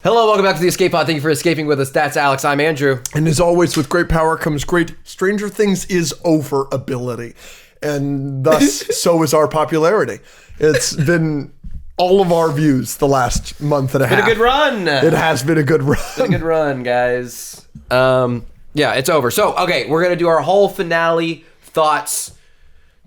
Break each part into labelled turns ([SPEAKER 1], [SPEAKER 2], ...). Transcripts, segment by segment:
[SPEAKER 1] Hello, welcome back to the Escape Pod. Thank you for escaping with us. That's Alex. I'm Andrew.
[SPEAKER 2] And as always, with great power comes great Stranger Things is over ability. And thus, so is our popularity. It's been all of our views the last month and a half.
[SPEAKER 1] Been a good run.
[SPEAKER 2] It has been a good run.
[SPEAKER 1] Been a good run, guys. Yeah, it's over. So, okay, we're going to do our whole finale, thoughts,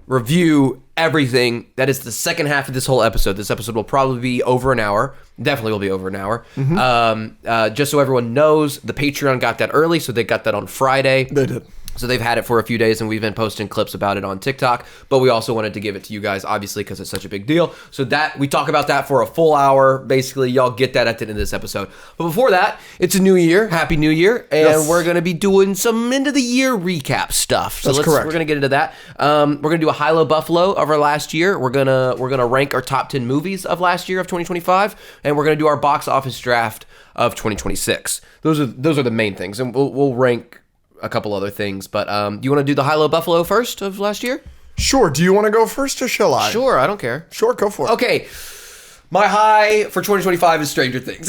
[SPEAKER 1] review, everything. That is the second half of this whole episode. This episode will probably be over an hour. Definitely will be over an hour. Mm-hmm. Just so everyone knows, the Patreon got that early, so they got that on Friday.
[SPEAKER 2] They did.
[SPEAKER 1] So they've had it for a few days, and we've been posting clips about it on TikTok. But we also wanted to give it to you guys, obviously, because it's such a big deal. So that we talk about that for a full hour. Basically, y'all get that at the end of this episode. But before that, it's a new year. Happy New Year. And we're going to be doing some end of the year recap stuff. So
[SPEAKER 2] That's correct.
[SPEAKER 1] We're going to get into that. We're going to do a high-low Buffalo of our last year. We're gonna rank our top 10 movies of last year of 2025, and we're going to do our box office draft of 2026. Those are the main things, and we'll rank a couple other things, but do you want to do the high-low Buffalo first of last year?
[SPEAKER 2] Sure. Do you want to go first or shall I?
[SPEAKER 1] Sure, I don't care.
[SPEAKER 2] Sure, go for it.
[SPEAKER 1] Okay, my high for 2025 is Stranger Things.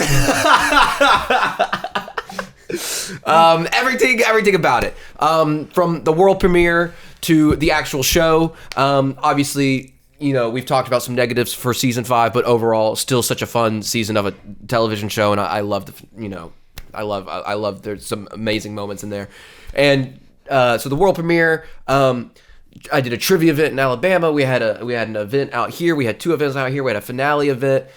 [SPEAKER 1] Everything about it. From the world premiere to the actual show. Obviously, you know, we've talked about some negatives for season 5, but overall, still such a fun season of a television show, and I love I love there's some amazing moments in there. And so the world premiere, I did a trivia event in Alabama. We had an event out here. We had 2 events out here. We had a finale event.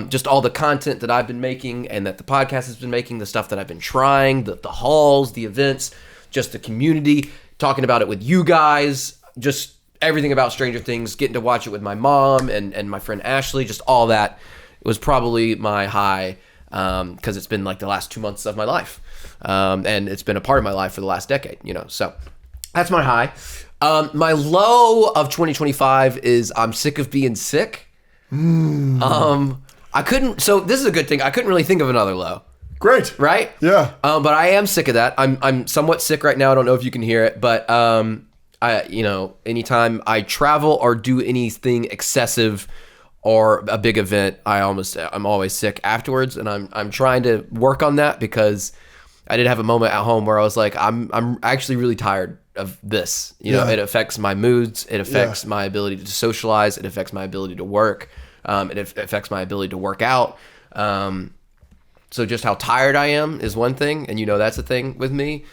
[SPEAKER 1] Just all the content that I've been making and that the podcast has been making, the stuff that I've been trying, the hauls, the events, just the community, talking about it with you guys, just everything about Stranger Things, getting to watch it with my mom and my friend Ashley, just all that. It was probably my high, because it's been like the last 2 months of my life. And it's been a part of my life for the last decade, you know, so that's my high. My low of 2025 is I'm sick of being sick. So this is a good thing. I couldn't really think of another low.
[SPEAKER 2] Great.
[SPEAKER 1] Right?
[SPEAKER 2] Yeah.
[SPEAKER 1] But I am sick of that. I'm somewhat sick right now. I don't know if you can hear it, but, anytime I travel or do anything excessive or a big event, I'm always sick afterwards, and I'm trying to work on that because I did have a moment at home where I was like, I'm actually really tired of this. You know, it affects my moods, it affects my ability to socialize, it affects my ability to work, it affects my ability to work out. So just how tired I am is one thing, and you know that's a thing with me.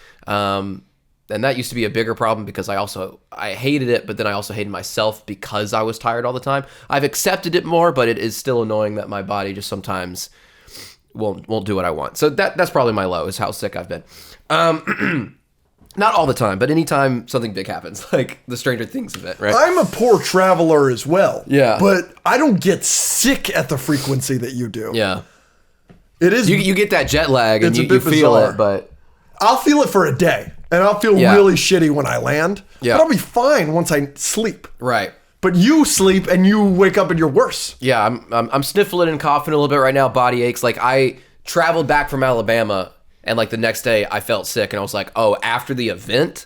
[SPEAKER 1] And that used to be a bigger problem because I hated it, but then I also hated myself because I was tired all the time. I've accepted it more, but it is still annoying that my body just sometimes won't do what I want. So that's probably my low, is how sick I've been. Not all the time, but anytime something big happens, like the Stranger Things event, right?
[SPEAKER 2] I'm a poor traveler as well.
[SPEAKER 1] Yeah.
[SPEAKER 2] But I don't get sick at the frequency that you do.
[SPEAKER 1] Yeah.
[SPEAKER 2] It is.
[SPEAKER 1] You get that jet lag and you feel
[SPEAKER 2] bizarre.
[SPEAKER 1] it, but
[SPEAKER 2] I'll feel it for a day, and I'll feel really shitty when I land.
[SPEAKER 1] Yeah.
[SPEAKER 2] But I'll be fine once I sleep.
[SPEAKER 1] right.
[SPEAKER 2] But you sleep and you wake up and you're worse.
[SPEAKER 1] Yeah, I'm sniffling and coughing a little bit right now. Body aches. Like I traveled back from Alabama, and like the next day I felt sick, and I was like, oh, after the event,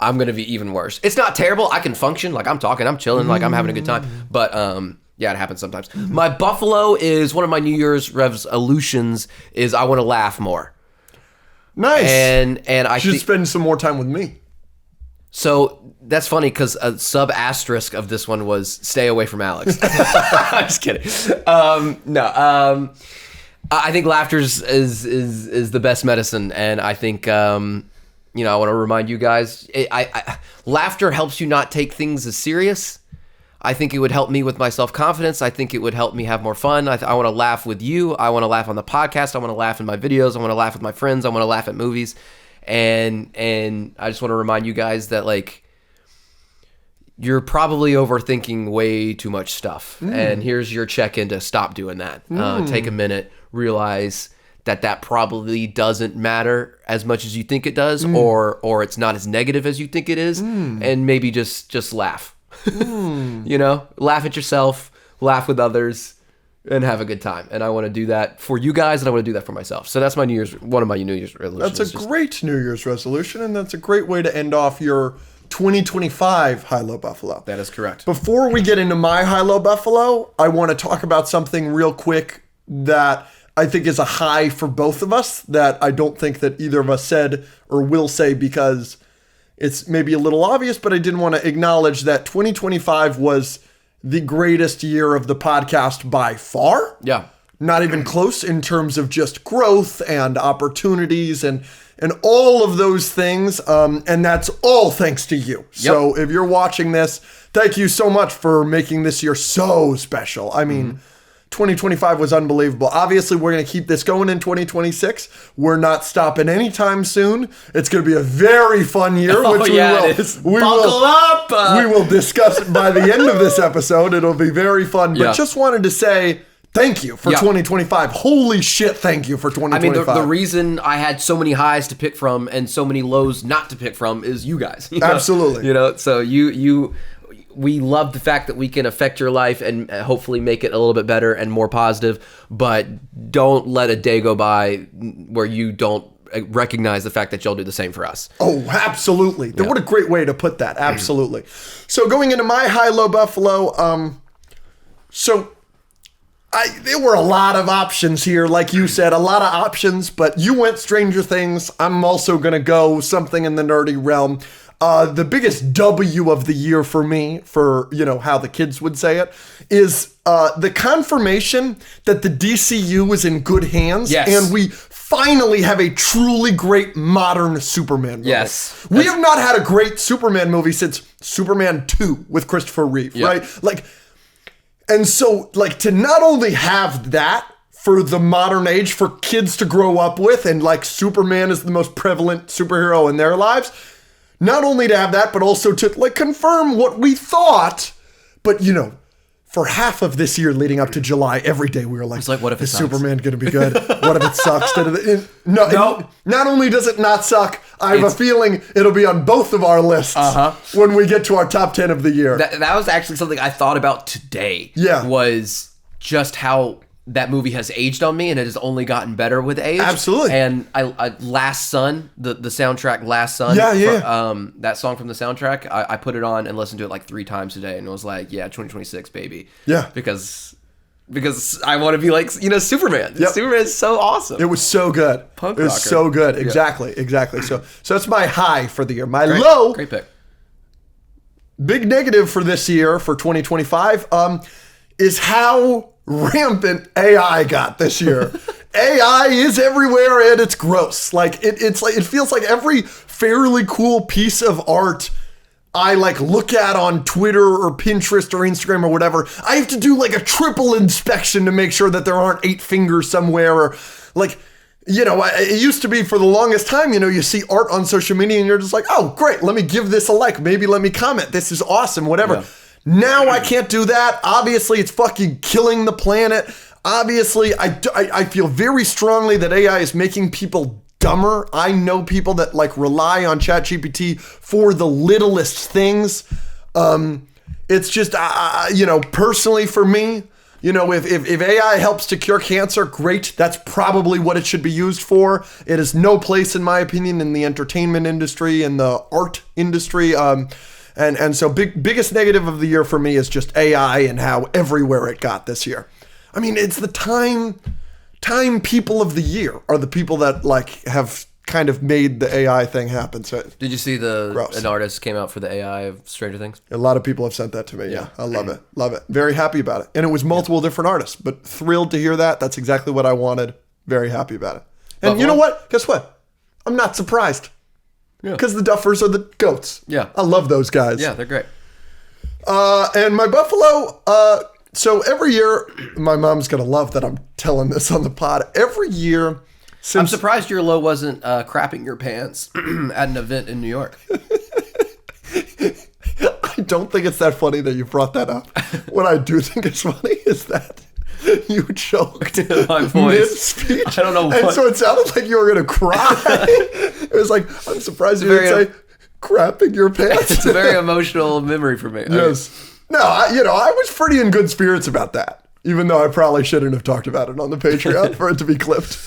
[SPEAKER 1] I'm gonna be even worse. It's not terrible. I can function. Like I'm talking, I'm chilling, like I'm having a good time. But yeah, it happens sometimes. My Buffalo is one of my New Year's resolutions. Is I want to laugh more.
[SPEAKER 2] Nice.
[SPEAKER 1] And I
[SPEAKER 2] should spend some more time with me.
[SPEAKER 1] So that's funny because a sub asterisk of this one was stay away from Alex. I'm just kidding. No. I think laughter is the best medicine, and I think I want to remind you guys. Laughter helps you not take things as serious. I think it would help me with my self-confidence. I think it would help me have more fun. I want to laugh with you. I want to laugh on the podcast. I want to laugh in my videos. I want to laugh with my friends. I want to laugh at movies. And I just want to remind you guys that, like, you're probably overthinking way too much stuff. And here's your check-in to stop doing that. Take a minute, realize that probably doesn't matter as much as you think it does, or it's not as negative as you think it is, and maybe just laugh. You know, laugh at yourself, laugh with others, and have a good time. And I want to do that for you guys, and I want to do that for myself. So that's one of my New Year's resolutions.
[SPEAKER 2] That's a great New Year's resolution, and that's a great way to end off your 2025 high-low Buffalo.
[SPEAKER 1] That is correct.
[SPEAKER 2] Before we get into my high-low Buffalo, I want to talk about something real quick that I think is a high for both of us that I don't think that either of us said or will say because it's maybe a little obvious, but I didn't want to acknowledge that 2025 was the greatest year of the podcast by far.
[SPEAKER 1] Yeah.
[SPEAKER 2] Not even close in terms of just growth and opportunities and all of those things. And that's all thanks to you. Yep. So if you're watching this, thank you so much for making this year so special. I mean, 2025 was unbelievable. Obviously, we're going to keep this going in 2026. We're not stopping anytime soon. It's going to be a very fun year. Which
[SPEAKER 1] it is. Buckle up!
[SPEAKER 2] We will discuss it by the end of this episode. It'll be very fun. But just wanted to say thank you for 2025. Holy shit, thank you for 2025.
[SPEAKER 1] I mean, the reason I had so many highs to pick from and so many lows not to pick from is you guys. You know?
[SPEAKER 2] Absolutely.
[SPEAKER 1] You know, so we love the fact that we can affect your life and hopefully make it a little bit better and more positive, but don't let a day go by where you don't recognize the fact that y'all do the same for us.
[SPEAKER 2] Oh, absolutely. Yeah. What a great way to put that. Absolutely. So going into my high-low Buffalo, there were a lot of options here, like you said, a lot of options, but you went Stranger Things. I'm also going to go something in the nerdy realm. The biggest W of the year for me, for, how the kids would say it, is the confirmation that the DCU is in good hands.
[SPEAKER 1] Yes.
[SPEAKER 2] And we finally have a truly great modern Superman movie.
[SPEAKER 1] Yes.
[SPEAKER 2] We have not had a great Superman movie since Superman 2 with Christopher Reeve, right? And so, to not only have that for the modern age, for kids to grow up with, and, Superman is the most prevalent superhero in their lives, not only to have that, but also to, confirm what we thought, but, for half of this year leading up to July, every day we were like,
[SPEAKER 1] what if it
[SPEAKER 2] is
[SPEAKER 1] sucks?
[SPEAKER 2] Superman going to be good? What if it sucks? No. Not only does it not suck, I have a feeling it'll be on both of our lists when we get to our top 10 of the year.
[SPEAKER 1] That was actually something I thought about today.
[SPEAKER 2] Yeah.
[SPEAKER 1] Was just how that movie has aged on me, and it has only gotten better with age.
[SPEAKER 2] Absolutely.
[SPEAKER 1] And I Last Sun, the soundtrack Last Sun. That song from the soundtrack, I put it on and listened to it 3 times today, and it was 2026, baby.
[SPEAKER 2] Yeah.
[SPEAKER 1] Because I want to be like, Superman.
[SPEAKER 2] Yep.
[SPEAKER 1] Superman is so awesome.
[SPEAKER 2] It was so good.
[SPEAKER 1] Punk
[SPEAKER 2] It was
[SPEAKER 1] rocker.
[SPEAKER 2] so good. Exactly. So that's my high for the year. My low,
[SPEAKER 1] Great pick.
[SPEAKER 2] big negative for this year, for 2025, is how rampant AI got this year. AI is everywhere and it's gross. It feels like every fairly cool piece of art I look at on Twitter or Pinterest or Instagram or whatever, I have to do a triple inspection to make sure that there aren't 8 fingers somewhere, or it used to be for the longest time, you see art on social media and you're just like, oh, great, let me give this a like. Maybe let me comment. This is awesome, whatever.
[SPEAKER 1] Yeah.
[SPEAKER 2] Now I can't do that. Obviously, it's fucking killing the planet. Obviously, I feel very strongly that AI is making people dumber. I know people that rely on ChatGPT for the littlest things. It's just, personally for me, if AI helps to cure cancer, great. That's probably what it should be used for. It has no place, in my opinion, in the entertainment industry and the art industry. And so biggest negative of the year for me is just AI and how everywhere it got this year. I mean, it's the time people of the year are the people that have kind of made the AI thing happen. So
[SPEAKER 1] did you see an artist came out for the AI of Stranger Things?
[SPEAKER 2] A lot of people have sent that to me. Yeah. I love it. Love it. Very happy about it. And it was multiple different artists, but thrilled to hear that. That's exactly what I wanted. Very happy about it. And you know what? Guess what? I'm not surprised. Because the Duffers are the goats.
[SPEAKER 1] Yeah.
[SPEAKER 2] I love those guys.
[SPEAKER 1] Yeah, they're great.
[SPEAKER 2] And my Buffalo, so every year, my mom's going to love that I'm telling this on the pod. Every year since...
[SPEAKER 1] I'm surprised your low wasn't crapping your pants at an event in New York.
[SPEAKER 2] I don't think it's that funny that you brought that up. What I do think is funny is that you choked
[SPEAKER 1] my voice.
[SPEAKER 2] Mid-speech.
[SPEAKER 1] I don't know what.
[SPEAKER 2] And so it sounded like you were going to cry. It was I'm surprised you didn't say crapping your pants.
[SPEAKER 1] It's a very emotional memory for me.
[SPEAKER 2] Yes. No, I was pretty in good spirits about that, even though I probably shouldn't have talked about it on the Patreon for it to be clipped.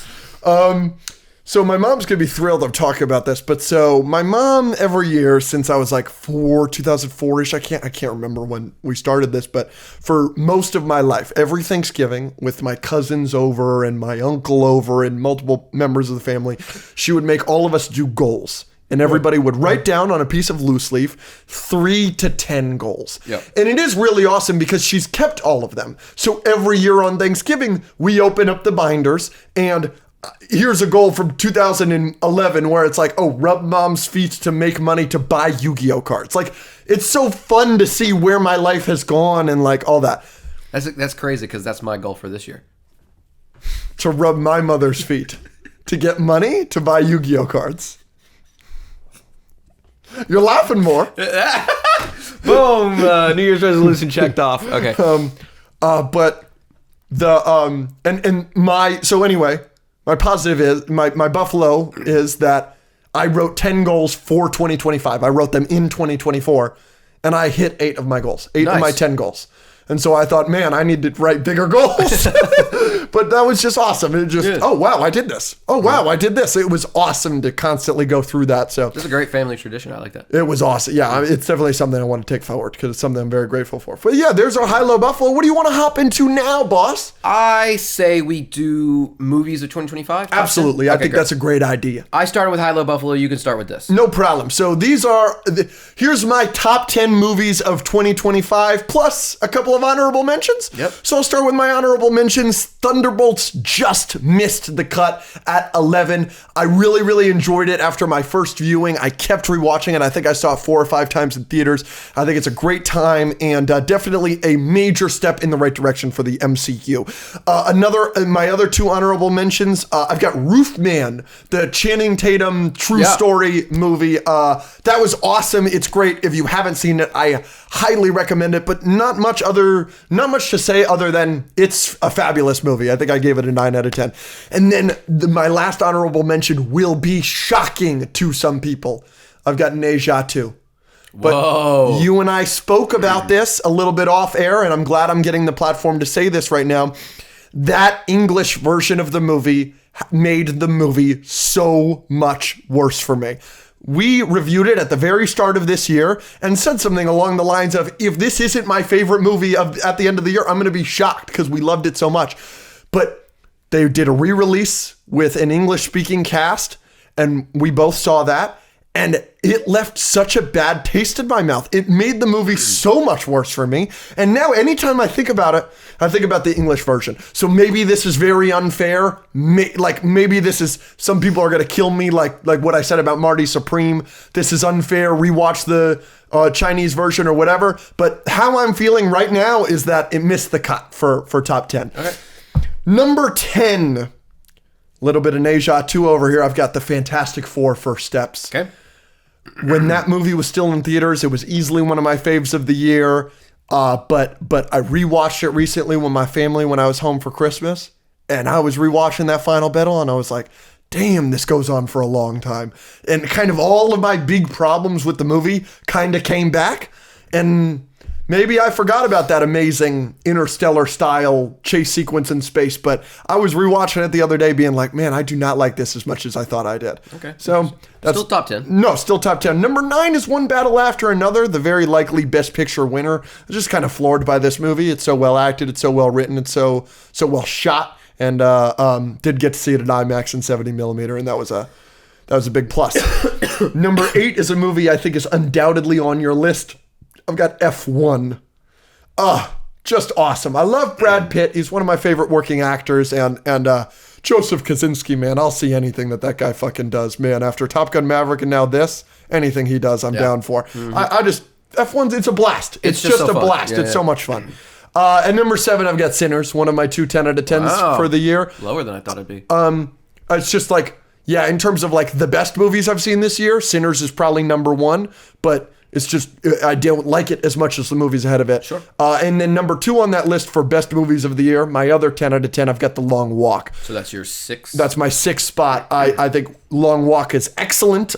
[SPEAKER 2] So my mom's going to be thrilled I'm talking about this, but so my mom every year since I was like 2004-ish, I can't remember when we started this, but for most of my life, every Thanksgiving with my cousins over and my uncle over and multiple members of the family, she would make all of us do goals. And everybody would write down on a piece of loose leaf 3 to 10 goals.
[SPEAKER 1] Yep.
[SPEAKER 2] And it is really awesome because she's kept all of them. So every year on Thanksgiving, we open up the binders and here's a goal from 2011 where it's like, oh, rub mom's feet to make money to buy Yu-Gi-Oh cards. Like, it's so fun to see where my life has gone and like all that.
[SPEAKER 1] That's crazy because that's my goal for this year.
[SPEAKER 2] To rub my mother's feet. To get money to buy Yu-Gi-Oh cards. You're laughing more.
[SPEAKER 1] Boom! New Year's resolution checked off. Okay.
[SPEAKER 2] But the and my so anyway, my positive is my buffalo is that I wrote 10 goals for 2025. I wrote them in 2024, and I hit 8 of my goals. 8 of my 10 goals. And so I thought, man, I need to write bigger goals. But that was just awesome. It just, oh, wow, I did this. Oh, wow, I did this. It was awesome to constantly go through that. So
[SPEAKER 1] this is a great family tradition. I like that.
[SPEAKER 2] It was awesome. Yeah, I mean, it's definitely something I want to take forward because it's something I'm very grateful for. But yeah, there's our high-low buffalo. What do you want to hop into now, boss?
[SPEAKER 1] I say we do movies of 2025.
[SPEAKER 2] Absolutely. I think that's a great idea.
[SPEAKER 1] I started with high-low buffalo. You can start with this.
[SPEAKER 2] No problem. So these are, here's my top 10 movies of 2025 plus a couple of honorable mentions.
[SPEAKER 1] Yep.
[SPEAKER 2] So I'll start with my honorable mentions. Thunderbolts just missed the cut at 11. I really, really enjoyed it after my first viewing. I kept rewatching it. I think I saw it 4 or 5 times in theaters. I think it's a great time and definitely a major step in the right direction for the MCU. My other 2 honorable mentions, I've got Roofman, the Channing Tatum true story movie. That was awesome. It's great. If you haven't seen it, I highly recommend it, but not much to say other than it's a fabulous movie. I think I gave it a 9 out of 10. And then my last honorable mention will be shocking to some people. I've got Neja 2. But
[SPEAKER 1] Whoa.
[SPEAKER 2] You and I spoke about this a little bit off air, and I'm glad I'm getting the platform to say this right now. That English version of the movie made the movie so much worse for me. We reviewed it at the very start of this year and said something along the lines of, if this isn't my favorite movie at the end of the year, I'm going to be shocked because we loved it so much. But they did a re-release with an English-speaking cast, and we both saw that. And it left such a bad taste in my mouth. It made the movie so much worse for me. And now anytime I think about it, I think about the English version. So maybe this is very unfair. Maybe this is, some people are going to kill me like what I said about Marty Supreme. This is unfair. Rewatch the Chinese version or whatever. But how I'm feeling right now is that it missed the cut for top 10.
[SPEAKER 1] Okay.
[SPEAKER 2] Number 10. Little bit of Neja 2 over here. I've got the Fantastic Four First Steps.
[SPEAKER 1] Okay.
[SPEAKER 2] When that movie was still in theaters, it was easily one of my faves of the year. But I rewatched it recently with my family when I was home for Christmas. And I was rewatching that final battle and I was like, damn, this goes on for a long time. And kind of all of my big problems with the movie kind of came back. And maybe I forgot about that amazing interstellar style chase sequence in space, but I was rewatching it the other day being like, man, I do not like this as much as I thought I did.
[SPEAKER 1] Okay.
[SPEAKER 2] So that's
[SPEAKER 1] still top 10.
[SPEAKER 2] No, still top 10. Number 9 is One Battle After Another, the very likely Best Picture winner. I was just kind of floored by this movie. It's so well acted. It's so well written. It's so well shot. And did get to see it in IMAX and 70 millimeter, and that was a big plus. Number 8 is a movie I think is undoubtedly on your list. I've got F1. Just awesome. I love Brad Pitt. He's one of my favorite working actors. And Joseph Kosinski, man, I'll see anything that guy fucking does, man. After Top Gun Maverick and now this, anything he does, I'm down for. Mm-hmm. I just, F1's, it's a blast. It's just so a blast. It's so much fun. And number 7, I've got Sinners, one of my 2 10 out of 10s for the year.
[SPEAKER 1] Lower than I thought it'd be.
[SPEAKER 2] It's just like, yeah, in terms of like the best movies I've seen this year, Sinners is probably number 1, but it's just, I don't like it as much as the movies ahead of it.
[SPEAKER 1] Sure.
[SPEAKER 2] And then number 2 on that list for best movies of the year, my other 10 out of 10, I've got The Long Walk.
[SPEAKER 1] So that's your 6?
[SPEAKER 2] That's my 6th spot. I think Long Walk is excellent.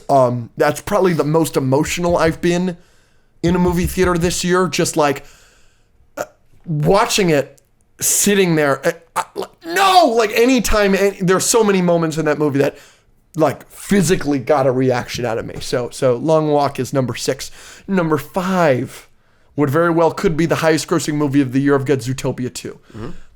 [SPEAKER 2] That's probably the most emotional I've been in a movie theater this year. Just like watching it, sitting there. Anytime, there's so many moments in that movie that like physically got a reaction out of me. So Long Walk is number 6. Number 5, what very well could be the highest grossing movie of the year. I've got Zootopia 2.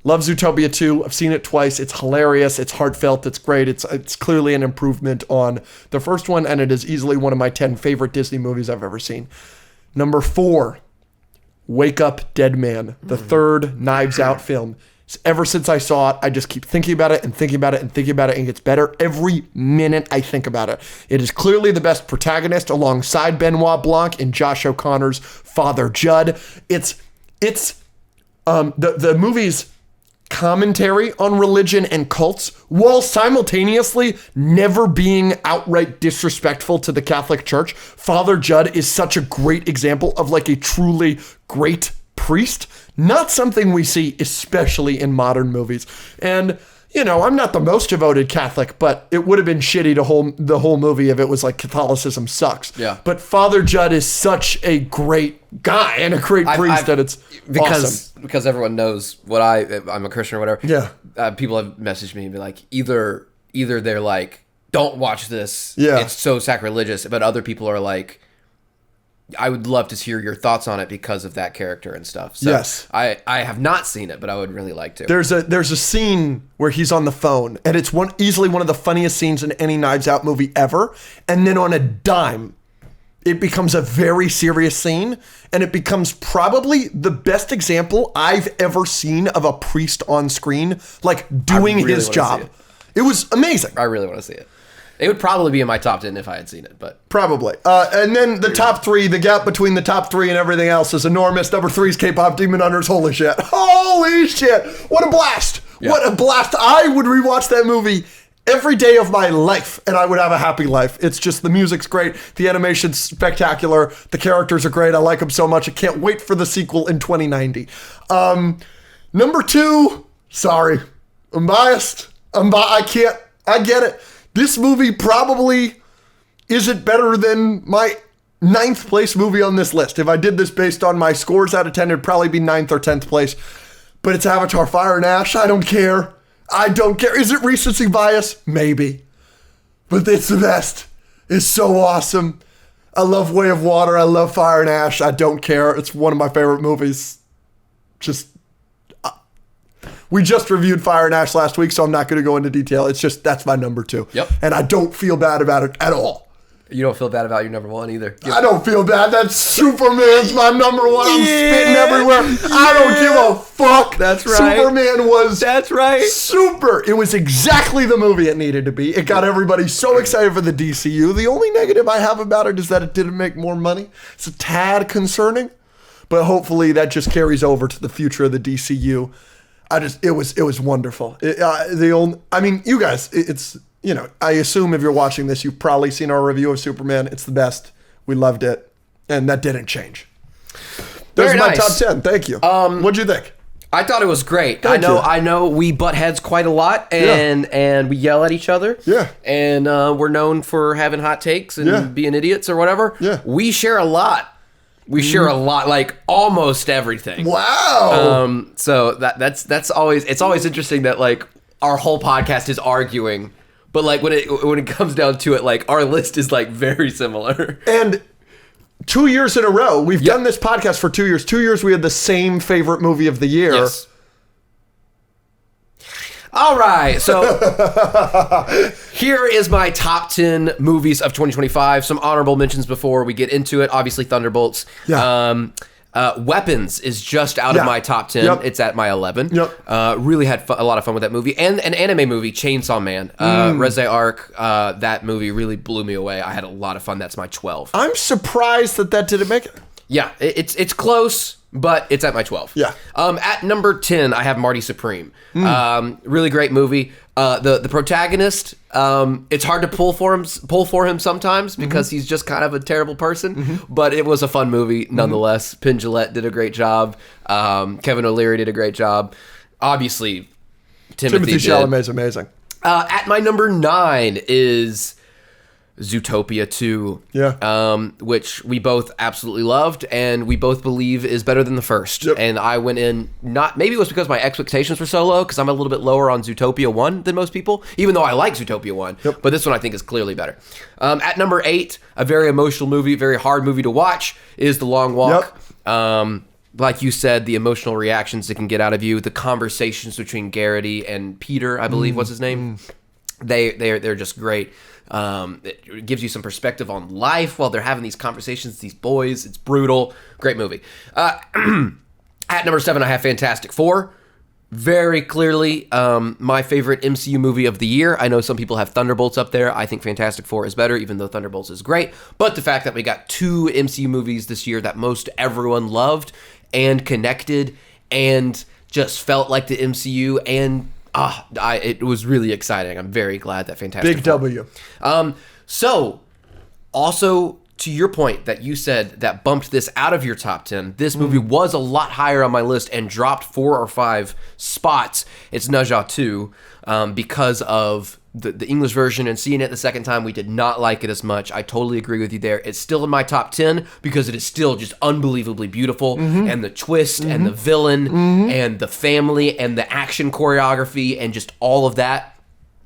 [SPEAKER 2] Love Zootopia 2. I've seen it twice. It's hilarious. It's heartfelt. It's great. It's clearly an improvement on the first one, and it is easily one of my 10 favorite Disney movies I've ever seen. Number 4, Wake Up Dead Man, the third Knives Out film. Ever since I saw it, I just keep thinking about it and thinking about it and thinking about it, and it gets better every minute I think about it. It is clearly the best protagonist alongside Benoit Blanc and Josh O'Connor's father Judd. It's the movie's commentary on religion and cults, while simultaneously never being outright disrespectful to the Catholic Church. Father Judd is such a great example of like a truly great priest. Not something we see, especially in modern movies. And, you know, I'm not the most devoted Catholic, but it would have been shitty the whole movie if it was like Catholicism sucks.
[SPEAKER 1] Yeah.
[SPEAKER 2] But Father Judd is such a great guy and a great priest that it's awesome.
[SPEAKER 1] Because everyone knows what I'm a Christian or whatever.
[SPEAKER 2] Yeah.
[SPEAKER 1] People have messaged me and be like, either they're like, don't watch this.
[SPEAKER 2] Yeah.
[SPEAKER 1] It's so sacrilegious. But other people are like, I would love to hear your thoughts on it because of that character and stuff. So
[SPEAKER 2] yes.
[SPEAKER 1] I have not seen it, but I would really like to.
[SPEAKER 2] There's a scene where he's on the phone, and it's easily one of the funniest scenes in any Knives Out movie ever. And then on a dime, it becomes a very serious scene, and it becomes probably the best example I've ever seen of a priest on screen, like doing
[SPEAKER 1] really
[SPEAKER 2] his
[SPEAKER 1] wanna
[SPEAKER 2] job.
[SPEAKER 1] see it.
[SPEAKER 2] It was amazing.
[SPEAKER 1] I really want to see it. It would probably be in my top 10 if I had seen it, but
[SPEAKER 2] probably. And then the top 3, the gap between the top 3 and everything else is enormous. Number 3 is K-pop Demon Hunters. Holy shit! Holy shit! What a blast! Yeah. What a blast! I would rewatch that movie every day of my life, and I would have a happy life. It's just the music's great, the animation's spectacular, the characters are great. I like them so much. I can't wait for the sequel in 2090. Number 2. Sorry, I'm biased. I get it. This movie probably isn't better than my 9th place movie on this list. If I did this based on my scores out of 10, it'd probably be 9th or 10th place. But it's Avatar Fire and Ash. I don't care. Is it recency bias? Maybe. But it's the best. It's so awesome. I love Way of Water. I love Fire and Ash. I don't care. It's one of my favorite movies. We just reviewed Fire and Ash last week, so I'm not going to go into detail. It's just, that's my number 2.
[SPEAKER 1] Yep.
[SPEAKER 2] And I don't feel bad about it at all.
[SPEAKER 1] You don't feel bad about your number 1 either.
[SPEAKER 2] I don't feel bad. That's Superman's my number 1. I'm spitting everywhere. I don't give a fuck.
[SPEAKER 1] That's right.
[SPEAKER 2] Superman was
[SPEAKER 1] That's right.
[SPEAKER 2] super. It was exactly the movie it needed to be. It got everybody so excited for the DCU. The only negative I have about it is that it didn't make more money. It's a tad concerning, but hopefully that just carries over to the future of the DCU. It was wonderful. You guys, it's, you know, I assume if you're watching this, you've probably seen our review of Superman. It's the best. We loved it. And that didn't change. Those are my top 10. Thank you. What'd you think?
[SPEAKER 1] I thought it was great.
[SPEAKER 2] Thank you.
[SPEAKER 1] I know we butt heads quite a lot and we yell at each other.
[SPEAKER 2] Yeah.
[SPEAKER 1] And we're known for having hot takes and being idiots or whatever.
[SPEAKER 2] Yeah.
[SPEAKER 1] We share a lot. We share a lot, like almost everything.
[SPEAKER 2] Wow.
[SPEAKER 1] So that's always, it's always interesting that like our whole podcast is arguing, but like when it comes down to it, like our list is like very similar.
[SPEAKER 2] And 2 years in a row, we've done this podcast for 2 years. 2 years we had the same favorite movie of the year.
[SPEAKER 1] Yes. All right, so here is my top 10 movies of 2025. Some honorable mentions before we get into it. Obviously, Thunderbolts.
[SPEAKER 2] Yeah.
[SPEAKER 1] Weapons is just out of my top 10.
[SPEAKER 2] Yep.
[SPEAKER 1] It's at my 11.
[SPEAKER 2] Yep.
[SPEAKER 1] Really had a lot of fun with that movie. And an anime movie, Chainsaw Man. Reze Arc, that movie really blew me away. I had a lot of fun. That's my 12.
[SPEAKER 2] I'm surprised that didn't make it.
[SPEAKER 1] Yeah, it's close, but it's at my 12.
[SPEAKER 2] Yeah.
[SPEAKER 1] At number 10, I have Marty Supreme. Really great movie. The protagonist, it's hard to pull for him sometimes because he's just kind of a terrible person, but it was a fun movie nonetheless. Penn Jillette did a great job. Kevin O'Leary did a great job. Obviously, Timothy
[SPEAKER 2] Chalamet is amazing.
[SPEAKER 1] At my number 9 is Zootopia 2, which we both absolutely loved, and we both believe is better than the first.
[SPEAKER 2] Yep.
[SPEAKER 1] And I went in, not maybe it was because my expectations were so low, because I'm a little bit lower on Zootopia 1 than most people, even though I like Zootopia 1, but this one I think is clearly better. At number 8, a very emotional movie, very hard movie to watch, is The Long Walk. Like you said, the emotional reactions it can get out of you, the conversations between Garrity and Peter, I believe, what's his name? They're just great. It gives you some perspective on life while they're having these conversations, these boys. It's brutal. Great movie. At number 7, I have Fantastic Four. Very clearly my favorite MCU movie of the year. I know some people have Thunderbolts up there. I think Fantastic Four is better, even though Thunderbolts is great. But the fact that we got 2 MCU movies this year that most everyone loved and connected and just felt like the MCU, and it was really exciting. I'm very glad that Fantastic
[SPEAKER 2] Big
[SPEAKER 1] Four.
[SPEAKER 2] W.
[SPEAKER 1] So, also to your point that you said that bumped this out of your top 10, this movie was a lot higher on my list and dropped 4 or 5 spots. It's Ne Zha 2 because of the English version, and seeing it the second time, we did not like it as much. I totally agree with you there. It's still in my top 10 because it is still just unbelievably beautiful, and the twist and the villain and the family and the action choreography and just all of that.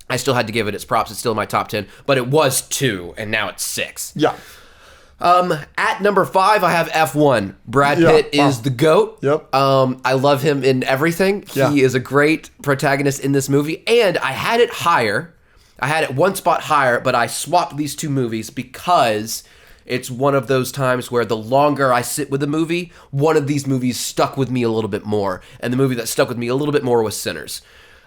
[SPEAKER 1] I still had to give it its props. It's still in my top 10, but it was 2 and now it's 6.
[SPEAKER 2] Yeah.
[SPEAKER 1] At number 5, I have F1. Brad Pitt is the GOAT.
[SPEAKER 2] Yep.
[SPEAKER 1] I love him in everything.
[SPEAKER 2] Yeah.
[SPEAKER 1] He is a great protagonist in this movie, and I had it higher. I had it 1 spot higher, but I swapped these 2 movies because it's one of those times where the longer I sit with a movie, one of these movies stuck with me a little bit more, and the movie that stuck with me a little bit more was Sinners.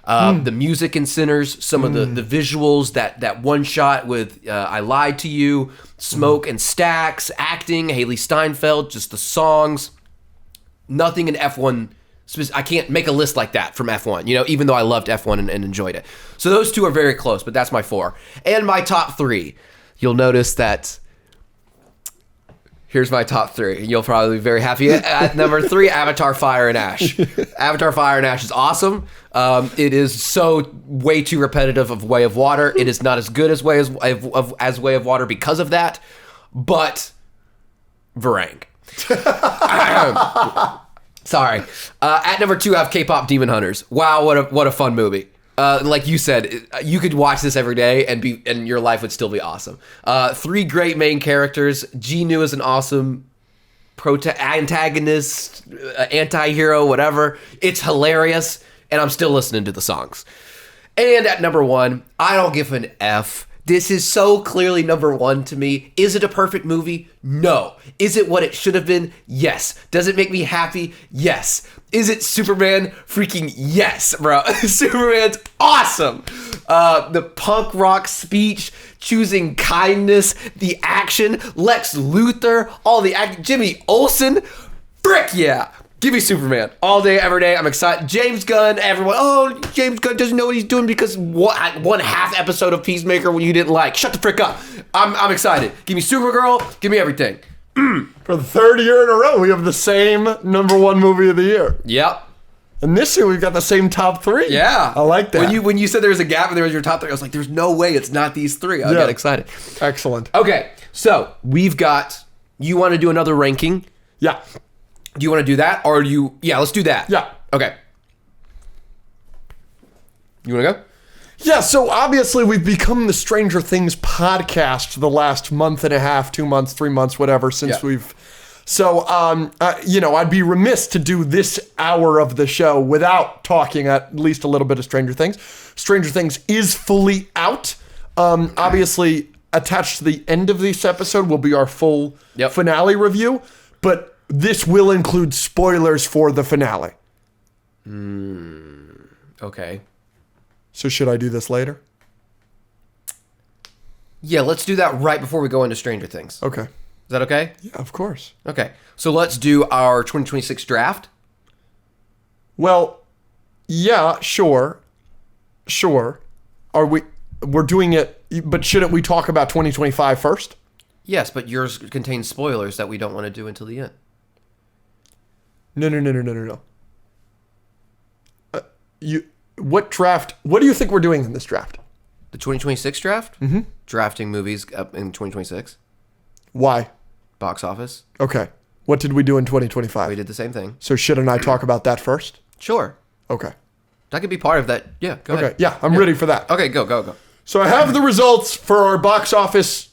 [SPEAKER 1] The music in Sinners, some of the visuals, that one shot with I Lied to You, Smoke and Stacks, acting, Haley Steinfeld, just the songs. Nothing in F1. I can't make a list like that from F1, even though I loved F1 and enjoyed it. So those 2 are very close, but that's my 4. And my top 3. You'll notice that here's my top 3. You'll probably be very happy. At number 3, Avatar Fire and Ash. Avatar Fire and Ash is awesome. It is so way too repetitive of Way of Water. It is not as good as Way of Water because of that. But Varang. Sorry. At number 2, I have K-pop Demon Hunters. Wow, what a fun movie. Like you said, you could watch this every day and your life would still be awesome. 3 great main characters. Ji-Nu is an awesome antagonist, anti-hero, whatever. It's hilarious, and I'm still listening to the songs. And at number 1, I don't give an F. This is so clearly number 1 to me. Is it a perfect movie? No. Is it what it should have been? Yes. Does it make me happy? Yes. Is it Superman? Freaking yes, bro. Superman's awesome. The punk rock speech, choosing kindness, the action, Lex Luthor, all the acting, Jimmy Olsen. Frick yeah. Give me Superman all day, every day. I'm excited. James Gunn, everyone. Oh, James Gunn doesn't know what he's doing because one half episode of Peacemaker when you didn't like. Shut the frick up. I'm excited. Give me Supergirl. Give me everything.
[SPEAKER 2] For the 3rd year in a row, we have the same number 1 movie of the year.
[SPEAKER 1] Yep.
[SPEAKER 2] And this year we've got the same top 3.
[SPEAKER 1] Yeah.
[SPEAKER 2] I like that.
[SPEAKER 1] When you said there was a gap and there was your top 3, I was like, there's no way it's not these 3. I got excited.
[SPEAKER 2] Excellent.
[SPEAKER 1] Okay, so we've got, you want to do another ranking?
[SPEAKER 2] Yeah.
[SPEAKER 1] Do you want to do that? Or yeah, let's do that.
[SPEAKER 2] Yeah.
[SPEAKER 1] Okay. You want to go?
[SPEAKER 2] Yeah, so obviously we've become the Stranger Things podcast the last month and a half, 2 months, 3 months, whatever, since we've... So, I'd be remiss to do this hour of the show without talking at least a little bit of Stranger Things. Stranger Things is fully out. Obviously, attached to the end of this episode will be our full finale review, but this will include spoilers for the finale.
[SPEAKER 1] Okay.
[SPEAKER 2] So should I do this later?
[SPEAKER 1] Yeah, let's do that right before we go into Stranger Things.
[SPEAKER 2] Okay.
[SPEAKER 1] Is that okay?
[SPEAKER 2] Yeah, of course.
[SPEAKER 1] Okay. So let's do our 2026 draft.
[SPEAKER 2] Well, yeah, sure. Sure. We're doing it, but shouldn't we talk about 2025 first?
[SPEAKER 1] Yes, but yours contains spoilers that we don't want to do until the end.
[SPEAKER 2] No. What do you think we're doing in this draft?
[SPEAKER 1] The 2026 draft? Mm-hmm. Drafting movies up in 2026.
[SPEAKER 2] Why?
[SPEAKER 1] Box office.
[SPEAKER 2] Okay. What did we do in 2025?
[SPEAKER 1] We did the same thing.
[SPEAKER 2] So shouldn't I talk about that first?
[SPEAKER 1] Sure.
[SPEAKER 2] Okay.
[SPEAKER 1] That could be part of that. Yeah, go ahead.
[SPEAKER 2] Okay. Yeah, I'm ready for that.
[SPEAKER 1] Okay, go.
[SPEAKER 2] So I have the results for our box office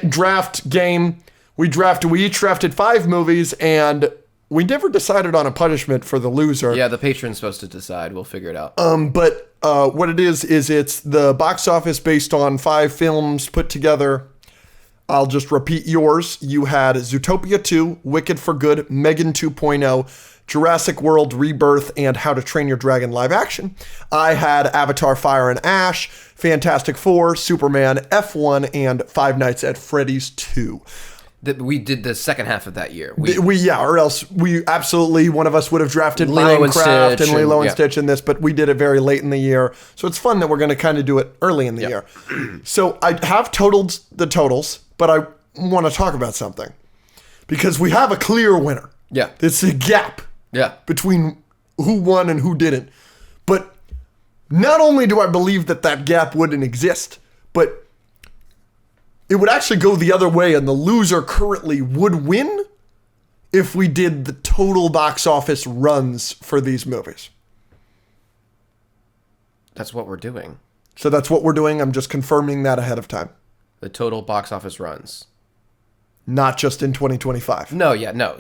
[SPEAKER 2] draft game. We each drafted 5 movies, and we never decided on a punishment for the loser.
[SPEAKER 1] Yeah, the patron's supposed to decide. We'll figure it out.
[SPEAKER 2] But what it is it's the box office based on 5 films put together. I'll just repeat yours. You had Zootopia 2, Wicked for Good, Megan 2.0, Jurassic World Rebirth, and How to Train Your Dragon live action. I had Avatar Fire and Ash, Fantastic Four, Superman, F1, and Five Nights at Freddy's 2.
[SPEAKER 1] We did the second half of that year.
[SPEAKER 2] Or else we absolutely, one of us would have drafted
[SPEAKER 1] Lilo and
[SPEAKER 2] Minecraft
[SPEAKER 1] Stitch
[SPEAKER 2] and Lilo and
[SPEAKER 1] yeah.
[SPEAKER 2] Stitch in this, but we did it very late in the year. So it's fun that we're going to kind of do it early in the year. So I have totaled the totals, but I want to talk about something because we have a clear winner.
[SPEAKER 1] Yeah.
[SPEAKER 2] It's a gap between who won and who didn't. But not only do I believe that gap wouldn't exist, but it would actually go the other way, and the loser currently would win if we did the total box office runs for these movies.
[SPEAKER 1] That's what we're doing.
[SPEAKER 2] So that's what we're doing. I'm just confirming that ahead of time.
[SPEAKER 1] The total box office runs.
[SPEAKER 2] Not just in 2025.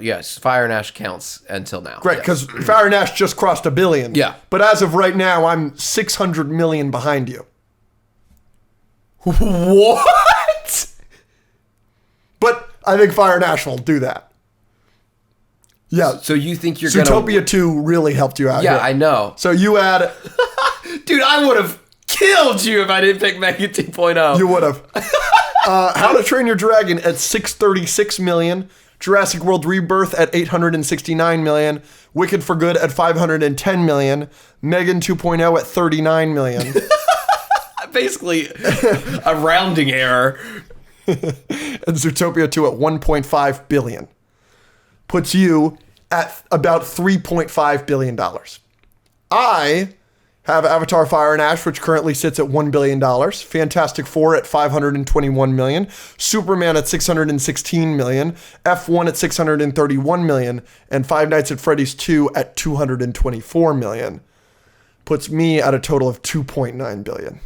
[SPEAKER 1] Yes. Fire and Ash counts until now.
[SPEAKER 2] Great, because Fire and Ash just crossed $1 billion.
[SPEAKER 1] Yeah.
[SPEAKER 2] But as of right now, I'm 600 million behind you.
[SPEAKER 1] What?
[SPEAKER 2] But I think Fire and Ash will do that. Yeah.
[SPEAKER 1] So you think you're going to...
[SPEAKER 2] Zootopia 2 really helped you out
[SPEAKER 1] Yeah,
[SPEAKER 2] here.
[SPEAKER 1] I know.
[SPEAKER 2] So you had...
[SPEAKER 1] Dude, I would have killed you if I didn't pick Megan 2.0.
[SPEAKER 2] You would have. How to Train Your Dragon at 636 million. Jurassic World Rebirth at 869 million. Wicked for Good at 510 million. Megan 2.0 at 39 million.
[SPEAKER 1] Basically, a rounding error.
[SPEAKER 2] And Zootopia 2 at 1.5 billion. Puts you at about $3.5 billion. I have Avatar Fire and Ash, which currently sits at $1 billion. Fantastic Four at $521 million. Superman at $616 million. F1 at $631 million. And Five Nights at Freddy's 2 at $224 million. Puts me at a total of $2.9 billion.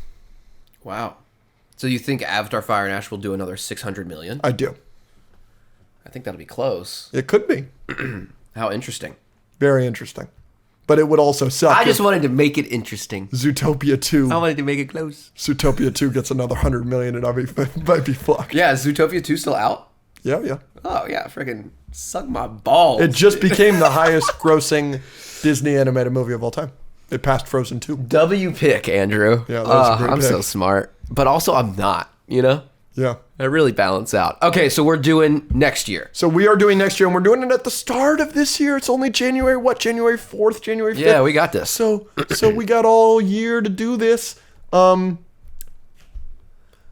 [SPEAKER 1] Wow. So you think Avatar Fire and Ash will do another 600 million?
[SPEAKER 2] I do.
[SPEAKER 1] I think that'll be close.
[SPEAKER 2] It could be.
[SPEAKER 1] How interesting.
[SPEAKER 2] Very interesting. But it would also suck.
[SPEAKER 1] I just wanted to make it interesting.
[SPEAKER 2] Zootopia 2.
[SPEAKER 1] I wanted to make it close.
[SPEAKER 2] Zootopia 2 gets another 100 million and might be fucked.
[SPEAKER 1] Yeah, is Zootopia 2 still out?
[SPEAKER 2] Yeah.
[SPEAKER 1] Oh, yeah. Freaking suck my balls.
[SPEAKER 2] It just became the highest grossing Disney animated movie of all time. It passed Frozen 2.
[SPEAKER 1] W pick, Andrew.
[SPEAKER 2] Yeah, that was a great
[SPEAKER 1] I'm
[SPEAKER 2] pick.
[SPEAKER 1] so smart. But also, I'm not, you know?
[SPEAKER 2] Yeah.
[SPEAKER 1] I really balance out. Okay, so we're doing next year.
[SPEAKER 2] So we are doing next year, and we're doing it at the start of this year. It's only January 4th, January 5th?
[SPEAKER 1] Yeah, we got this.
[SPEAKER 2] So we got all year to do this.
[SPEAKER 1] I'd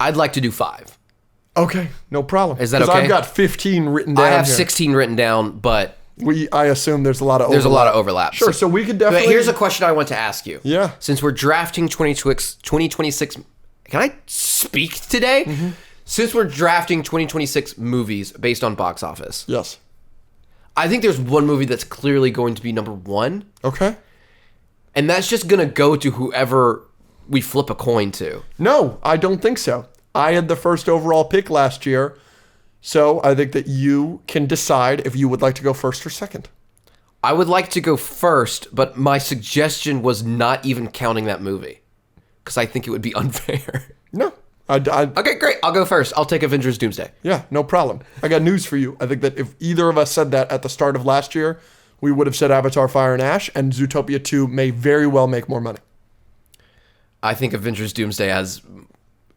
[SPEAKER 1] like to do 5.
[SPEAKER 2] Okay, no problem.
[SPEAKER 1] Is that
[SPEAKER 2] 'Cause
[SPEAKER 1] okay?
[SPEAKER 2] I've got 15 written down
[SPEAKER 1] I have
[SPEAKER 2] here.
[SPEAKER 1] 16 written down, but
[SPEAKER 2] I assume there's a lot of overlap.
[SPEAKER 1] there's a lot of overlap.
[SPEAKER 2] Sure, so we could definitely...
[SPEAKER 1] But here's a question I want to ask you.
[SPEAKER 2] Yeah.
[SPEAKER 1] Since we're drafting 2026... Can I speak today? Mm-hmm. Since we're drafting 2026 movies based on box office.
[SPEAKER 2] Yes.
[SPEAKER 1] I think there's one movie that's clearly going to be number 1.
[SPEAKER 2] Okay.
[SPEAKER 1] And that's just going to go to whoever we flip a coin to.
[SPEAKER 2] No, I don't think so. I had the first overall pick last year, so I think that you can decide if you would like to go first or second.
[SPEAKER 1] I would like to go first, but my suggestion was not even counting that movie because I think it would be unfair.
[SPEAKER 2] No.
[SPEAKER 1] Okay, great. I'll go first. I'll take Avengers Doomsday.
[SPEAKER 2] Yeah, no problem. I got news for you. I think that if either of us said that at the start of last year, we would have said Avatar Fire and Ash, and Zootopia 2 may very well make more money.
[SPEAKER 1] I think Avengers Doomsday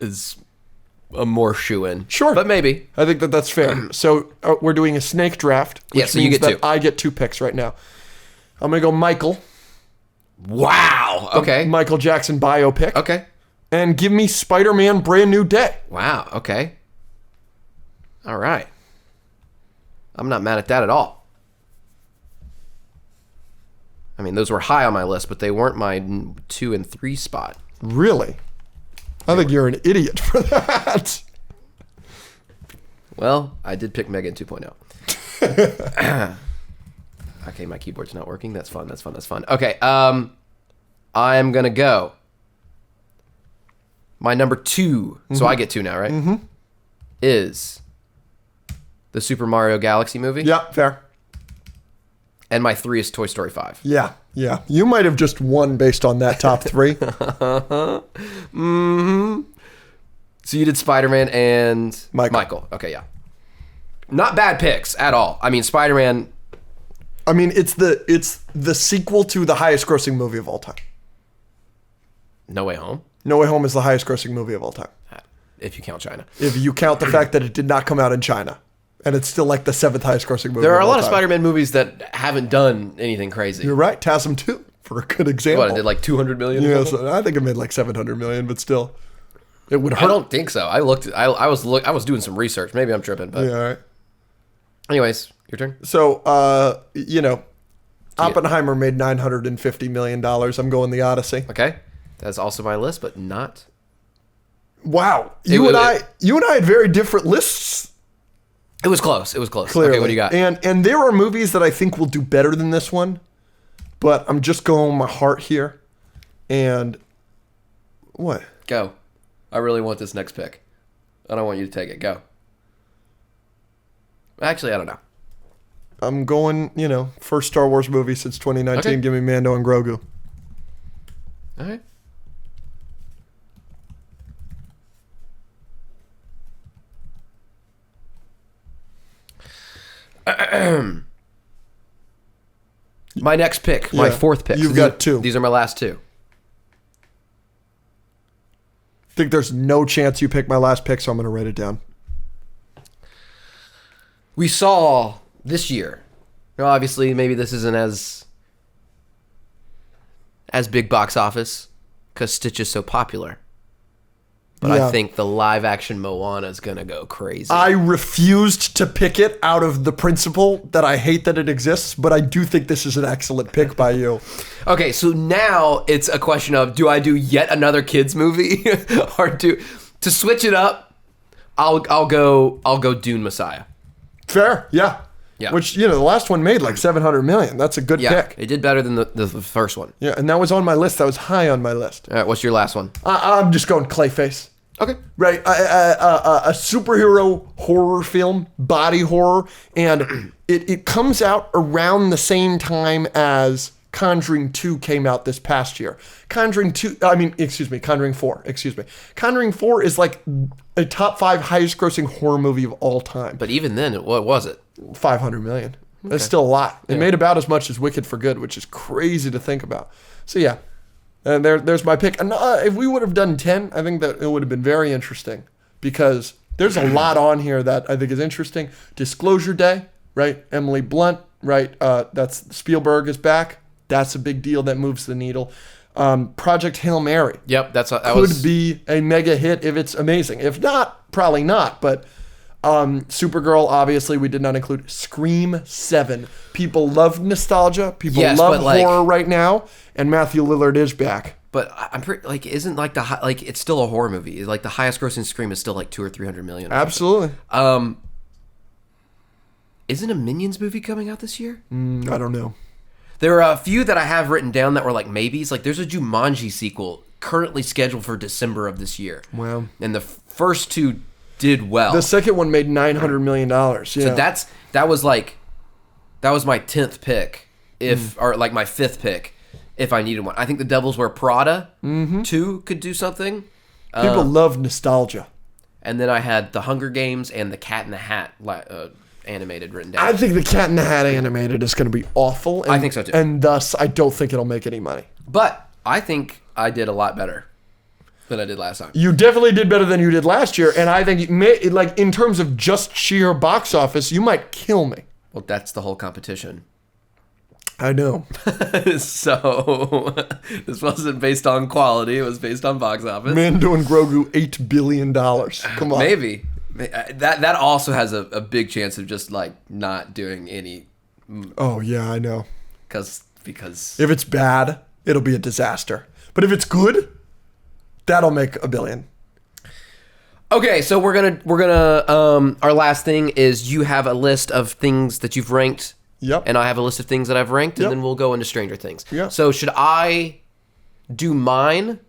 [SPEAKER 1] is a more shoe-in.
[SPEAKER 2] Sure.
[SPEAKER 1] But maybe.
[SPEAKER 2] I think that that's fair. So we're doing a snake draft, which
[SPEAKER 1] Yeah, so you
[SPEAKER 2] means
[SPEAKER 1] get
[SPEAKER 2] that I get 2 picks right now. I'm going to go Michael.
[SPEAKER 1] Wow. Okay.
[SPEAKER 2] Michael Jackson biopic.
[SPEAKER 1] Okay.
[SPEAKER 2] And give me Spider-Man Brand New Day.
[SPEAKER 1] Wow. Okay. All right. I'm not mad at that at all. I mean, those were high on my list, but they weren't my 2 and 3 spot.
[SPEAKER 2] Really? I think you're an idiot for that.
[SPEAKER 1] Well, I did pick Megan 2.0. Okay, my keyboard's not working. That's fun. Okay, I'm gonna go. My number 2, so I get 2 now, right? Mm-hmm. Is the Super Mario Galaxy movie.
[SPEAKER 2] Yeah, fair.
[SPEAKER 1] And my 3 is Toy Story 5.
[SPEAKER 2] Yeah. You might have just won based on that top 3.
[SPEAKER 1] Mm-hmm. So you did Spider-Man and Michael. Okay, yeah. Not bad picks at all. I mean, Spider-Man...
[SPEAKER 2] I mean, it's the sequel to the highest grossing movie of all time.
[SPEAKER 1] No Way Home?
[SPEAKER 2] No Way Home is the highest grossing movie of all time.
[SPEAKER 1] If you count China.
[SPEAKER 2] If you count the fact that it did not come out in China. And it's still like the 7th highest grossing movie.
[SPEAKER 1] There are a lot of
[SPEAKER 2] time.
[SPEAKER 1] Spider-Man movies that haven't done anything crazy.
[SPEAKER 2] You're right. TASM 2, for a good example.
[SPEAKER 1] What, it did like 200 million?
[SPEAKER 2] Yeah, so I think it made like 700 million, but still. It would hurt.
[SPEAKER 1] I don't think so. I was doing some research. Maybe I'm tripping, but...
[SPEAKER 2] Yeah, all right.
[SPEAKER 1] Anyways, your turn.
[SPEAKER 2] So, Oppenheimer made $950 million. I'm going the Odyssey.
[SPEAKER 1] Okay. That's also my list, but not...
[SPEAKER 2] Wow. You and I had very different lists.
[SPEAKER 1] It was close.
[SPEAKER 2] Clearly.
[SPEAKER 1] Okay, what do you got?
[SPEAKER 2] And there are movies that I think will do better than this one, but I'm just going with my heart here. And what?
[SPEAKER 1] Go. I really want this next pick. I don't want you to take it. Go. Actually, I don't know.
[SPEAKER 2] I'm going, first Star Wars movie since 2019.
[SPEAKER 1] Okay.
[SPEAKER 2] Give me Mando and Grogu.
[SPEAKER 1] All right. My next pick, my 4th pick.
[SPEAKER 2] You've got 2.
[SPEAKER 1] These are my last 2.
[SPEAKER 2] I think there's no chance you pick my last pick, so I'm going to write it down.
[SPEAKER 1] We saw this year. Now, obviously, maybe this isn't as big box office because Stitch is so popular. But
[SPEAKER 2] Yeah.
[SPEAKER 1] I think the live-action Moana is going to go crazy.
[SPEAKER 2] I refused to pick it out of the principle that I hate that it exists, but I do think this is an excellent pick by you.
[SPEAKER 1] Okay, so now it's a question of, do I do yet another kids movie or to switch it up? I'll go Dune Messiah.
[SPEAKER 2] Fair, yeah.
[SPEAKER 1] Yeah.
[SPEAKER 2] Which, the last one made like 700 million. That's a good pick.
[SPEAKER 1] It did better than the first one.
[SPEAKER 2] Yeah, and that was on my list. That was high on my list.
[SPEAKER 1] All right, what's your last one?
[SPEAKER 2] I'm just going Clayface.
[SPEAKER 1] Okay.
[SPEAKER 2] Right, a superhero horror film, body horror, and it comes out around the same time as Conjuring 2 came out this past year. Conjuring 4, Conjuring 4 is like a top 5 highest grossing horror movie of all time.
[SPEAKER 1] But even then, what was it?
[SPEAKER 2] 500 million. That's still a lot. It made about as much as Wicked for Good, which is crazy to think about. So yeah, and there's my pick. And if we would have done 10, I think that it would have been very interesting because there's a lot on here that I think is interesting. Disclosure Day, right? Emily Blunt, right? That's Spielberg is back. That's a big deal that moves the needle. Project Hail Mary.
[SPEAKER 1] Yep,
[SPEAKER 2] could be a mega hit if it's amazing. If not, probably not. But Supergirl, obviously, we did not include. Scream 7. People love nostalgia. People love horror right now. And Matthew Lillard is back.
[SPEAKER 1] But I'm pretty isn't it's still a horror movie. Like the highest grossing Scream is still like 200 or 300 million.
[SPEAKER 2] Absolutely.
[SPEAKER 1] Isn't a Minions movie coming out this year?
[SPEAKER 2] I don't know.
[SPEAKER 1] There are a few that I have written down that were like maybes. Like there's a Jumanji sequel currently scheduled for December of this year.
[SPEAKER 2] Wow.
[SPEAKER 1] And the first 2 did well.
[SPEAKER 2] The second one made $900 million. Yeah.
[SPEAKER 1] So that was my 10th pick or like my 5th pick if I needed one. I think The Devil's Wear Prada 2 could do something.
[SPEAKER 2] People love nostalgia.
[SPEAKER 1] And then I had The Hunger Games and The Cat in the Hat animated written down.
[SPEAKER 2] I think The Cat in the Hat animated is going to be awful. And,
[SPEAKER 1] I think so too.
[SPEAKER 2] And thus, I don't think it'll make any money.
[SPEAKER 1] But I think I did a lot better than I did last time.
[SPEAKER 2] You definitely did better than you did last year, and I think in terms of just sheer box office, you might kill me.
[SPEAKER 1] Well, that's the whole competition.
[SPEAKER 2] I know.
[SPEAKER 1] So this wasn't based on quality; it was based on box office.
[SPEAKER 2] Mando and Grogu, $8 billion. Come on.
[SPEAKER 1] Maybe that also has a big chance of just like not doing any.
[SPEAKER 2] Oh yeah, I know.
[SPEAKER 1] Because
[SPEAKER 2] if it's bad, it'll be a disaster. But if it's good, that'll make $1 billion.
[SPEAKER 1] Okay, so we're gonna our last thing is you have a list of things that you've ranked.
[SPEAKER 2] Yep.
[SPEAKER 1] And I have a list of things that I've ranked, and
[SPEAKER 2] Yep.
[SPEAKER 1] then we'll go into Stranger Things.
[SPEAKER 2] Yep.
[SPEAKER 1] So should I do mine,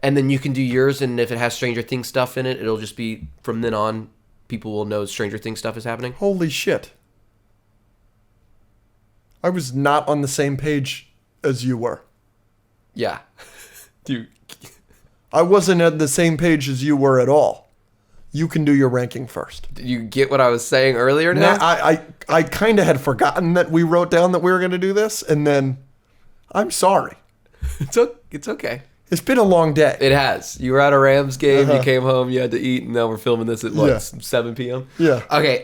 [SPEAKER 1] and then you can do yours, and if it has Stranger Things stuff in it, it'll just be from then on, people will know Stranger Things stuff is happening?
[SPEAKER 2] Holy shit. I was not on the same page as you were.
[SPEAKER 1] Yeah. Dude.
[SPEAKER 2] I wasn't at the same page as you were at all. You can do your ranking first.
[SPEAKER 1] Did you get what I was saying earlier now?
[SPEAKER 2] I kind of had forgotten that we wrote down that we were going to do this, and then I'm sorry.
[SPEAKER 1] It's okay.
[SPEAKER 2] It's been a long day.
[SPEAKER 1] It has. You were at a Rams game, you came home, you had to eat, and now we're filming this at, what,
[SPEAKER 2] Yeah.
[SPEAKER 1] 7 p.m.?
[SPEAKER 2] Yeah.
[SPEAKER 1] Okay,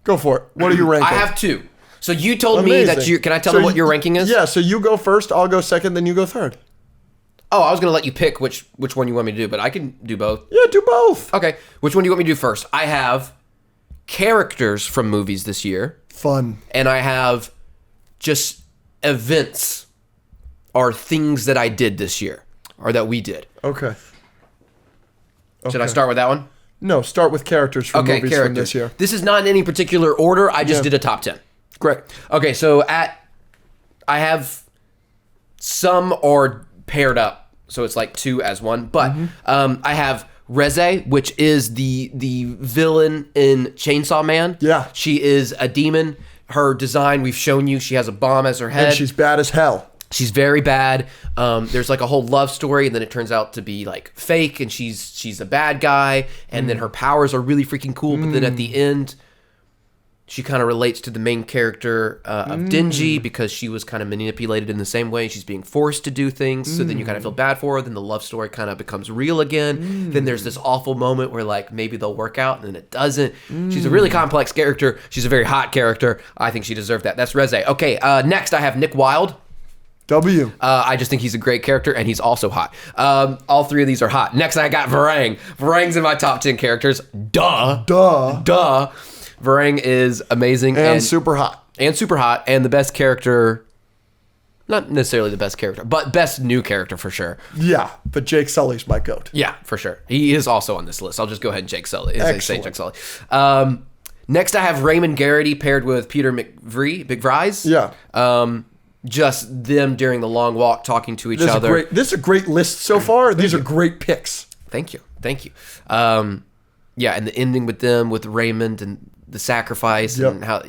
[SPEAKER 2] Go for it. What are you ranking?
[SPEAKER 1] I have two. So you told me that you... Can I tell them what your ranking is?
[SPEAKER 2] Yeah, so you go first, I'll go second, then you go third.
[SPEAKER 1] Oh, I was going to let you pick which one you want me to do, but I can do both.
[SPEAKER 2] Yeah, do both.
[SPEAKER 1] Okay. Which one do you want me to do first? I have characters from movies this year,
[SPEAKER 2] Fun.
[SPEAKER 1] and I have just events or things that I did this year, or that we did.
[SPEAKER 2] Okay.
[SPEAKER 1] Should I start with that one?
[SPEAKER 2] No, start with characters from movies from this year.
[SPEAKER 1] This is not in any particular order. I just did a top 10.
[SPEAKER 2] Great.
[SPEAKER 1] Okay, so I have some are paired up, so it's like two as one. But I have Reze, which is the villain in Chainsaw Man.
[SPEAKER 2] Yeah.
[SPEAKER 1] She is a demon. Her design, we've shown you. She has a bomb as her head.
[SPEAKER 2] And she's bad as hell.
[SPEAKER 1] She's very bad. There's like a whole love story, and then it turns out to be like fake, and she's a bad guy, and then her powers are really freaking cool. But then at the end, she kind of relates to the main character of Denji because she was kind of manipulated in the same way. She's being forced to do things, so then you kind of feel bad for her. Then the love story kind of becomes real again. Then there's this awful moment where like maybe they'll work out, and then it doesn't. She's a really complex character. She's a very hot character. I think she deserved that. That's Reze. Okay, next I have Nick Wilde.
[SPEAKER 2] W.
[SPEAKER 1] I just think he's a great character, and he's also hot. All three of these are hot. Next, I got Varang. Varang's in my top 10 characters. Duh. Varang is amazing.
[SPEAKER 2] And super hot.
[SPEAKER 1] And super hot, and the best character... Not necessarily the best character, but best new character for sure.
[SPEAKER 2] Yeah, but Jake Sully's my goat.
[SPEAKER 1] Yeah, for sure. He is also on this list. I'll just go ahead and Jake Sully. Say Jake Sully. Next, I have Raymond Garrity paired with Peter McVries.
[SPEAKER 2] Yeah.
[SPEAKER 1] Just them during the long walk talking to each other.
[SPEAKER 2] This is a great list so far. These are great picks.
[SPEAKER 1] Thank you. Yeah, and the ending with them, with Raymond and the sacrifice and how,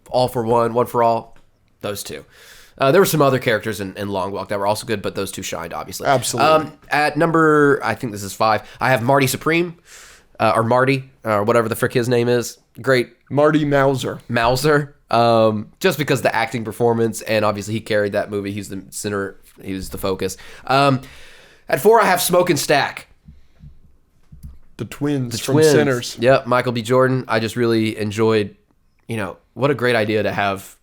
[SPEAKER 1] all for one for all, those two. There were some other characters in Long Walk that were also good, but those two shined, obviously.
[SPEAKER 2] Absolutely.
[SPEAKER 1] At number, I think this is 5, I have Marty Supreme, or Marty, or whatever the frick his name is. Great.
[SPEAKER 2] Marty Mauser.
[SPEAKER 1] Just because the acting performance, and obviously he carried that movie. He's the center. He was the focus. At 4, I have Smoke and Stack.
[SPEAKER 2] The twins from Sinners.
[SPEAKER 1] Yep, Michael B. Jordan. I just really enjoyed, what a great idea to have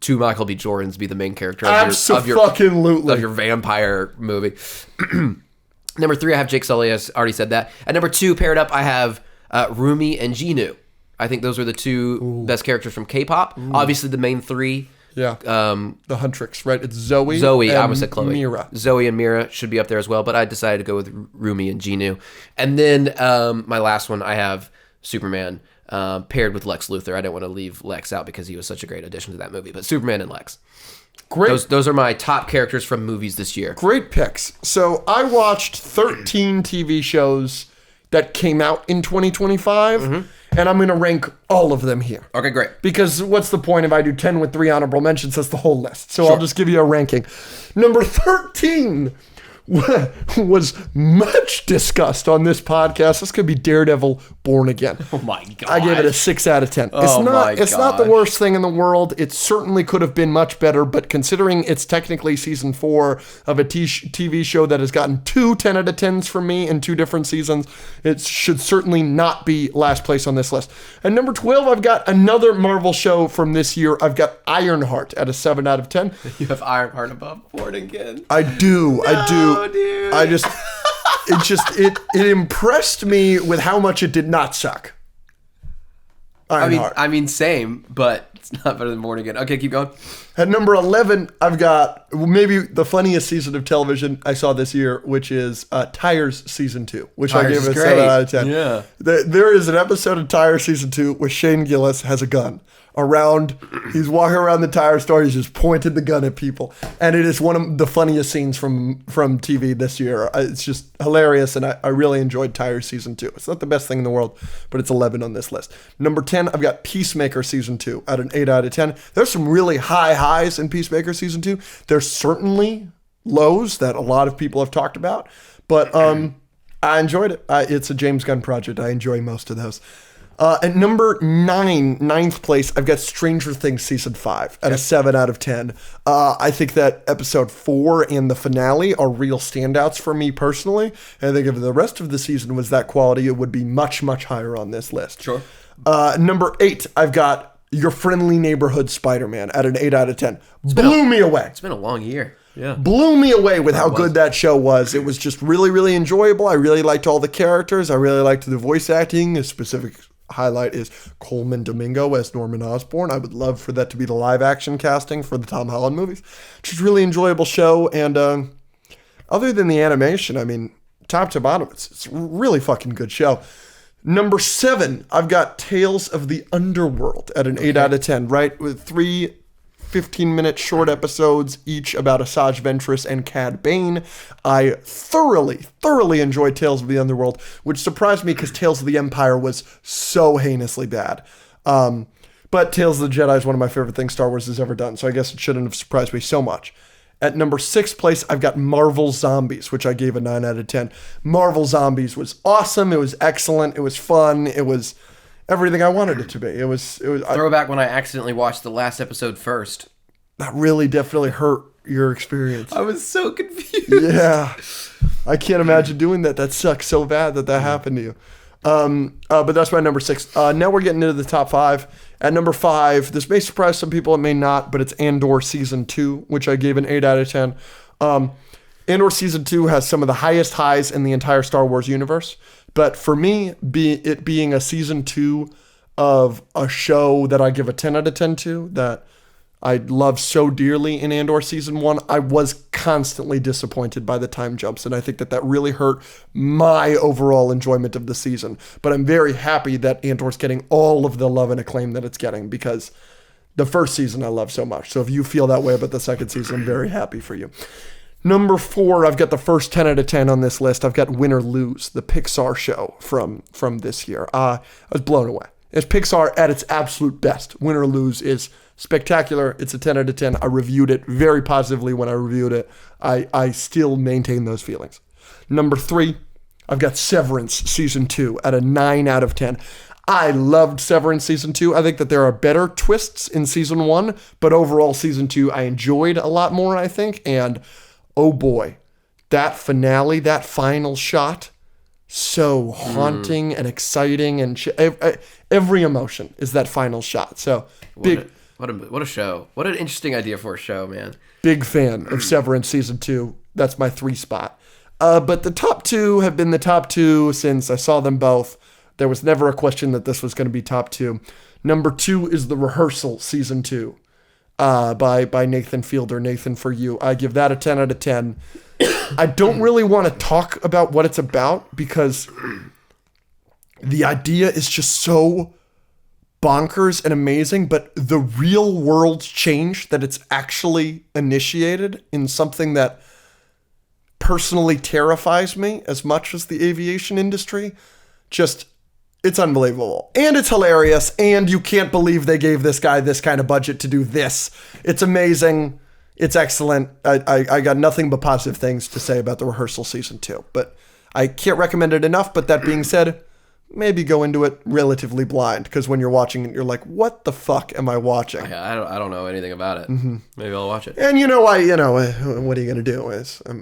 [SPEAKER 1] two Michael B. Jordans be the main character of your vampire movie. Number 3, I have Jake Sully. I already said that. At number 2, paired up, I have Rumi and Genu. I think those are the two best characters from K-pop. Obviously, the main 3.
[SPEAKER 2] Yeah. The Huntrix, right? It's Zoe.
[SPEAKER 1] I
[SPEAKER 2] and
[SPEAKER 1] almost said Chloe.
[SPEAKER 2] Mira.
[SPEAKER 1] Zoe and Mira should be up there as well, but I decided to go with Rumi and Genu. And then my last one, I have Superman paired with Lex Luthor. I didn't want to leave Lex out because he was such a great addition to that movie, but Superman and Lex.
[SPEAKER 2] Great.
[SPEAKER 1] Those are my top characters from movies this year.
[SPEAKER 2] Great picks. So I watched 13 TV shows that came out in 2025. And I'm going to rank all of them here.
[SPEAKER 1] Okay, great.
[SPEAKER 2] Because what's the point if I do 10 with 3 honorable mentions? That's the whole list. So I'll just give you a ranking. Number 13 was much discussed on this podcast. This could be Daredevil Born Again.
[SPEAKER 1] Oh my God.
[SPEAKER 2] I gave it a 6 out of 10. It's not the worst thing in the world. It certainly could have been much better, but considering it's technically season 4 of a TV show that has gotten 2 10 out of 10s from me in 2 different seasons, it should certainly not be last place on this list. And number 12, I've got another Marvel show from this year. I've got Ironheart at a 7 out of 10.
[SPEAKER 1] You have Ironheart above Born Again.
[SPEAKER 2] I do.
[SPEAKER 1] Dude.
[SPEAKER 2] It impressed me with how much it did not suck. Ironheart.
[SPEAKER 1] I mean, same, but it's not better than Born Again. Okay, keep going.
[SPEAKER 2] At number 11, I've got maybe the funniest season of television I saw this year, which is Tires Season 2, which I
[SPEAKER 1] Tires
[SPEAKER 2] gave
[SPEAKER 1] is
[SPEAKER 2] a
[SPEAKER 1] great.
[SPEAKER 2] 7 out of 10.
[SPEAKER 1] Yeah.
[SPEAKER 2] There is an episode of Tires Season 2 where Shane Gillis has a gun. He's walking around the tire store, he's just pointed the gun at people. And it is one of the funniest scenes from TV this year. It's just hilarious, and I really enjoyed Tires Season 2. It's not the best thing in the world, but it's 11 on this list. Number 10, I've got Peacemaker Season 2 at an 8 out of 10. There's some really high highs in Peacemaker Season 2. There's certainly lows that a lot of people have talked about, but I enjoyed it. It's a James Gunn project. I enjoy most of those. At number 9, ninth place, I've got Stranger Things Season 5 at a 7 out of 10. I think that episode 4 and the finale are real standouts for me personally. And I think if the rest of the season was that quality, it would be much, much higher on this list.
[SPEAKER 1] Sure.
[SPEAKER 2] Number 8, I've got Your Friendly Neighborhood Spider-Man at an 8 out of 10. Blew me away.
[SPEAKER 1] It's been a long year. Yeah.
[SPEAKER 2] Blew me away with how good that show was. It was just really, really enjoyable. I really liked all the characters. I really liked the voice acting. A specific highlight is Coleman Domingo as Norman Osborn. I would love for that to be the live action casting for the Tom Holland movies. Just really enjoyable show. And other than the animation, I mean, top to bottom, it's a really fucking good show. Number 7, I've got Tales of the Underworld at an 8 out of 10, right? With 3 15-minute short episodes, each about Asajj Ventress and Cad Bane. I thoroughly enjoyed Tales of the Underworld, which surprised me because Tales of the Empire was so heinously bad. But Tales of the Jedi is one of my favorite things Star Wars has ever done, so I guess it shouldn't have surprised me so much. At number 6 place, I've got Marvel Zombies, which I gave a 9 out of 10. Marvel Zombies was awesome. It was excellent. It was fun. It was everything I wanted it to be. It was
[SPEAKER 1] Throwback when I accidentally watched the last episode first.
[SPEAKER 2] That really definitely hurt your experience.
[SPEAKER 1] I was so confused.
[SPEAKER 2] Yeah. I can't imagine doing that. That sucks so bad that happened to you. But that's my number 6. Now we're getting into the top 5. At number 5, this may surprise some people, it may not, but it's Andor Season 2, which I gave an 8 out of 10. Andor Season 2 has some of the highest highs in the entire Star Wars universe. But for me, it being a Season 2 of a show that I give a 10 out of 10 to, that I love so dearly in Andor Season 1, I was constantly disappointed by the time jumps, and I think that really hurt my overall enjoyment of the season. But I'm very happy that Andor's getting all of the love and acclaim that it's getting, because the first season I love so much. So if you feel that way about the second season, I'm very happy for you. Number 4, I've got the first 10 out of 10 on this list. I've got Win or Lose, the Pixar show from this year. I was blown away. It's Pixar at its absolute best. Win or Lose is spectacular. It's a 10 out of 10. I reviewed it very positively when I reviewed it. I still maintain those feelings. Number 3, I've got Severance Season 2 at a 9 out of 10. I loved Severance Season 2. I think that there are better twists in Season 1, but overall Season 2 I enjoyed a lot more, I think. And oh boy, that finale, that final shot, so haunting and exciting, and every emotion is that final shot. So big.
[SPEAKER 1] What a show. What an interesting idea for a show, man.
[SPEAKER 2] Big fan of Severance Season 2. That's my 3 spot. But the top 2 have been the top 2 since I saw them both. There was never a question that this was going to be top 2. Number 2 is The Rehearsal Season 2 by Nathan Fielder, Nathan For You. I give that a 10 out of 10. I don't really want to talk about what it's about because the idea is just so bonkers and amazing, but the real world change that it's actually initiated in something that personally terrifies me as much as the aviation industry, it's unbelievable. And it's hilarious, and you can't believe they gave this guy this kind of budget to do this. It's amazing. It's excellent. I got nothing but positive things to say about The Rehearsal Season 2, but I can't recommend it enough. But that being said, maybe go into it relatively blind, because when you're watching it, you're like, what the fuck am I watching?
[SPEAKER 1] I don't know anything about it.
[SPEAKER 2] Mm-hmm.
[SPEAKER 1] Maybe I'll watch it.
[SPEAKER 2] And what are you going to do?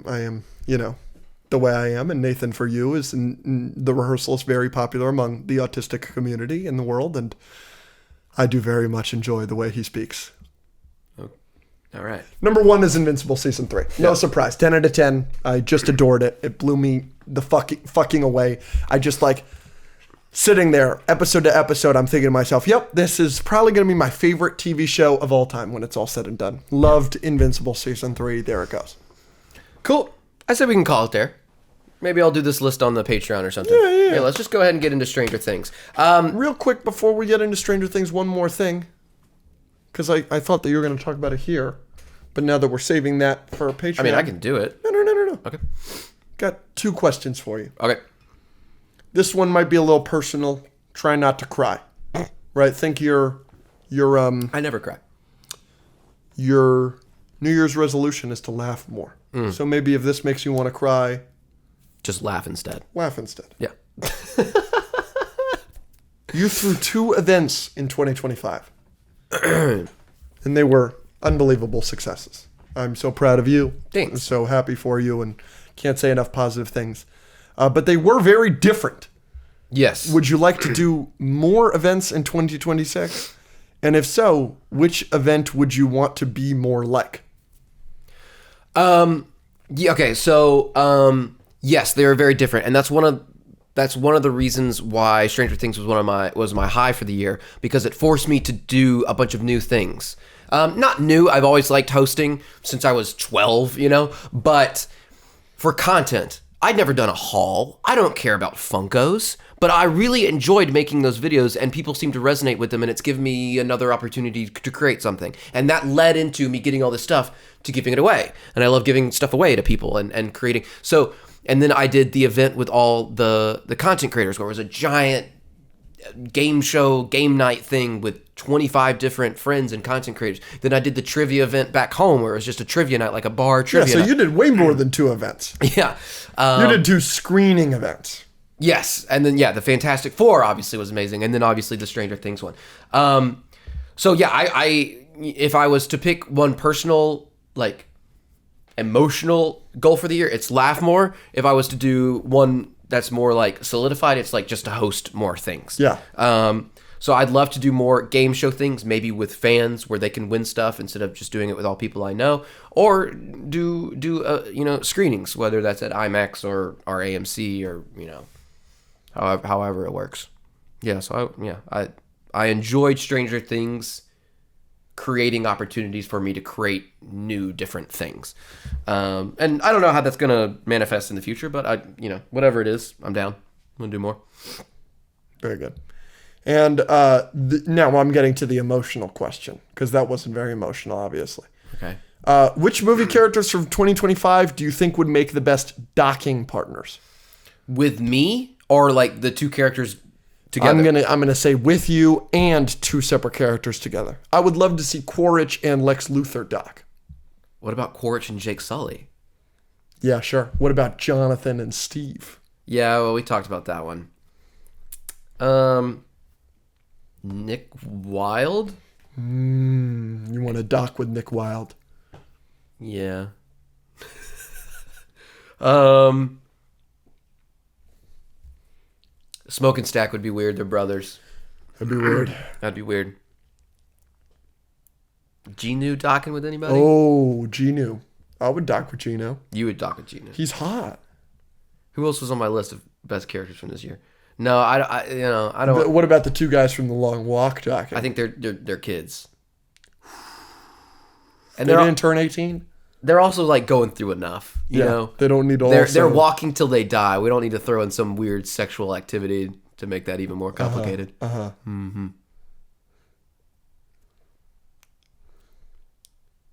[SPEAKER 2] I am, the way I am, and Nathan For You is, The Rehearsal is very popular among the autistic community in the world, and I do very much enjoy the way he speaks.
[SPEAKER 1] All right.
[SPEAKER 2] Number 1 is Invincible Season 3. No surprise. 10 out of 10. I just adored it. It blew me the fucking away. I just sitting there, episode to episode, I'm thinking to myself, yep, this is probably going to be my favorite TV show of all time when it's all said and done. Loved Invincible Season 3. There it goes.
[SPEAKER 1] Cool. I said we can call it there. Maybe I'll do this list on the Patreon or something.
[SPEAKER 2] Yeah.
[SPEAKER 1] Let's just go ahead and get into Stranger Things.
[SPEAKER 2] Real quick, before we get into Stranger Things, one more thing. Because I thought that you were going to talk about it here. But now that we're saving that for a Patreon.
[SPEAKER 1] I mean, I can do it.
[SPEAKER 2] No.
[SPEAKER 1] Okay.
[SPEAKER 2] Got 2 questions for you.
[SPEAKER 1] Okay.
[SPEAKER 2] This one might be a little personal. Try not to cry. Right? Think your
[SPEAKER 1] I never cry.
[SPEAKER 2] Your New Year's resolution is to laugh more. So maybe if this makes you want to cry,
[SPEAKER 1] just laugh instead.
[SPEAKER 2] Laugh instead.
[SPEAKER 1] Yeah.
[SPEAKER 2] You threw 2 events in 2025. And they were unbelievable successes. I'm so proud of you.
[SPEAKER 1] Thanks.
[SPEAKER 2] I'm so happy for you and can't say enough positive things. But they were very different.
[SPEAKER 1] Yes.
[SPEAKER 2] Would you like to do more events in 2026? And if so, which event would you want to be more like?
[SPEAKER 1] Yeah, okay, so yes, they are very different, and that's one of the reasons why Stranger Things was my high for the year, because it forced me to do a bunch of new things. Not new, I've always liked hosting since I was 12, but for content, I'd never done a haul. I don't care about Funkos, but I really enjoyed making those videos, and people seem to resonate with them, and it's given me another opportunity to create something. And that led into me getting all this stuff to giving it away. And I love giving stuff away to people and creating. So, and then I did the event with all the content creators, where it was a giant game show, game night thing with 25 different friends and content creators. Then I did the trivia event back home, where it was just a trivia night, like a bar trivia
[SPEAKER 2] so
[SPEAKER 1] night.
[SPEAKER 2] you did way more than 2 events.
[SPEAKER 1] Yeah.
[SPEAKER 2] You did 2 screening events.
[SPEAKER 1] Yes, and then the Fantastic Four obviously was amazing, and then obviously the Stranger Things one. So yeah, I if I was to pick one personal, like, emotional goal for the year, it's laugh more. If I was to do one that's more like solidified, it's like just to host more things.
[SPEAKER 2] Yeah.
[SPEAKER 1] So I'd love to do more game show things, maybe with fans where they can win stuff instead of just doing it with all people I know, or do screenings, whether that's at IMAX or AMC or however it works. Yeah. So I enjoyed Stranger Things creating opportunities for me to create new different things. And I don't know how that's going to manifest in the future, but whatever it is, I'm down. I'm going to do more.
[SPEAKER 2] Very good. And now I'm getting to the emotional question, because that wasn't very emotional, obviously.
[SPEAKER 1] Okay.
[SPEAKER 2] Which movie characters from 2025 do you think would make the best docking partners?
[SPEAKER 1] With me, or like the 2 characters together?
[SPEAKER 2] I'm gonna say with you and 2 separate characters together. I would love to see Quaritch and Lex Luthor dock.
[SPEAKER 1] What about Quaritch and Jake Sully?
[SPEAKER 2] Yeah, sure. What about Jonathan and Steve?
[SPEAKER 1] Yeah, well, we talked about that one. Nick Wilde?
[SPEAKER 2] You want to dock with Nick Wilde?
[SPEAKER 1] Yeah. Smoke and Stack would be weird. They're brothers.
[SPEAKER 2] That'd be weird.
[SPEAKER 1] That'd be weird. Genu docking with anybody?
[SPEAKER 2] Oh, Genu. I would dock with Genu.
[SPEAKER 1] You would dock with Genu.
[SPEAKER 2] He's hot.
[SPEAKER 1] Who else was on my list of best characters from this year? No, I don't.
[SPEAKER 2] What about the 2 guys from The Long Walk docking?
[SPEAKER 1] I think they're kids.
[SPEAKER 2] And they didn't turn 18?
[SPEAKER 1] They're also like going through enough, you know.
[SPEAKER 2] They don't need all.
[SPEAKER 1] They're walking till they die. We don't need to throw in some weird sexual activity to make that even more complicated.
[SPEAKER 2] Mm-hmm.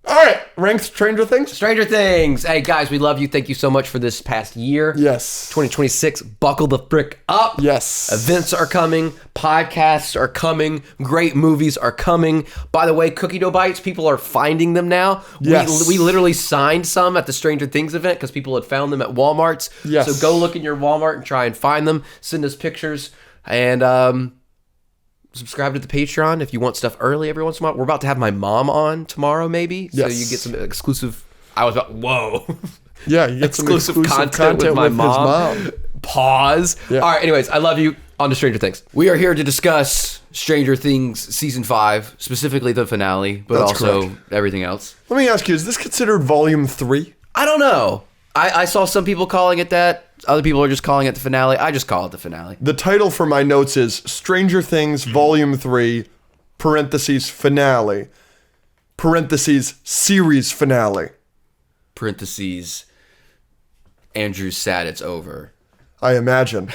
[SPEAKER 2] All right, ranked Stranger Things.
[SPEAKER 1] Stranger Things. Hey guys, we love you. Thank you so much for this past year.
[SPEAKER 2] Yes.
[SPEAKER 1] 2026. Buckle the frick up.
[SPEAKER 2] Yes.
[SPEAKER 1] Events are coming. Podcasts are coming. Great movies are coming. By the way, cookie dough bites, people are finding them now.
[SPEAKER 2] Yes.
[SPEAKER 1] We literally signed some at the Stranger Things event because people had found them at Walmarts.
[SPEAKER 2] Yes.
[SPEAKER 1] So go look in your Walmart and try and find them. Send us pictures. And subscribe to the Patreon if you want stuff early every once in a while. We're about to have my mom on tomorrow, maybe.
[SPEAKER 2] Yes.
[SPEAKER 1] So you get some exclusive. Whoa.
[SPEAKER 2] Yeah, you get some exclusive content
[SPEAKER 1] with my
[SPEAKER 2] his
[SPEAKER 1] mom. Pause.
[SPEAKER 2] Yeah.
[SPEAKER 1] All right, anyways, I love you. On to Stranger Things. We are here to discuss Stranger Things Season 5, specifically the finale, but
[SPEAKER 2] That's
[SPEAKER 1] also
[SPEAKER 2] correct.
[SPEAKER 1] everything else.
[SPEAKER 2] Let me ask you, is this considered Volume 3?
[SPEAKER 1] I don't know. I saw some people calling it that. Other people are just calling it the finale. I just call it the finale.
[SPEAKER 2] The title for my notes is Stranger Things Volume 3, parentheses, finale, parentheses, series finale.
[SPEAKER 1] Parentheses, Andrew's sad it's over.
[SPEAKER 2] I imagine.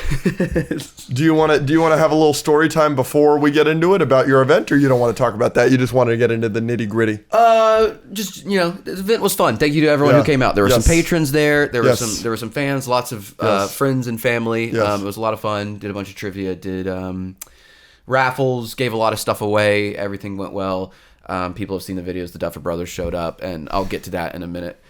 [SPEAKER 2] Do you want to have a little story time before we get into it about your event, or you don't want to talk about that? You just want to get into the nitty gritty.
[SPEAKER 1] Just the event was fun. Thank you to everyone who came out. There were some patrons there. There were some fans, lots of friends and family.
[SPEAKER 2] Yes.
[SPEAKER 1] It was a lot of fun. Did a bunch of trivia. Did raffles. Gave a lot of stuff away. Everything went well. People have seen the videos. The Duffer Brothers showed up, and I'll get to that in a minute.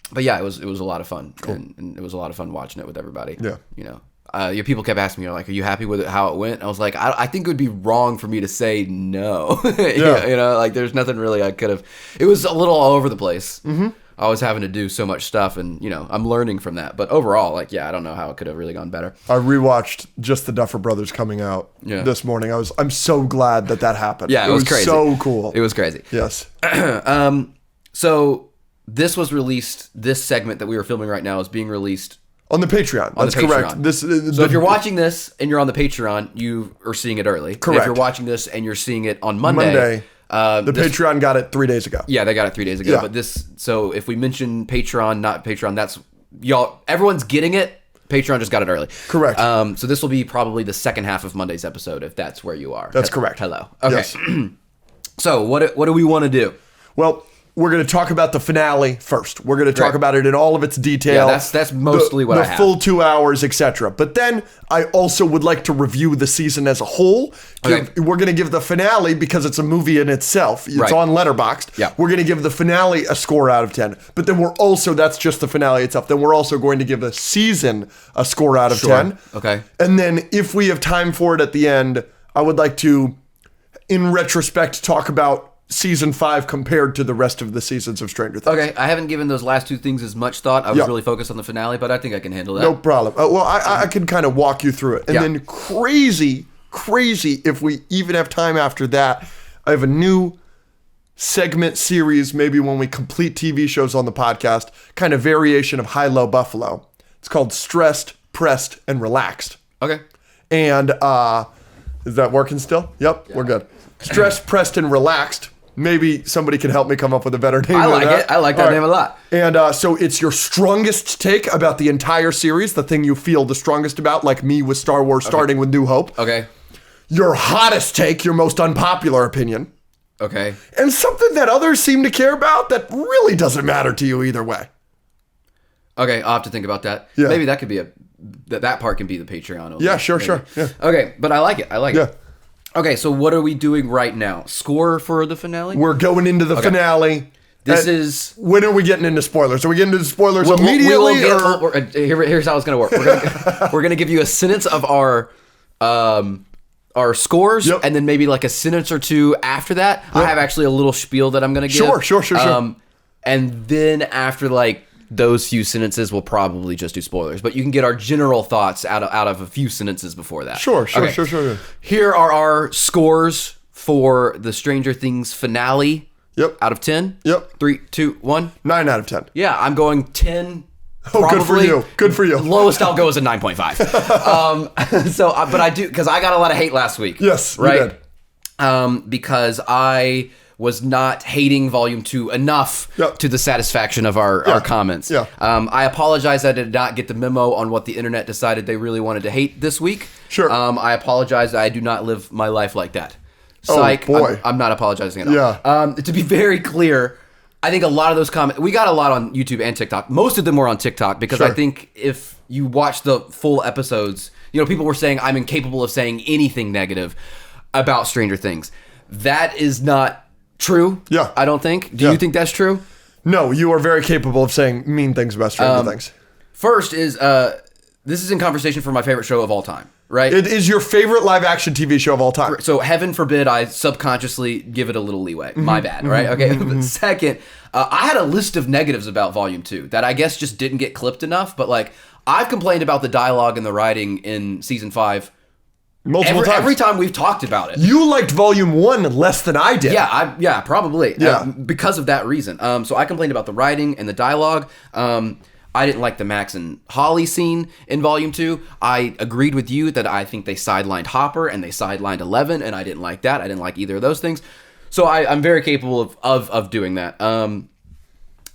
[SPEAKER 1] But yeah, it was a lot of fun, cool. and it was a lot of fun watching it with everybody. Yeah, people kept asking me, like, "Are you happy with how it went?" I was like, "I think it would be wrong for me to say no." Like there's nothing really I could have. It was a little all over the place. Mm-hmm. I was having to do so much stuff, and I'm learning from that. But overall, like, I don't know how it could have really gone better. I
[SPEAKER 2] rewatched just the Duffer Brothers coming out this morning. I'm so glad that happened.
[SPEAKER 1] Yeah, it was crazy.
[SPEAKER 2] So cool.
[SPEAKER 1] It was crazy.
[SPEAKER 2] Yes.
[SPEAKER 1] So. This was released. This segment that we are filming right now is being released
[SPEAKER 2] on the Patreon. That's correct.
[SPEAKER 1] So if you're watching this and you're on the Patreon, you are seeing it early.
[SPEAKER 2] Correct.
[SPEAKER 1] If you're watching this and you're seeing it on Monday,
[SPEAKER 2] Patreon got it 3 days ago.
[SPEAKER 1] Yeah, they got it 3 days ago. Yeah. But so if we mention Patreon, not Patreon, that's y'all. Everyone's getting it. Patreon just got it early.
[SPEAKER 2] Correct.
[SPEAKER 1] So this will be probably the second half of Monday's episode, if that's where you are.
[SPEAKER 2] That's correct.
[SPEAKER 1] Hello. Okay.
[SPEAKER 2] Yes.
[SPEAKER 1] So what do we want to do?
[SPEAKER 2] Well, we're going to talk about the finale first. We're going to talk about it in all of its detail.
[SPEAKER 1] Yeah, that's mostly what I have.
[SPEAKER 2] The full 2 hours, etc. But then I also would like to review the season as a whole.
[SPEAKER 1] Okay.
[SPEAKER 2] We're going to give the finale, because it's a movie in itself. It's on Letterboxd.
[SPEAKER 1] Yeah.
[SPEAKER 2] We're going to give the finale a score out of 10. But then that's just the finale itself. Then we're also going to give the season a score out of 10.
[SPEAKER 1] Okay.
[SPEAKER 2] And then if we have time for it at the end, I would like to, in retrospect, talk about Season 5 compared to the rest of the seasons of Stranger Things.
[SPEAKER 1] Okay, I haven't given those last two things as much thought. I was really focused on the finale, but I think I can handle that.
[SPEAKER 2] No problem. Well, I can kind of walk you through it. And then crazy, if we even have time after that, I have a new segment series, maybe when we complete TV shows on the podcast, kind of variation of High-Low Buffalo. It's called Stressed, Pressed, and Relaxed.
[SPEAKER 1] Okay.
[SPEAKER 2] And is that working still? Yep, we're good. Stressed, Pressed, and Relaxed. Maybe somebody can help me come up with a better name.
[SPEAKER 1] I like it. I like that name a lot.
[SPEAKER 2] And so it's your strongest take about the entire series, the thing you feel the strongest about, like me with Star Wars starting with New Hope.
[SPEAKER 1] Okay.
[SPEAKER 2] Your hottest take, your most unpopular opinion.
[SPEAKER 1] Okay.
[SPEAKER 2] And something that others seem to care about that really doesn't matter to you either way.
[SPEAKER 1] Okay, I'll have to think about that.
[SPEAKER 2] Yeah.
[SPEAKER 1] Maybe that could be that part can be the Patreon. Only.
[SPEAKER 2] Yeah, sure. Yeah.
[SPEAKER 1] Okay, but I like it. Yeah. Okay, so what are we doing right now? Score for the finale?
[SPEAKER 2] We're going into the finale. When are we getting into spoilers? Are we getting into spoilers immediately?
[SPEAKER 1] Here's how it's going to work. We're going to give you a sentence of our scores, and then maybe like a sentence or two after that. Yep. I have actually a little spiel that I'm going to give.
[SPEAKER 2] Sure.
[SPEAKER 1] And then after like those few sentences, we'll probably just do spoilers. But you can get our general thoughts out of a few sentences before that.
[SPEAKER 2] Sure.
[SPEAKER 1] Here are our scores for the Stranger Things finale.
[SPEAKER 2] Yep.
[SPEAKER 1] Out of 10.
[SPEAKER 2] Yep.
[SPEAKER 1] 3, 2, 1.
[SPEAKER 2] 9 out of 10.
[SPEAKER 1] Yeah, I'm going 10.
[SPEAKER 2] Oh, good for you.
[SPEAKER 1] Lowest I'll go is a 9.5. But I do, because I got a lot of hate last week.
[SPEAKER 2] Yes,
[SPEAKER 1] right.
[SPEAKER 2] You did.
[SPEAKER 1] Because I was not hating Volume 2 enough to the satisfaction of our comments.
[SPEAKER 2] Yeah.
[SPEAKER 1] I apologize I did not get the memo on what the internet decided they really wanted to hate this week.
[SPEAKER 2] Sure.
[SPEAKER 1] I apologize. I do not live my life like that. Psych.
[SPEAKER 2] Oh, boy.
[SPEAKER 1] I'm not apologizing at all.
[SPEAKER 2] Yeah.
[SPEAKER 1] To be very clear, I think a lot of those comments, we got a lot on YouTube and TikTok. Most of them were on TikTok because I think if you watch the full episodes, people were saying I'm incapable of saying anything negative about Stranger Things. That is not true.
[SPEAKER 2] Yeah.
[SPEAKER 1] I don't think. Do you think that's true?
[SPEAKER 2] No, you are very capable of saying mean things about Stranger Things.
[SPEAKER 1] First is, this is in conversation for my favorite show of all time, right?
[SPEAKER 2] It is your favorite live action TV show of all time.
[SPEAKER 1] So heaven forbid I subconsciously give it a little leeway. My bad, right? Okay. But second, I had a list of negatives about Volume 2 that I guess just didn't get clipped enough. But like, I've complained about the dialogue and the writing in Season 5
[SPEAKER 2] multiple times.
[SPEAKER 1] Every time we've talked about it.
[SPEAKER 2] You liked Volume 1 less than I did.
[SPEAKER 1] Yeah, probably.
[SPEAKER 2] Yeah.
[SPEAKER 1] Because of that reason. So I complained about the writing and the dialogue. I didn't like the Max and Holly scene in Volume 2. I agreed with you that I think they sidelined Hopper and they sidelined Eleven, and I didn't like that. I didn't like either of those things. So I'm very capable of doing that.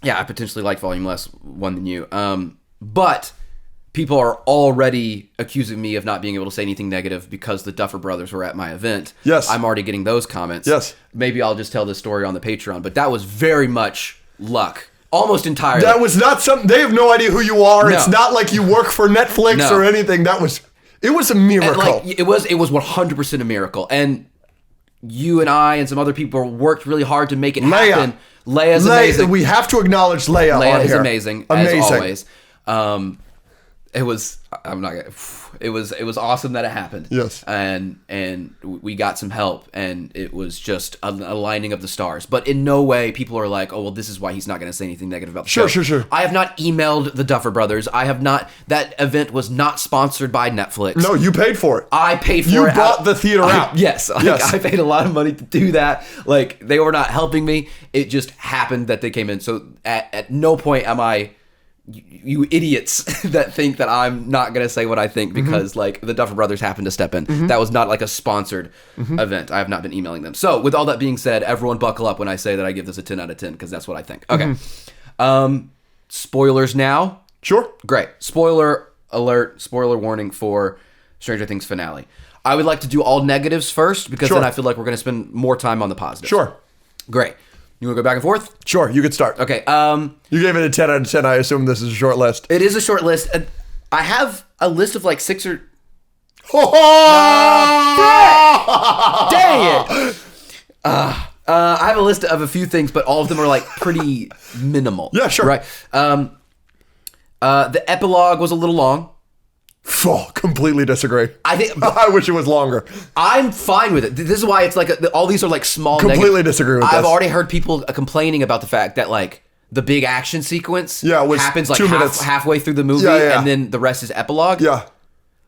[SPEAKER 1] Yeah, I potentially like Volume 1 than you. But people are already accusing me of not being able to say anything negative because the Duffer Brothers were at my event.
[SPEAKER 2] Yes.
[SPEAKER 1] I'm already getting those comments.
[SPEAKER 2] Yes.
[SPEAKER 1] Maybe I'll just tell this story on the Patreon, but that was very much luck. Almost entirely.
[SPEAKER 2] That was not something, they have no idea who you are. No. It's not like you work for Netflix or anything. It was a miracle.
[SPEAKER 1] It was 100% a miracle. And you and I and some other people worked really hard to make it happen. Leia's amazing.
[SPEAKER 2] We have to acknowledge Leia.
[SPEAKER 1] Leia is amazing, as always. It was it was awesome that it happened.
[SPEAKER 2] Yes.
[SPEAKER 1] And we got some help, and it was just a aligning of the stars. But in no way people are like, oh well, this is why he's not going to say anything negative about the show.
[SPEAKER 2] Sure.
[SPEAKER 1] I have not emailed the Duffer Brothers. I have not. That event was not sponsored by Netflix.
[SPEAKER 2] No, you paid for it.
[SPEAKER 1] I paid for it.
[SPEAKER 2] You bought the theater out.
[SPEAKER 1] Yes. I paid a lot of money to do that. Like, they were not helping me. It just happened that they came in. So at no point am I... You idiots that think that I'm not going to say what I think because like the Duffer Brothers happened to step in. That was not like a sponsored event. I have not been emailing them. So with all that being said, everyone buckle up when I say that I give this a 10 out of 10 because that's what I think. Okay. Spoilers now.
[SPEAKER 2] Sure.
[SPEAKER 1] Great. Spoiler alert, spoiler warning for Stranger Things finale. I would like to do all negatives first because then I feel like we're going to spend more time on the positives.
[SPEAKER 2] Sure.
[SPEAKER 1] Great. You want to go back and forth?
[SPEAKER 2] Sure, you could start.
[SPEAKER 1] Okay.
[SPEAKER 2] You gave it a 10 out of 10. I assume this is a short list.
[SPEAKER 1] It is a short list. I have a list of like 6 or... Dang it! I have a list of a few things, but all of them are like pretty minimal.
[SPEAKER 2] Yeah, sure.
[SPEAKER 1] Right. The epilogue was a little long.
[SPEAKER 2] Completely disagree.
[SPEAKER 1] I
[SPEAKER 2] wish it was longer.
[SPEAKER 1] I'm fine with it. This is why it's like all these are like small.
[SPEAKER 2] Completely disagree with
[SPEAKER 1] I've already heard people complaining about the fact that like the big action sequence happens like halfway through the movie, and then the rest is epilogue.
[SPEAKER 2] Yeah,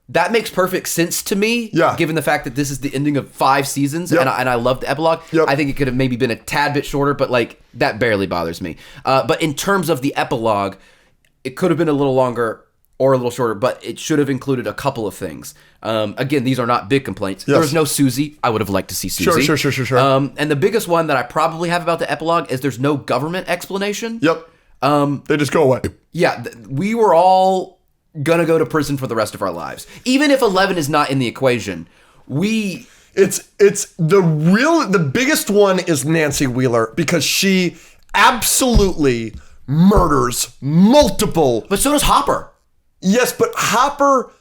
[SPEAKER 1] that makes perfect sense to me.
[SPEAKER 2] Yeah,
[SPEAKER 1] given the fact that this is the ending of 5 seasons, and I love the epilogue. I think it could have maybe been a tad bit shorter, but like that barely bothers me. But in terms of the epilogue, it could have been a little longer. Or a little shorter, but it should have included a couple of things. Again, these are not big complaints. Yes. There was no Susie. I would have liked to see Susie.
[SPEAKER 2] Sure.
[SPEAKER 1] And the biggest one that I probably have about the epilogue is there's no government explanation.
[SPEAKER 2] Yep. They just go away.
[SPEAKER 1] Yeah, we were all gonna go to prison for the rest of our lives. Even if 11 is not in the equation,
[SPEAKER 2] It's the biggest one is Nancy Wheeler because she absolutely murders multiple.
[SPEAKER 1] But so does Hopper.
[SPEAKER 2] Yes, but Hopper,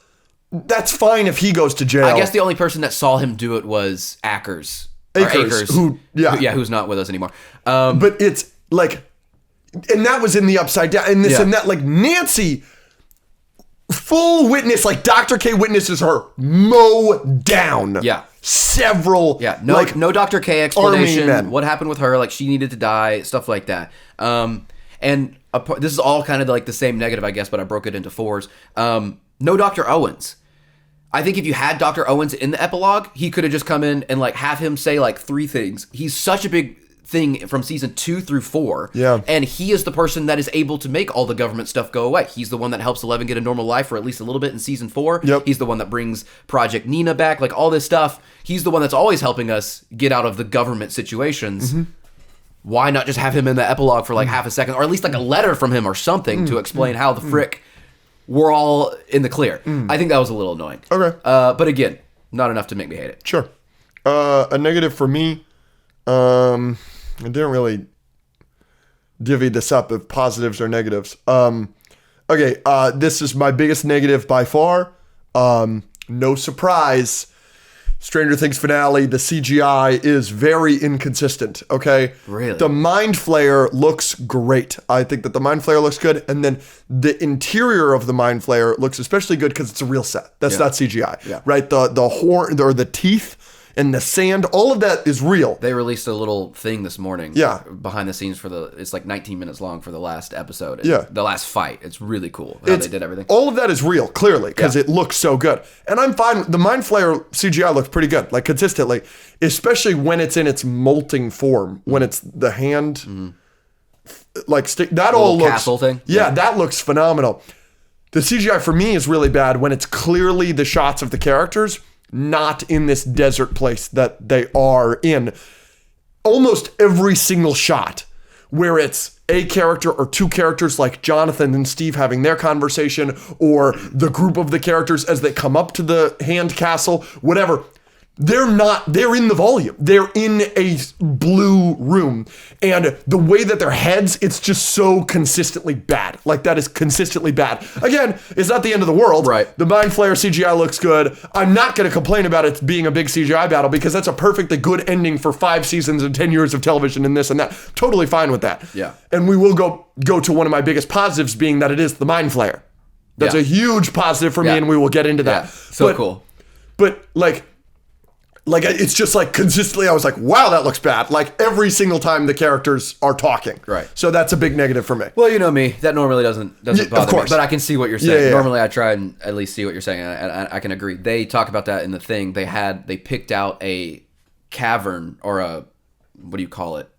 [SPEAKER 2] that's fine if he goes to jail.
[SPEAKER 1] I guess the only person that saw him do it was Akers, who's not with us anymore.
[SPEAKER 2] But it's like, and that was in the Upside Down, and this and that. Like Nancy, full witness, like Dr. K witnesses her mow down.
[SPEAKER 1] Yeah.
[SPEAKER 2] Several.
[SPEAKER 1] Yeah. No Dr. K explanation. What happened with her? Like she needed to die. Stuff like that. And this is all kind of like the same negative, I guess, but I broke it into 4s. No Dr. Owens. I think if you had Dr. Owens in the epilogue, he could have just come in and like have him say like 3 things. He's such a big thing from season 2 through 4.
[SPEAKER 2] Yeah.
[SPEAKER 1] And he is the person that is able to make all the government stuff go away. He's the one that helps 11 get a normal life for at least a little bit in season 4.
[SPEAKER 2] Yep.
[SPEAKER 1] He's the one that brings Project Nina back, like all this stuff. He's the one that's always helping us get out of the government situations. Why not just have him in the epilogue for like half a second, or at least like a letter from him or something to explain how the frick we're all in the clear. I think that was a little annoying.
[SPEAKER 2] Okay.
[SPEAKER 1] But again, not enough to make me hate it.
[SPEAKER 2] Sure. A negative for me, I didn't really divvy this up of positives or negatives. Okay, this is my biggest negative by far. No surprise. Stranger Things finale, the CGI is very inconsistent, okay?
[SPEAKER 1] Really?
[SPEAKER 2] The Mind Flayer looks great. I think that the Mind Flayer looks good, and then the interior of the Mind Flayer looks especially good because it's a real set. That's not CGI, right? The horn or the teeth and the sand, all of that is real.
[SPEAKER 1] They released a little thing this morning. Behind the scenes it's like 19 minutes long for the last episode. The last fight. It's really cool how they did everything.
[SPEAKER 2] All of that is real, clearly, because it looks so good. And I'm fine. The Mind Flayer CGI looks pretty good, like consistently, especially when it's in its molting form, when it's the hand that all looks
[SPEAKER 1] castle thing?
[SPEAKER 2] Yeah, that looks phenomenal. The CGI for me is really bad when it's clearly the shots of the characters not in this desert place that they are in. Almost every single shot where it's a character or two characters like Jonathan and Steve having their conversation, or the group of the characters as they come up to the hand castle, whatever. They're in the volume. They're in a blue room. And the way that their heads, it's just so consistently bad. Like, that is consistently bad. Again, it's not the end of the world.
[SPEAKER 1] Right.
[SPEAKER 2] The Mind Flayer CGI looks good. I'm not going to complain about it being a big CGI battle because that's a perfectly good ending for 5 seasons and 10 years of television and this and that. Totally fine with that.
[SPEAKER 1] Yeah.
[SPEAKER 2] And we will go to one of my biggest positives being that it is the Mind Flayer. That's a huge positive for me, and we will get into that.
[SPEAKER 1] Yeah. So cool.
[SPEAKER 2] But, like, it's just like consistently, I was like, wow, that looks bad. Like every single time the characters are talking.
[SPEAKER 1] Right.
[SPEAKER 2] So that's a big negative for me.
[SPEAKER 1] Well, you know me. That normally doesn't bother
[SPEAKER 2] of course.
[SPEAKER 1] me. But I can see what you're saying.
[SPEAKER 2] Yeah.
[SPEAKER 1] Normally, I try and at least see what you're saying. And I can agree. They talk about that in the thing. They picked out a cavern or a, what do you call it?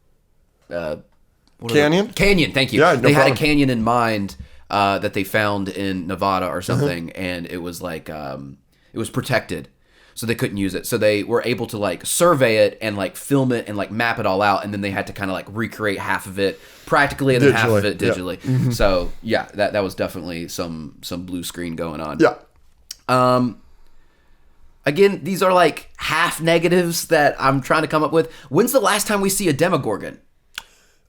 [SPEAKER 2] Canyon?
[SPEAKER 1] Canyon, thank you.
[SPEAKER 2] Yeah, no
[SPEAKER 1] they had
[SPEAKER 2] problem.
[SPEAKER 1] a canyon in mind that they found in Nevada or something. And it was like, it was protected. So they couldn't use it. So they were able to like survey it and like film it and like map it all out. And then they had to kind of like recreate half of it practically and then half of it digitally. Yeah. So yeah, that was definitely some blue screen going on.
[SPEAKER 2] Yeah.
[SPEAKER 1] Again, these are like half negatives that I'm trying to come up with. When's the last time we see a Demogorgon?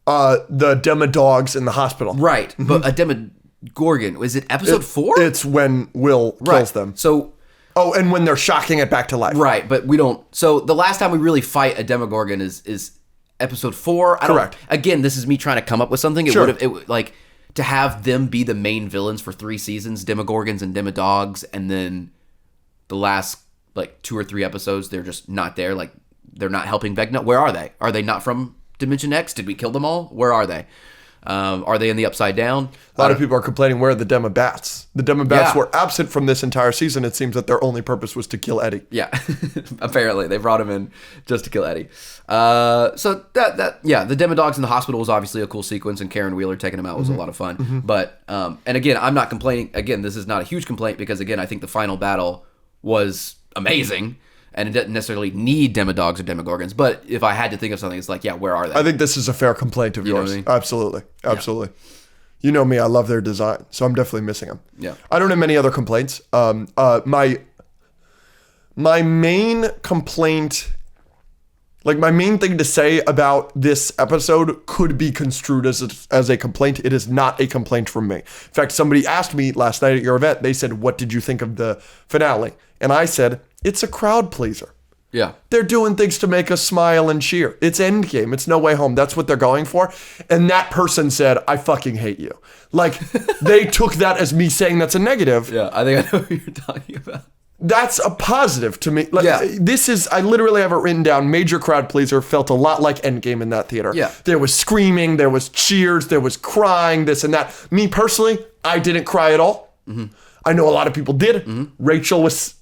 [SPEAKER 2] The Demodogs in the hospital.
[SPEAKER 1] Right. But a Demogorgon, is it episode 4?
[SPEAKER 2] It's when Will kills them.
[SPEAKER 1] So...
[SPEAKER 2] Oh, and when they're shocking it back to life.
[SPEAKER 1] Right, but we don't... So the last time we really fight a Demogorgon is episode 4.
[SPEAKER 2] Correct.
[SPEAKER 1] Again, this is me trying to come up with something.
[SPEAKER 2] Sure.
[SPEAKER 1] Like, to have them be the main villains for 3 seasons, Demogorgons and Demodogs, and then the last, like, 2 or 3 episodes, they're just not there. Like, they're not helping Vecna. Where are they? Are they not from Dimension X? Did we kill them all? Where are they? Are they in the Upside Down?
[SPEAKER 2] A lot of people are complaining, where are the Demobats? The Demobats were absent from this entire season. It seems that their only purpose was to kill Eddie.
[SPEAKER 1] Yeah, apparently. They brought him in just to kill Eddie. So the Demodogs in the hospital was obviously a cool sequence, and Karen Wheeler taking him out was a lot of fun. But, and again, I'm not complaining. Again, this is not a huge complaint because, again, I think the final battle was amazing. And it doesn't necessarily need Demodogs or Demogorgons. But if I had to think of something, it's like, yeah, where are they?
[SPEAKER 2] I think this is a fair complaint of yours.
[SPEAKER 1] What I mean?
[SPEAKER 2] Absolutely. Absolutely. Yeah. You know me, I love their design. So I'm definitely missing them.
[SPEAKER 1] Yeah.
[SPEAKER 2] I don't have many other complaints. My main complaint, like my main thing to say about this episode could be construed as a complaint. It is not a complaint from me. In fact, somebody asked me last night at your event, they said, what did you think of the finale? And I said, it's a crowd pleaser.
[SPEAKER 1] Yeah.
[SPEAKER 2] They're doing things to make us smile and cheer. It's Endgame. It's No Way Home. That's what they're going for. And that person said, I fucking hate you. Like, they took that as me saying that's a negative.
[SPEAKER 1] Yeah, I think I know what you're talking about.
[SPEAKER 2] That's a positive to me. Like,
[SPEAKER 1] Yeah.
[SPEAKER 2] This is, I literally have it written down, major crowd pleaser, felt a lot like Endgame in that theater.
[SPEAKER 1] Yeah.
[SPEAKER 2] There was screaming, there was cheers, there was crying, this and that. Me personally, I didn't cry at all. I know a lot of people did. Rachel was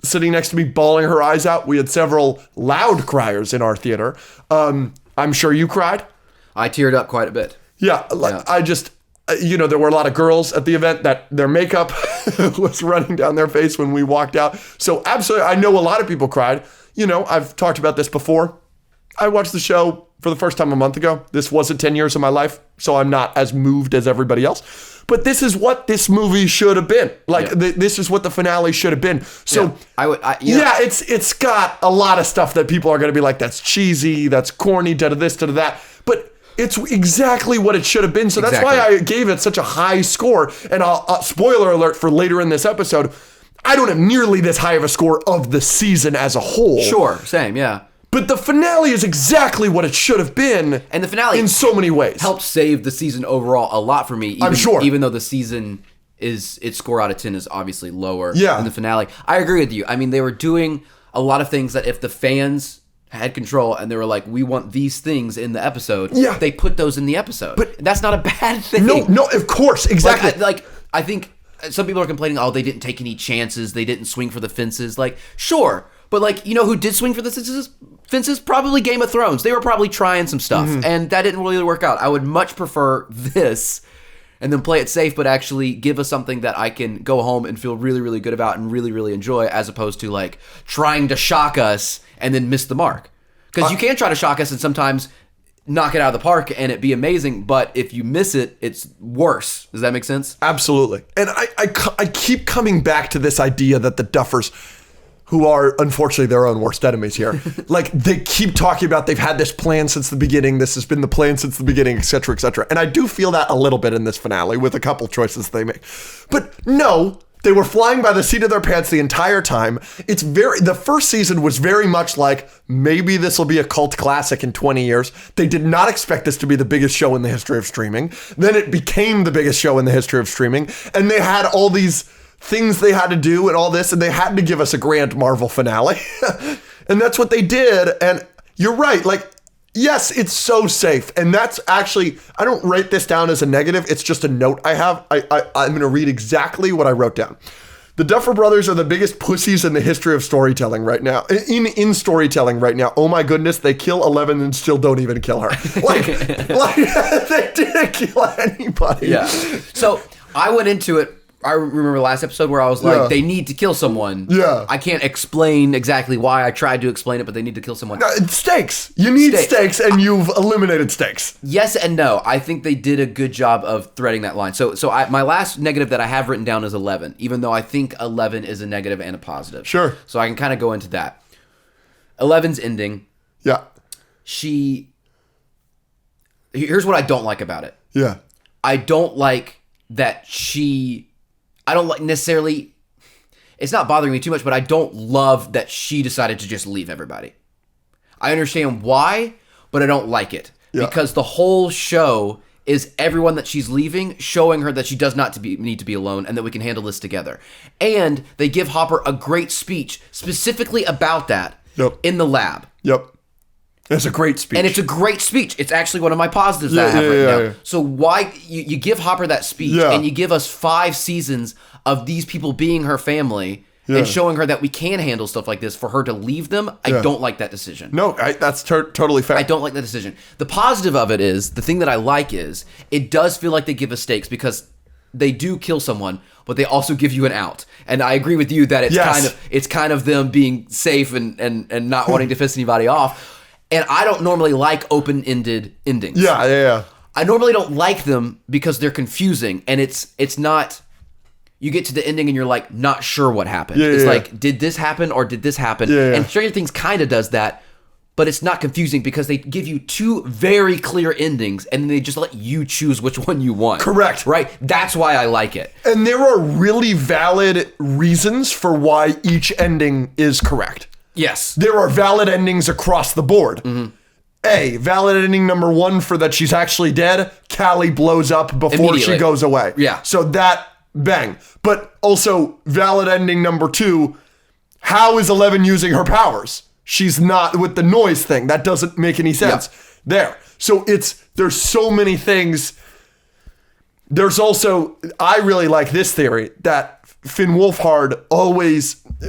[SPEAKER 2] sitting next to me, bawling her eyes out. We had several loud criers in our theater. I'm sure you cried.
[SPEAKER 1] I teared up quite a bit.
[SPEAKER 2] Yeah, I just, there were a lot of girls at the event that their makeup was running down their face when we walked out. So absolutely, I know a lot of people cried. I've talked about this before. I watched the show for the first time a month ago. This wasn't 10 years of my life, so I'm not as moved as everybody else. But this is what this movie should have been. This is what the finale should have been. So, it's got a lot of stuff that people are going to be like, that's cheesy, that's corny, this, that. But it's exactly what it should have been. So that's why I gave it such a high score. And spoiler alert for later in this episode, I don't have nearly this high of a score of the season as a whole.
[SPEAKER 1] Sure, same, yeah.
[SPEAKER 2] But the finale is exactly what it should have been.
[SPEAKER 1] And the finale
[SPEAKER 2] in so many ways
[SPEAKER 1] helped save the season overall a lot for me.
[SPEAKER 2] I'm sure.
[SPEAKER 1] Even though the season its score out of 10 is obviously lower than the finale. I agree with you. I mean, they were doing a lot of things that if the fans had control and they were like, we want these things in the episode, they put those in the episode. But that's not a bad thing.
[SPEAKER 2] No, of course, exactly.
[SPEAKER 1] I think some people are complaining, they didn't take any chances, they didn't swing for the fences. Like, sure. But, who did swing for the fences, probably Game of Thrones. They were probably trying some stuff, and that didn't really work out. I would much prefer this and then play it safe, but actually give us something that I can go home and feel really, really good about and really, really enjoy, as opposed to like trying to shock us and then miss the mark. Because you can try to shock us and sometimes knock it out of the park and it be amazing, but if you miss it, it's worse. Does that make sense?
[SPEAKER 2] Absolutely. And I keep coming back to this idea that the Duffers, who are unfortunately their own worst enemies here, like they keep talking about they've had this plan since the beginning, this has been the plan since the beginning, etc., etc. And I do feel that a little bit in this finale with a couple choices they make. But no, they were flying by the seat of their pants the entire time. The first season was very much like, maybe this will be a cult classic in 20 years. They did not expect this to be the biggest show in the history of streaming. Then it became the biggest show in the history of streaming. And they had all these things they had to do and all this, and they had to give us a grand Marvel finale. And that's what they did. And you're right. Like, yes, it's so safe. And that's actually, I don't write this down as a negative. It's just a note I have. I'm going to read exactly what I wrote down. The Duffer Brothers are the biggest pussies in the history of storytelling right now. In storytelling right now. Oh my goodness, they kill 11 and still don't even kill her. Like they didn't kill anybody.
[SPEAKER 1] Yeah. So I went into it. I remember last episode where I was like, they need to kill someone.
[SPEAKER 2] Yeah.
[SPEAKER 1] I can't explain exactly why. I tried to explain it, but they need to kill someone.
[SPEAKER 2] No, it's stakes. You need stakes, and you've eliminated stakes.
[SPEAKER 1] Yes and no. I think they did a good job of threading that line. So my last negative that I have written down is 11, even though I think 11 is a negative and a positive.
[SPEAKER 2] Sure.
[SPEAKER 1] So I can kind of go into that. 11's ending.
[SPEAKER 2] Yeah.
[SPEAKER 1] Here's what I don't like about it.
[SPEAKER 2] Yeah.
[SPEAKER 1] I don't like that I don't like necessarily, it's not bothering me too much, but I don't love that she decided to just leave everybody. I understand why, but I don't like it. Yeah. Because the whole show is everyone that she's leaving, showing her that she does not need to be alone and that we can handle this together. And they give Hopper a great speech specifically about that in the lab.
[SPEAKER 2] Yep. It's a great speech.
[SPEAKER 1] And it's a great speech. It's actually one of my positives that I have written down. So why you give Hopper that speech and you give us 5 seasons of these people being her family and showing her that we can handle stuff like this, for her to leave them, I don't like that decision.
[SPEAKER 2] No, that's totally fair.
[SPEAKER 1] I don't like that decision. The positive of it is, the thing that I like is, it does feel like they give us stakes because they do kill someone, but they also give you an out. And I agree with you that it's kind of them being safe and not wanting to piss anybody off. And I don't normally like open-ended endings.
[SPEAKER 2] Yeah.
[SPEAKER 1] I normally don't like them because they're confusing, and it's not. You get to the ending and you're like not sure what happened. It's like, did this happen or did this happen? And Stranger Things kind of does that, but it's not confusing because they give you 2 very clear endings and they just let you choose which one you want.
[SPEAKER 2] Correct.
[SPEAKER 1] Right? That's why I like it.
[SPEAKER 2] And there are really valid reasons for why each ending is correct.
[SPEAKER 1] Yes.
[SPEAKER 2] There are valid endings across the board. Mm-hmm. Valid ending number 1 for that she's actually dead. Callie blows up before she goes away.
[SPEAKER 1] Yeah.
[SPEAKER 2] So that, bang. But also valid ending number 2, how is 11 using her powers? She's not, with the noise thing. That doesn't make any sense. There. So there's so many things. There's also, I really like this theory that Finn Wolfhard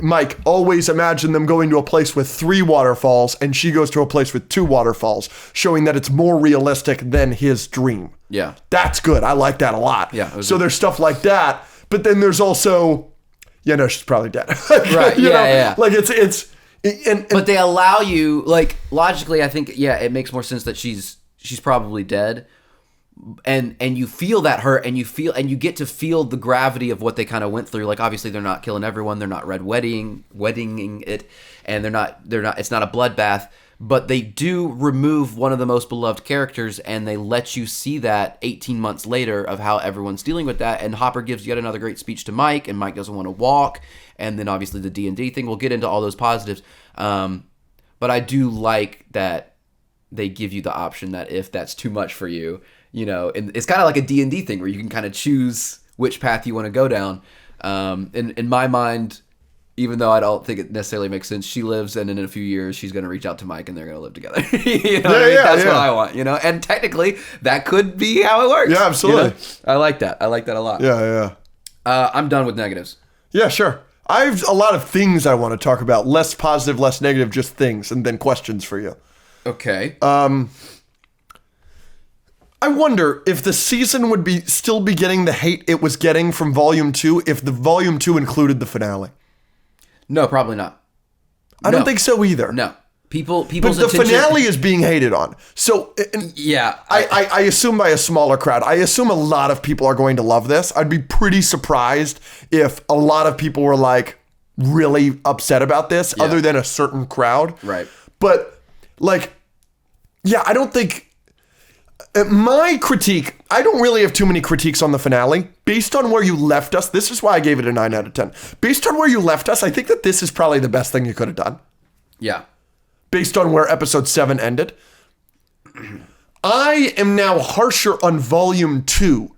[SPEAKER 2] Mike always imagined them going to a place with 3 waterfalls, and she goes to a place with 2 waterfalls, showing that it's more realistic than his dream.
[SPEAKER 1] Yeah.
[SPEAKER 2] That's good. I like that a lot.
[SPEAKER 1] Yeah.
[SPEAKER 2] So there's stuff like that, but then there's also, she's probably dead.
[SPEAKER 1] Right. Yeah.
[SPEAKER 2] Like
[SPEAKER 1] but they allow you, like, logically, I think, it makes more sense that she's probably dead. And you feel that hurt, and you get to feel the gravity of what they kind of went through. Like, obviously they're not killing everyone, they're not weddinging it, and they're not it's not a bloodbath, but they do remove one of the most beloved characters, and they let you see that 18 months later of how everyone's dealing with that. And Hopper gives yet another great speech to Mike, and Mike doesn't want to walk, and then obviously the D&D thing. We'll get into all those positives, but I do like that they give you the option that if that's too much for you, and it's kind of like a D&D thing where you can kind of choose which path you want to go down. In my mind, even though I don't think it necessarily makes sense, she lives, and in a few years she's going to reach out to Mike and they're going to live together. That's what I want, and technically that could be how it works.
[SPEAKER 2] Yeah, absolutely.
[SPEAKER 1] I like that. I like that a lot.
[SPEAKER 2] Yeah.
[SPEAKER 1] I'm done with negatives.
[SPEAKER 2] Yeah, sure. I have a lot of things I want to talk about. Less positive, less negative, just things, and then questions for you.
[SPEAKER 1] Okay.
[SPEAKER 2] I wonder if the season would still be getting the hate it was getting from Volume 2 if the Volume 2 included the finale.
[SPEAKER 1] No, probably not.
[SPEAKER 2] I don't think so either.
[SPEAKER 1] No. People's
[SPEAKER 2] But the finale is being hated on. So,
[SPEAKER 1] yeah.
[SPEAKER 2] I assume by a smaller crowd. I assume a lot of people are going to love this. I'd be pretty surprised if a lot of people were like really upset about this, other than a certain crowd.
[SPEAKER 1] Right.
[SPEAKER 2] But like, yeah, I don't think my critique, I don't really have too many critiques on the finale. Based on where you left us, this is why I gave it a 9 out of 10. Based on where you left us, I think that this is probably the best thing you could have done.
[SPEAKER 1] Yeah.
[SPEAKER 2] Based on where episode 7 ended. I am now harsher on volume 2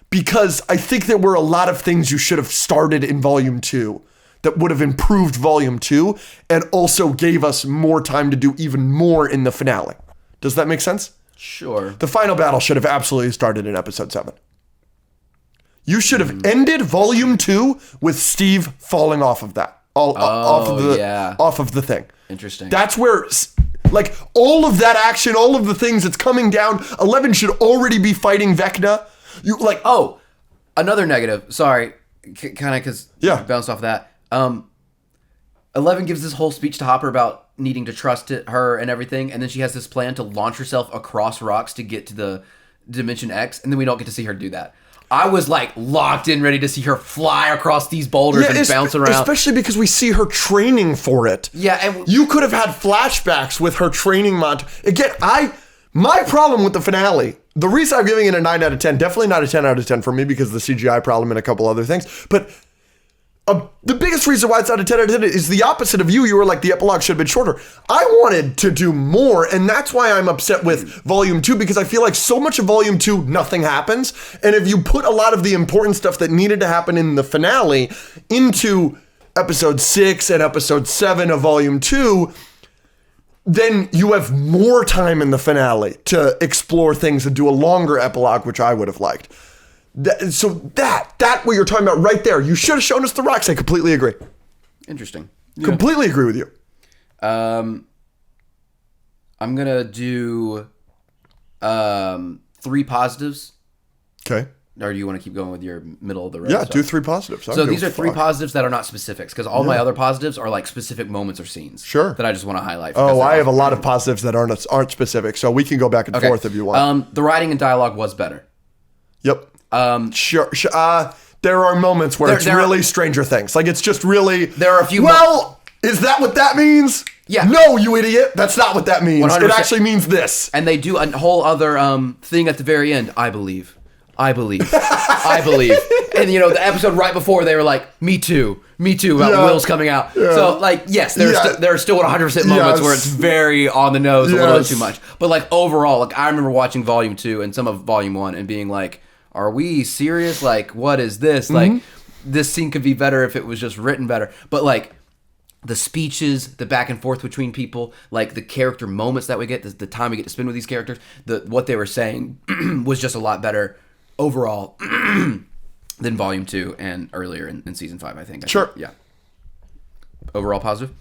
[SPEAKER 2] because I think there were a lot of things you should have started in volume 2 that would have improved volume 2 and also gave us more time to do even more in the finale. Does that make sense?
[SPEAKER 1] Sure.
[SPEAKER 2] The final battle should have absolutely started in episode 7. You should have ended volume 2 with Steve falling off of that. Off of the thing.
[SPEAKER 1] Interesting.
[SPEAKER 2] That's where, like, all of that action, all of the things that's coming down, 11 should already be fighting Vecna. You like,
[SPEAKER 1] oh, another negative. Sorry, kind of because bounced off that. 11 gives this whole speech to Hopper about needing to trust her and everything, and then she has this plan to launch herself across rocks to get to the Dimension X, and then we don't get to see her do that. I was like locked in, ready to see her fly across these boulders and bounce around.
[SPEAKER 2] Especially because we see her training for it.
[SPEAKER 1] Yeah, and
[SPEAKER 2] you could have had flashbacks with her training montage. Again, my problem with the finale, the reason I'm giving it a 9 out of 10, definitely not a 10 out of 10 for me because of the CGI problem and a couple other things, but the biggest reason why it's not a 10 out of 10 is the opposite of you. You were like, the epilogue should have been shorter. I wanted to do more, and that's why I'm upset with Volume 2, because I feel like so much of Volume 2, nothing happens. And if you put a lot of the important stuff that needed to happen in the finale into Episode 6 and Episode 7 of Volume 2, then you have more time in the finale to explore things and do a longer epilogue, which I would have liked. That what you're talking about right there. You should have shown us the rocks. I completely agree.
[SPEAKER 1] Interesting.
[SPEAKER 2] Completely agree with you.
[SPEAKER 1] I'm gonna do 3 positives.
[SPEAKER 2] Okay.
[SPEAKER 1] Or do you want to keep going with your middle of the road?
[SPEAKER 2] Yeah, do 3 positives.
[SPEAKER 1] So these are 3 positives that are not specifics, because all my other positives are like specific moments or scenes.
[SPEAKER 2] Sure.
[SPEAKER 1] That I just want to highlight.
[SPEAKER 2] Oh, I have a lot of positives that aren't specific, so we can go back and forth if you want.
[SPEAKER 1] The writing and dialogue was better.
[SPEAKER 2] Yep. Sure. There are moments where it's really Stranger Things. Like, it's just really...
[SPEAKER 1] There are a few...
[SPEAKER 2] Well, is that what that means?
[SPEAKER 1] Yeah.
[SPEAKER 2] No, you idiot. That's not what that means. 100%. It actually means this.
[SPEAKER 1] And they do a whole other thing at the very end. I believe. I believe. And, the episode right before, they were like, me too, about Will's coming out. Yeah. So, like, yes, there are still 100% moments where it's very on the nose, a little bit too much. But, like, overall, like, I remember watching Volume 2 and some of Volume 1 and being like, are we serious? Like, what is this?
[SPEAKER 2] Mm-hmm.
[SPEAKER 1] Like, this scene could be better if it was just written better. But, like, the speeches, the back and forth between people, like the character moments that we get, the time we get to spend with these characters, what they were saying was just a lot better overall than Volume 2 and earlier in Season 5, I think.
[SPEAKER 2] Sure.
[SPEAKER 1] Yeah. Overall positive?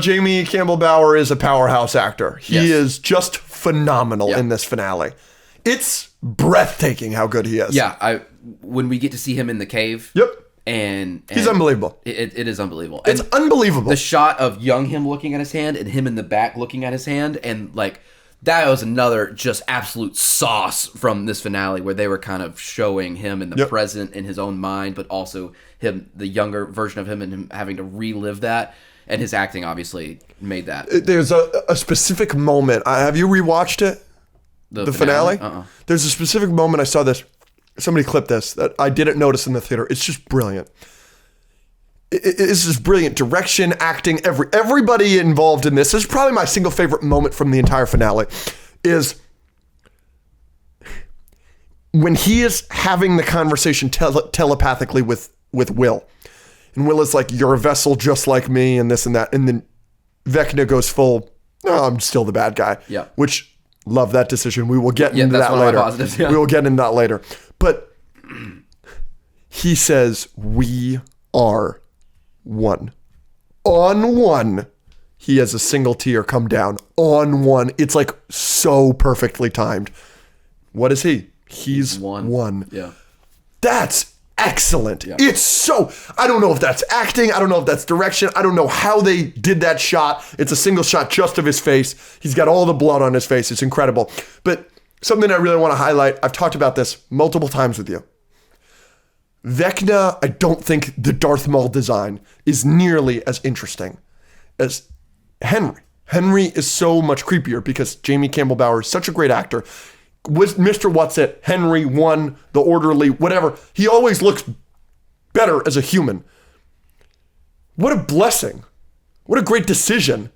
[SPEAKER 2] Jamie Campbell Bower is a powerhouse actor. He is just phenomenal in this finale. It's breathtaking how good he is.
[SPEAKER 1] Yeah, when we get to see him in the cave.
[SPEAKER 2] Yep.
[SPEAKER 1] And
[SPEAKER 2] he's unbelievable.
[SPEAKER 1] It is unbelievable.
[SPEAKER 2] It's unbelievable.
[SPEAKER 1] The shot of young him looking at his hand and him in the back looking at his hand, and like that was another just absolute sauce from this finale where they were kind of showing him in the present in his own mind, but also him, the younger version of him, and him having to relive that. And his acting obviously made that.
[SPEAKER 2] There's a specific moment. Have you rewatched it? The finale? There's a specific moment I saw this. Somebody clipped this that I didn't notice in the theater. It's just brilliant. It's just brilliant direction, acting. Everybody involved in this is probably my single favorite moment from the entire finale. Is when he is having the conversation telepathically with Will, and Will is like, "You're a vessel just like me," and this and that, and then Vecna goes full, "No, I'm still the bad guy."
[SPEAKER 1] Yeah.
[SPEAKER 2] Which, love that decision. We will get into
[SPEAKER 1] that's
[SPEAKER 2] that
[SPEAKER 1] one of
[SPEAKER 2] later.
[SPEAKER 1] my positives,
[SPEAKER 2] We will get into that later. But he says, "We are one." On one, he has a single tear come down. On one, it's like so perfectly timed. What is he? He's one.
[SPEAKER 1] Yeah.
[SPEAKER 2] That's excellent. Yeah. It's so, I don't know if that's acting. I don't know if that's direction. I don't know how they did that shot. It's a single shot just of his face. He's got all the blood on his face. It's incredible. But something I really want to highlight, I've talked about this multiple times with you. Vecna, I don't think the Darth Maul design is nearly as interesting as Henry. Henry is so much creepier because Jamie Campbell Bower is such a great actor. Was Mr. What's-It, Henry, One, the Orderly, whatever. He always looks better as a human. What a blessing. What a great decision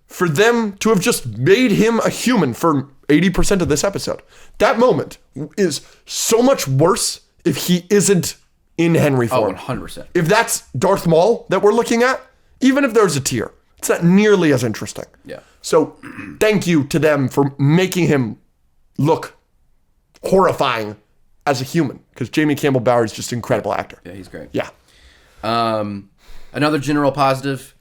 [SPEAKER 2] for them to have just made him a human for 80% of this episode. That moment is so much worse if he isn't in Henry form.
[SPEAKER 1] 100%.
[SPEAKER 2] If that's Darth Maul that we're looking at, even if there's a tear, it's not nearly as interesting.
[SPEAKER 1] Yeah.
[SPEAKER 2] So thank you to them for making him look horrifying as a human, because Jamie Campbell Bower is just an incredible actor.
[SPEAKER 1] Yeah, he's great.
[SPEAKER 2] Yeah.
[SPEAKER 1] Another general positive.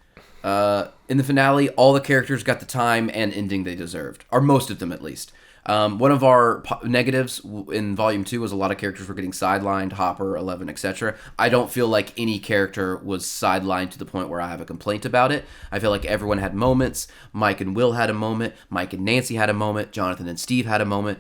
[SPEAKER 1] In the finale, all the characters got the time and ending they deserved, or most of them at least. One of our negatives in Volume 2 was a lot of characters were getting sidelined, Hopper, 11, etc. I don't feel like any character was sidelined to the point where I have a complaint about it. I feel like everyone had moments. Mike and Will had a moment. Mike and Nancy had a moment. Jonathan and Steve had a moment.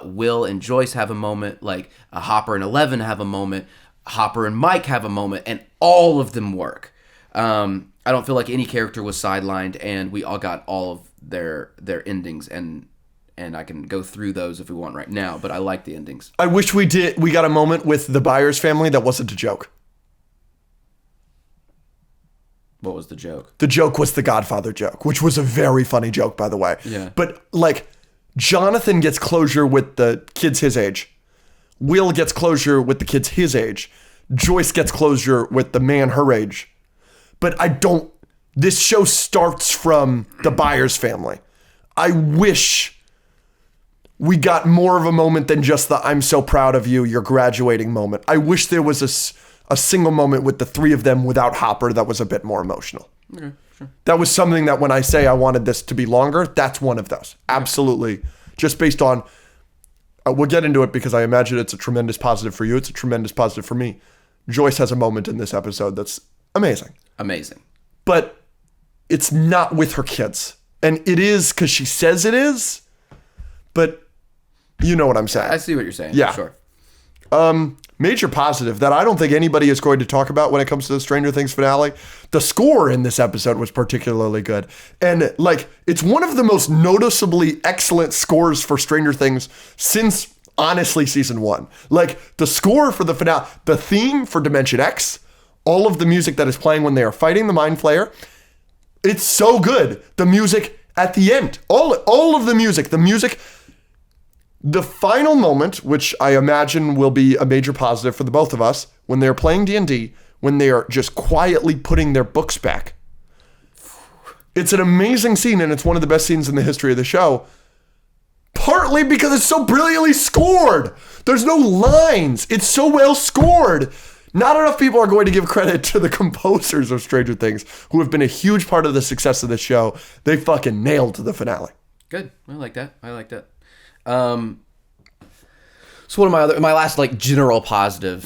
[SPEAKER 1] Will and Joyce have a moment. Like Hopper and 11 have a moment. Hopper and Mike have a moment. And all of them work. I don't feel like any character was sidelined, and we all got all of their endings, and I can go through those if we want right now, but I like the endings.
[SPEAKER 2] I wish we got a moment with the Byers family that wasn't a joke.
[SPEAKER 1] What was the joke?
[SPEAKER 2] The joke was the Godfather joke, which was a very funny joke, by the way.
[SPEAKER 1] Yeah.
[SPEAKER 2] But like, Jonathan gets closure with the kids his age. Will gets closure with the kids his age. Joyce gets closure with the man her age. But this show starts from the Byers family. I wish we got more of a moment than just the "I'm so proud of you, you're graduating" moment. I wish there was a single moment with the three of them without Hopper that was a bit more emotional.
[SPEAKER 1] Okay, sure.
[SPEAKER 2] That was something that when I say I wanted this to be longer, that's one of those. Absolutely. Just based on, we'll get into it because I imagine it's a tremendous positive for you. It's a tremendous positive for me. Joyce has a moment in this episode that's amazing.
[SPEAKER 1] Amazing.
[SPEAKER 2] But it's not with her kids. And it is because she says it is, but you know what I'm saying.
[SPEAKER 1] I see what you're saying.
[SPEAKER 2] Yeah.
[SPEAKER 1] Sure.
[SPEAKER 2] Major positive that I don't think anybody is going to talk about when it comes to the Stranger Things finale. The score in this episode was particularly good. And like, it's one of the most noticeably excellent scores for Stranger Things since, honestly, season 1. Like, the score for the finale, the theme for Dimension X, all of the music that is playing when they are fighting the Mind Flayer, it's so good. The music at the end, all of the music, the final moment, which I imagine will be a major positive for the both of us, when they're playing D&D, when they are just quietly putting their books back. It's an amazing scene, and it's one of the best scenes in the history of the show. Partly because it's so brilliantly scored. There's no lines. It's so well scored. Not enough people are going to give credit to the composers of Stranger Things, who have been a huge part of the success of the show. They fucking nailed the finale.
[SPEAKER 1] Good. I like that. So one of my last like general positive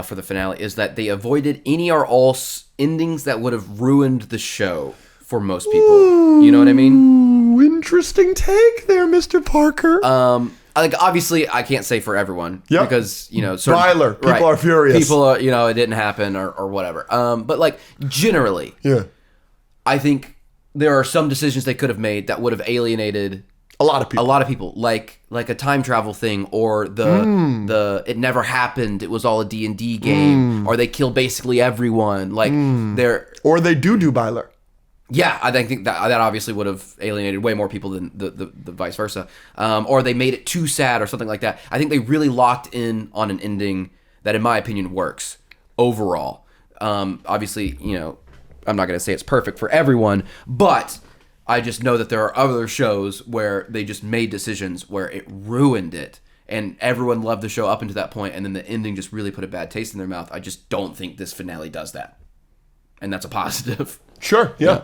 [SPEAKER 1] for the finale is that they avoided any or all endings that would have ruined the show for most people. You know what I mean?
[SPEAKER 2] Interesting take there, Mr. Parker.
[SPEAKER 1] Like obviously I can't say for everyone because
[SPEAKER 2] Byler, people are furious.
[SPEAKER 1] People are, it didn't happen or whatever. But like generally, I think there are some decisions they could have made that would have alienated
[SPEAKER 2] a lot of people,
[SPEAKER 1] like a time travel thing, or the it never happened. It was all a D&D game, or they kill basically everyone. Like
[SPEAKER 2] or they do Byler.
[SPEAKER 1] Yeah, I think that obviously would have alienated way more people than the vice versa. Or they made it too sad or something like that. I think they really locked in on an ending that, in my opinion, works overall. Obviously, I'm not going to say it's perfect for everyone, but I just know that there are other shows where they just made decisions where it ruined it. and everyone loved the show up until that point, and then the ending just really put a bad taste in their mouth. I just don't think this finale does that. And that's a positive.
[SPEAKER 2] Sure, yeah.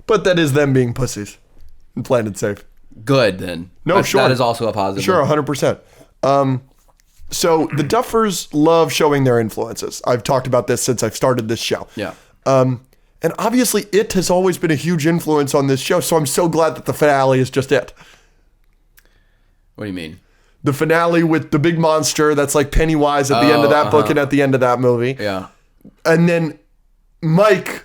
[SPEAKER 2] But that is them being pussies and playing it safe.
[SPEAKER 1] Good, then.
[SPEAKER 2] No, sure.
[SPEAKER 1] That is also a positive.
[SPEAKER 2] Sure, 100%. So the Duffers love showing their influences. I've talked about this since I've started this show.
[SPEAKER 1] Yeah.
[SPEAKER 2] And obviously, It has always been a huge influence on this show, so I'm so glad that the finale is just It.
[SPEAKER 1] What do you mean?
[SPEAKER 2] The finale with the big monster that's like Pennywise at the end of that book and at the end of that movie.
[SPEAKER 1] Yeah.
[SPEAKER 2] And then Mike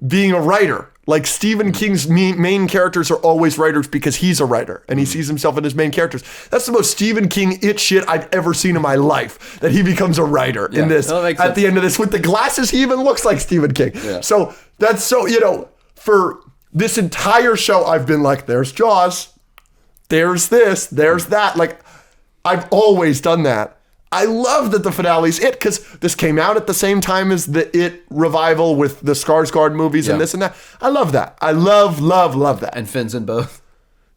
[SPEAKER 2] being a writer. Like Stephen King's main characters are always writers because he's a writer and he sees himself in his main characters. That's the most Stephen King It shit I've ever seen in my life, that he becomes a writer in this. At the end of this, with the glasses, he even looks like Stephen King.
[SPEAKER 1] Yeah.
[SPEAKER 2] So that's so, for this entire show, I've been like, there's Jaws, there's this, there's that. Like, I've always done that. I love that the finale's It, because this came out at the same time as the It revival with the Skarsgård movies and this and that. I love that. I love that.
[SPEAKER 1] And Finn's in both.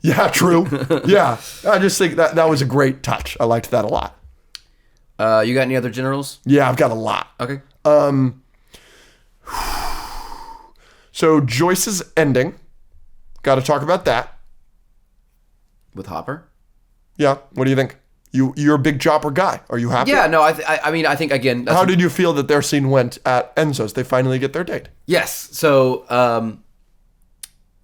[SPEAKER 2] Yeah, true. Yeah. I just think that was a great touch. I liked that a lot.
[SPEAKER 1] You got any other generals?
[SPEAKER 2] Yeah, I've got a lot.
[SPEAKER 1] Okay.
[SPEAKER 2] So Joyce's ending. Got to talk about that.
[SPEAKER 1] With Hopper?
[SPEAKER 2] Yeah. What do you think? You're a big Chopper guy. Are you happy?
[SPEAKER 1] Yeah, no, I mean, I think, again...
[SPEAKER 2] How did you feel that their scene went at Enzo's? They finally get their date.
[SPEAKER 1] Yes. So,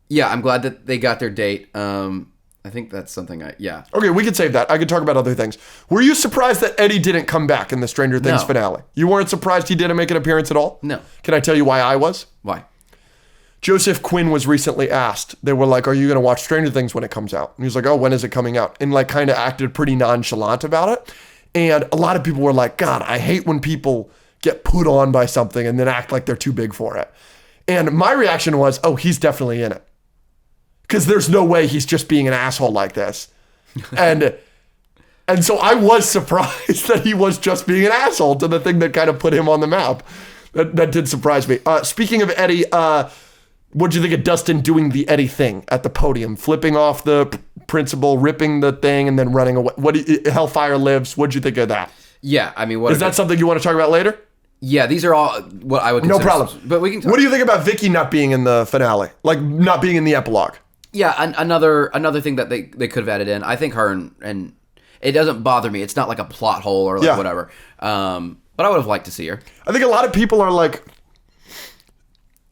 [SPEAKER 1] yeah, I'm glad that they got their date. I think that's something yeah.
[SPEAKER 2] Okay, we could save that. I could talk about other things. Were you surprised that Eddie didn't come back in the Stranger Things finale? You weren't surprised he didn't make an appearance at all?
[SPEAKER 1] No.
[SPEAKER 2] Can I tell you why I was?
[SPEAKER 1] Why?
[SPEAKER 2] Joseph Quinn was recently asked. They were like, are you going to watch Stranger Things when it comes out? And he was like, oh, when is it coming out? And like kind of acted pretty nonchalant about it. And a lot of people were like, God, I hate when people get put on by something and then act like they're too big for it. And my reaction was, oh, he's definitely in it. Because there's no way he's just being an asshole like this. And so I was surprised that he was just being an asshole to the thing that kind of put him on the map. That did surprise me. Speaking of Eddie, what'd you think of Dustin doing the Eddie thing at the podium? Flipping off the principal, ripping the thing, and then running away. Hellfire Lives. What'd you think of that?
[SPEAKER 1] Yeah, I mean...
[SPEAKER 2] Is that something you want to talk about later?
[SPEAKER 1] Yeah, these are all what I would consider...
[SPEAKER 2] No problem.
[SPEAKER 1] But we can talk.
[SPEAKER 2] What do you think about Vicky not being in the finale? Like, not being in the epilogue?
[SPEAKER 1] Yeah, another thing that they could have added in. I think her and it doesn't bother me. It's not like a plot hole or like whatever. But I would have liked to see her.
[SPEAKER 2] I think a lot of people are like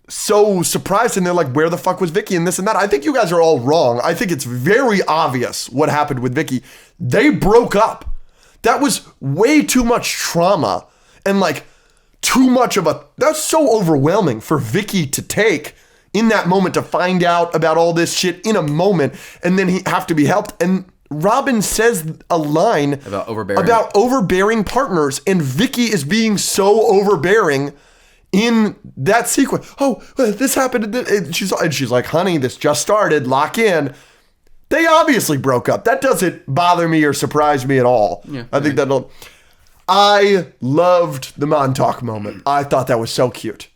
[SPEAKER 2] so surprised and they're like, where the fuck was Vicky and this and that? I think you guys are all wrong. I think it's very obvious what happened with Vicky. They broke up. That was way too much trauma and like too much of that's so overwhelming for Vicky to take in that moment, to find out about all this shit in a moment and then he have to be helped. And Robin says a line
[SPEAKER 1] about
[SPEAKER 2] overbearing partners, and Vicky is being so overbearing in that sequence. Oh, this happened. And she's like, honey, this just started. Lock in. They obviously broke up. That doesn't bother me or surprise me at all. Yeah, I think that'll... I loved the Montauk moment. I thought that was so cute.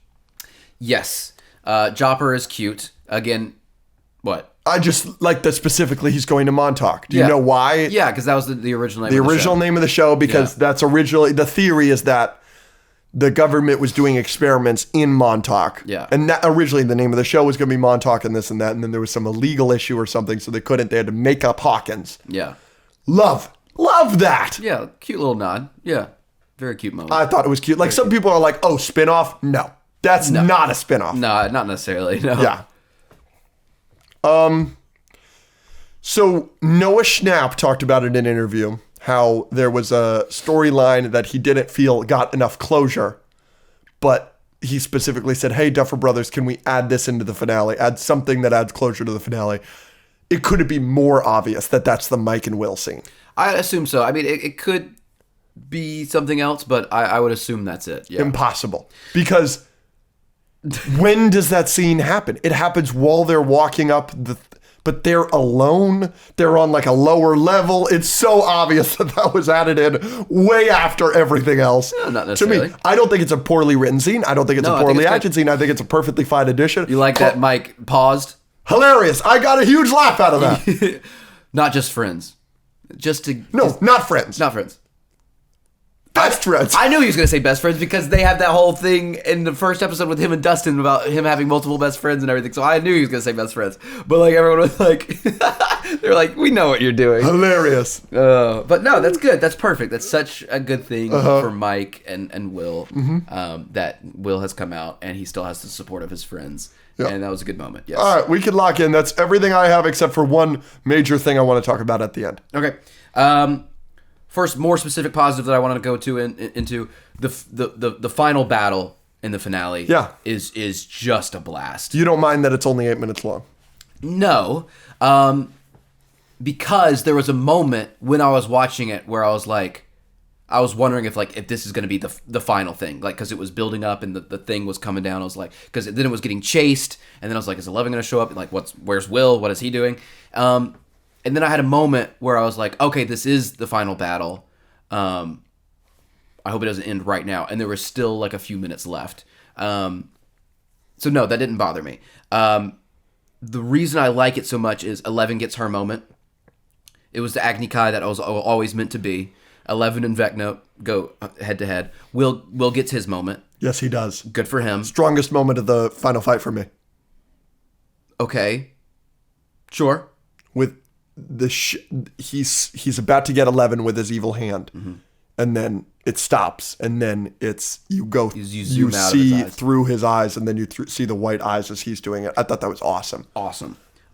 [SPEAKER 1] Yes. Chopper is cute. Again, what?
[SPEAKER 2] I just like that specifically he's going to Montauk. Do you know why?
[SPEAKER 1] Yeah, because that was the original name
[SPEAKER 2] of
[SPEAKER 1] the show.
[SPEAKER 2] The original name of the show, because that's originally... The theory is that the government was doing experiments in Montauk.
[SPEAKER 1] Yeah.
[SPEAKER 2] And that originally the name of the show was going to be Montauk and this and that, and then there was some illegal issue or something, so they couldn't. They had to make up Hawkins.
[SPEAKER 1] Yeah.
[SPEAKER 2] Love that.
[SPEAKER 1] Yeah, cute little nod. Yeah. Very cute moment.
[SPEAKER 2] I thought it was cute. Like some people are like, oh, spinoff? No. That's not a spinoff.
[SPEAKER 1] No, not necessarily. No.
[SPEAKER 2] Yeah. So Noah Schnapp talked about it in an interview, how there was a storyline that he didn't feel got enough closure, but he specifically said, hey, Duffer Brothers, can we add this into the finale? Add something that adds closure to the finale. Could it be more obvious that that's the Mike and Will scene?
[SPEAKER 1] I assume so. I mean, it could be something else, but I would assume that's it. Yeah.
[SPEAKER 2] Impossible. Because when does that scene happen? It happens while they're walking up but they're alone. They're on like a lower level. It's so obvious that was added in way after everything else.
[SPEAKER 1] No, not necessarily.
[SPEAKER 2] To me, I don't think it's a poorly written scene. I don't think it's a poorly acted scene. I think it's a perfectly fine addition.
[SPEAKER 1] You like that Mike paused?
[SPEAKER 2] Hilarious. I got a huge laugh out of that.
[SPEAKER 1] Not just friends. just to
[SPEAKER 2] not friends.
[SPEAKER 1] not friends.
[SPEAKER 2] Best friends.
[SPEAKER 1] I knew he was going to say best friends because they have that whole thing in the first episode with him and Dustin about him having multiple best friends and everything. So I knew he was going to say best friends. But like everyone was like, they're like, we know what you're doing.
[SPEAKER 2] Hilarious.
[SPEAKER 1] But no, that's good. That's perfect. That's such a good thing for Mike and Will that Will has come out and he still has the support of his friends. Yep. And that was a good moment. Yes.
[SPEAKER 2] All right, we can lock in. That's everything I have except for one major thing I want to talk about at the end.
[SPEAKER 1] Okay. First, more specific positive that I wanted to go to into the final battle in the finale.
[SPEAKER 2] Yeah.
[SPEAKER 1] is just a blast.
[SPEAKER 2] You don't mind that it's only 8 minutes long?
[SPEAKER 1] No, because there was a moment when I was watching it where I was like, I was wondering if this is going to be the final thing, like because it was building up and the thing was coming down. I was like, because then it was getting chased, and then I was like, is 11 going to show up? Like, where's Will? What is he doing? And then I had a moment where I was like, okay, this is the final battle. I hope it doesn't end right now. And there was still like a few minutes left. So no, that didn't bother me. The reason I like it so much is 11 gets her moment. It was the Agni Kai that I was always meant to be. 11 and Vecna go head to head. Will gets his moment.
[SPEAKER 2] Yes, he does.
[SPEAKER 1] Good for him.
[SPEAKER 2] Strongest moment of the final fight for me.
[SPEAKER 1] Okay. Sure.
[SPEAKER 2] With he's about to get 11 with his evil hand, and then it stops, and then it's you see through his eyes, and then you see the white eyes as he's doing it. I thought that was awesome.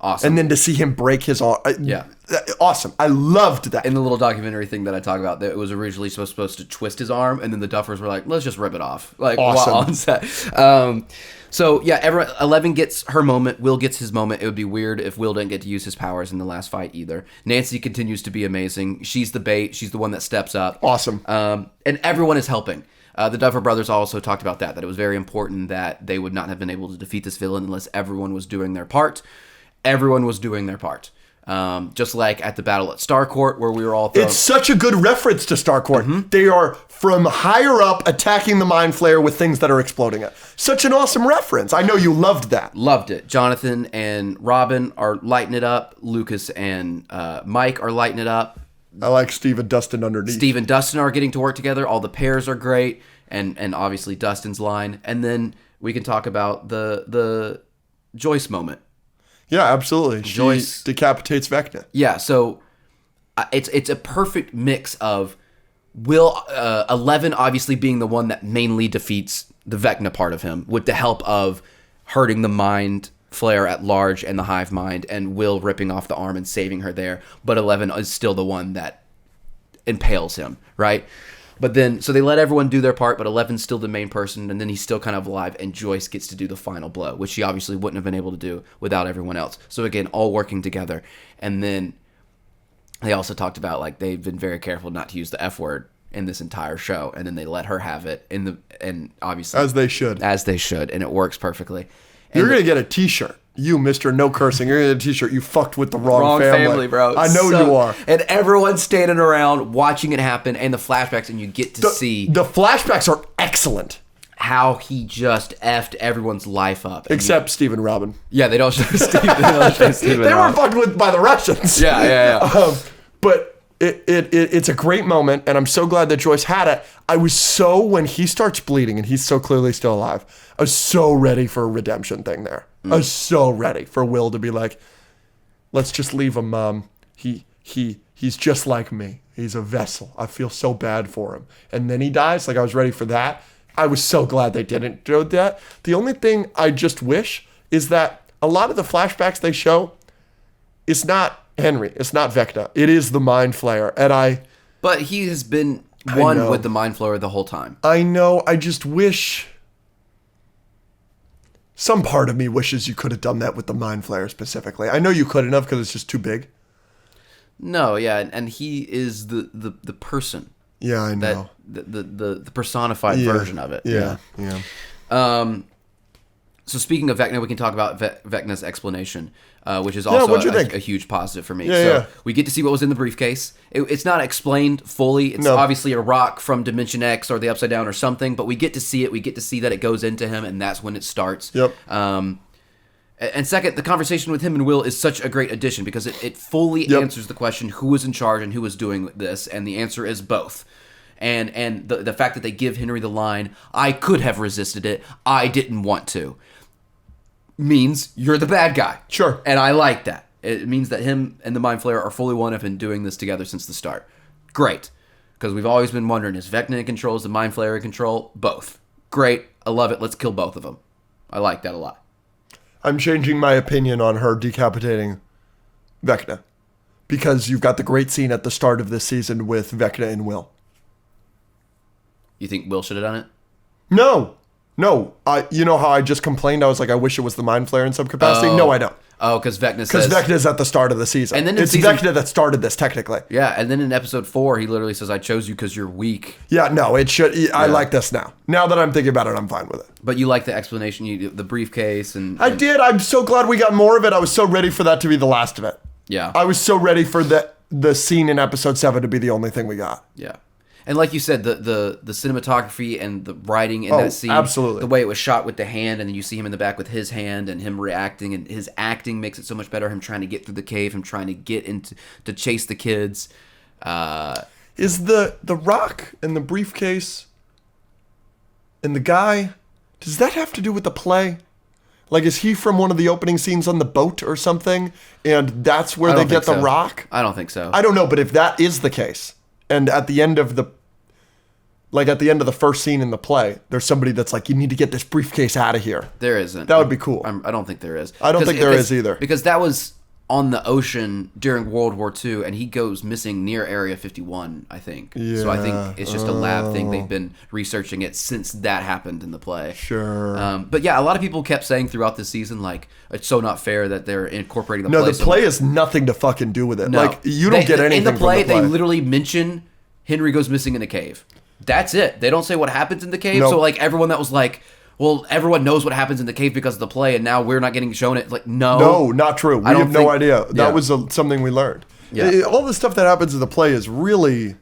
[SPEAKER 2] And then to see him break his arm, awesome. I loved that.
[SPEAKER 1] In the little documentary thing that I talk about, that it was originally supposed to twist his arm, and then the Duffers were like, let's just rip it off. Like,
[SPEAKER 2] awesome.
[SPEAKER 1] On set. So yeah, 11 gets her moment. Will gets his moment. It would be weird if Will didn't get to use his powers in the last fight either. Nancy continues to be amazing. She's the bait. She's the one that steps up.
[SPEAKER 2] Awesome.
[SPEAKER 1] And everyone is helping. The Duffer Brothers also talked about that it was very important that they would not have been able to defeat this villain unless everyone was doing their part. Everyone was doing their part. Just like at the battle at Starcourt, where we were all thrown.
[SPEAKER 2] It's such a good reference to Starcourt. They are from higher up attacking the Mind Flayer with things that are exploding it. Such an awesome reference. I know you loved that.
[SPEAKER 1] Loved it. Jonathan and Robin are lighting it up. Lucas and Mike are lighting it up.
[SPEAKER 2] I like Steve and Dustin underneath.
[SPEAKER 1] Steve and Dustin are getting to work together. All the pairs are great. And obviously Dustin's line. And then we can talk about the Joyce moment.
[SPEAKER 2] Yeah, absolutely.
[SPEAKER 1] Joyce
[SPEAKER 2] she decapitates Vecna.
[SPEAKER 1] Yeah, so it's a perfect mix of Will 11 obviously being the one that mainly defeats the Vecna part of him with the help of hurting the Mind Flayer at large and the Hive Mind, and Will ripping off the arm and saving her there. But 11 is still the one that impales him, right? But then, so they let everyone do their part, but 11's still the main person, and then he's still kind of alive, and Joyce gets to do the final blow, which she obviously wouldn't have been able to do without everyone else. So again, all working together. And then they also talked about, like, they've been very careful not to use the F word in this entire show, and then they let her have it, and obviously...
[SPEAKER 2] As they should,
[SPEAKER 1] and it works perfectly.
[SPEAKER 2] You're going to get a t-shirt. You, Mr. No Cursing, you're going to get a t-shirt. You fucked with the wrong family.
[SPEAKER 1] Bro.
[SPEAKER 2] I know you are.
[SPEAKER 1] And everyone's standing around watching it happen, and the flashbacks, and you get to see...
[SPEAKER 2] The flashbacks are excellent.
[SPEAKER 1] How he just effed everyone's life up.
[SPEAKER 2] Except Steve and Robin.
[SPEAKER 1] Yeah, they don't show Steve. They
[SPEAKER 2] were fucked with by the Russians.
[SPEAKER 1] Yeah.
[SPEAKER 2] But it's a great moment, and I'm so glad that Joyce had it. I was so, when he starts bleeding, and he's so clearly still alive, I was so ready for a redemption thing there. I was so ready for Will to be like, let's just leave him, Mom. He's just like me. He's a vessel. I feel so bad for him. And then he dies. Like, I was ready for that. I was so glad they didn't do that. The only thing I just wish is that a lot of the flashbacks they show is not Henry. It's not Vecna. It is the Mind Flayer.
[SPEAKER 1] But he has been one with the Mind Flayer the whole time.
[SPEAKER 2] I know. I just wish... Some part of me wishes you could have done that with the Mind Flayer specifically. I know you couldn't have because it's just too big.
[SPEAKER 1] No, yeah, and he is the person.
[SPEAKER 2] Yeah, I know.
[SPEAKER 1] The personified version of it.
[SPEAKER 2] Yeah.
[SPEAKER 1] So speaking of Vecna, we can talk about Vecna's explanation, which is also a huge positive for me. We get to see what was in the briefcase. It's not explained fully. It's obviously a rock from Dimension X or the Upside Down or something, but we get to see it. We get to see that it goes into him, and that's when it starts.
[SPEAKER 2] Yep.
[SPEAKER 1] And second, the conversation with him and Will is such a great addition because it fully answers the question, who is in charge and who is doing this? And the answer is both. And the fact that they give Henry the line, I could have resisted it, I didn't want to, means you're the bad guy.
[SPEAKER 2] Sure.
[SPEAKER 1] And I like that. It means that him and the Mind Flayer are fully one, have been doing this together since the start. Great. Because we've always been wondering, is Vecna in control? Is the Mind Flayer in control? Both. Great. I love it. Let's kill both of them. I like that a lot.
[SPEAKER 2] I'm changing my opinion on her decapitating Vecna. Because you've got the great scene at the start of this season with Vecna and Will.
[SPEAKER 1] You think Will should have done it?
[SPEAKER 2] No. You know how I just complained? I was like, I wish it was the Mind Flayer in some capacity?
[SPEAKER 1] Oh.
[SPEAKER 2] No, I don't.
[SPEAKER 1] Oh, because Vecna says...
[SPEAKER 2] Because Vecna's at the start of the season.
[SPEAKER 1] And then
[SPEAKER 2] it's Vecna that started this, technically.
[SPEAKER 1] Yeah, and then in episode 4, he literally says, I chose you because you're weak.
[SPEAKER 2] Yeah, no, it should... I like this now. Now that I'm thinking about it, I'm fine with it.
[SPEAKER 1] But you like the explanation, the briefcase, and...
[SPEAKER 2] I did. I'm so glad we got more of it. I was so ready for that to be the last of it.
[SPEAKER 1] Yeah.
[SPEAKER 2] I was so ready for the scene in episode 7 to be the only thing we got.
[SPEAKER 1] Yeah. And like you said, the cinematography and the writing in that scene,
[SPEAKER 2] absolutely.
[SPEAKER 1] The way it was shot with the hand, and then you see him in the back with his hand, and him reacting, and his acting makes it so much better. Him trying to get through the cave, him trying to get into to chase the kids.
[SPEAKER 2] Is the rock and the briefcase and the guy? Does that have to do with the play? Like, is he from one of the opening scenes on the boat or something? And that's where they get the rock?
[SPEAKER 1] I don't think so.
[SPEAKER 2] I don't know, but if that is the case, and at the end of the first scene in the play, there's somebody that's like, you need to get this briefcase out of here.
[SPEAKER 1] There isn't.
[SPEAKER 2] That would be cool.
[SPEAKER 1] I don't think there is.
[SPEAKER 2] I don't think there is either.
[SPEAKER 1] Because that was on the ocean during World War II, and he goes missing near Area 51, I think.
[SPEAKER 2] Yeah.
[SPEAKER 1] So I think it's just a lab thing. They've been researching it since that happened in the play.
[SPEAKER 2] Sure.
[SPEAKER 1] But yeah, a lot of people kept saying throughout this season, like, it's so not fair that they're incorporating the play.
[SPEAKER 2] No, the play has nothing to fucking do with it.
[SPEAKER 1] No.
[SPEAKER 2] Like, you don't get anything
[SPEAKER 1] in the play.
[SPEAKER 2] from the play.
[SPEAKER 1] They literally mention Henry goes missing in a cave. That's it. They don't say what happens in the cave.
[SPEAKER 2] Nope.
[SPEAKER 1] So like everyone that was like, well, everyone knows what happens in the cave because of the play, and now we're not getting shown it. Like, no,
[SPEAKER 2] not true. We have no idea. That was something we learnd.
[SPEAKER 1] Yeah.
[SPEAKER 2] All the stuff that happens in the play is really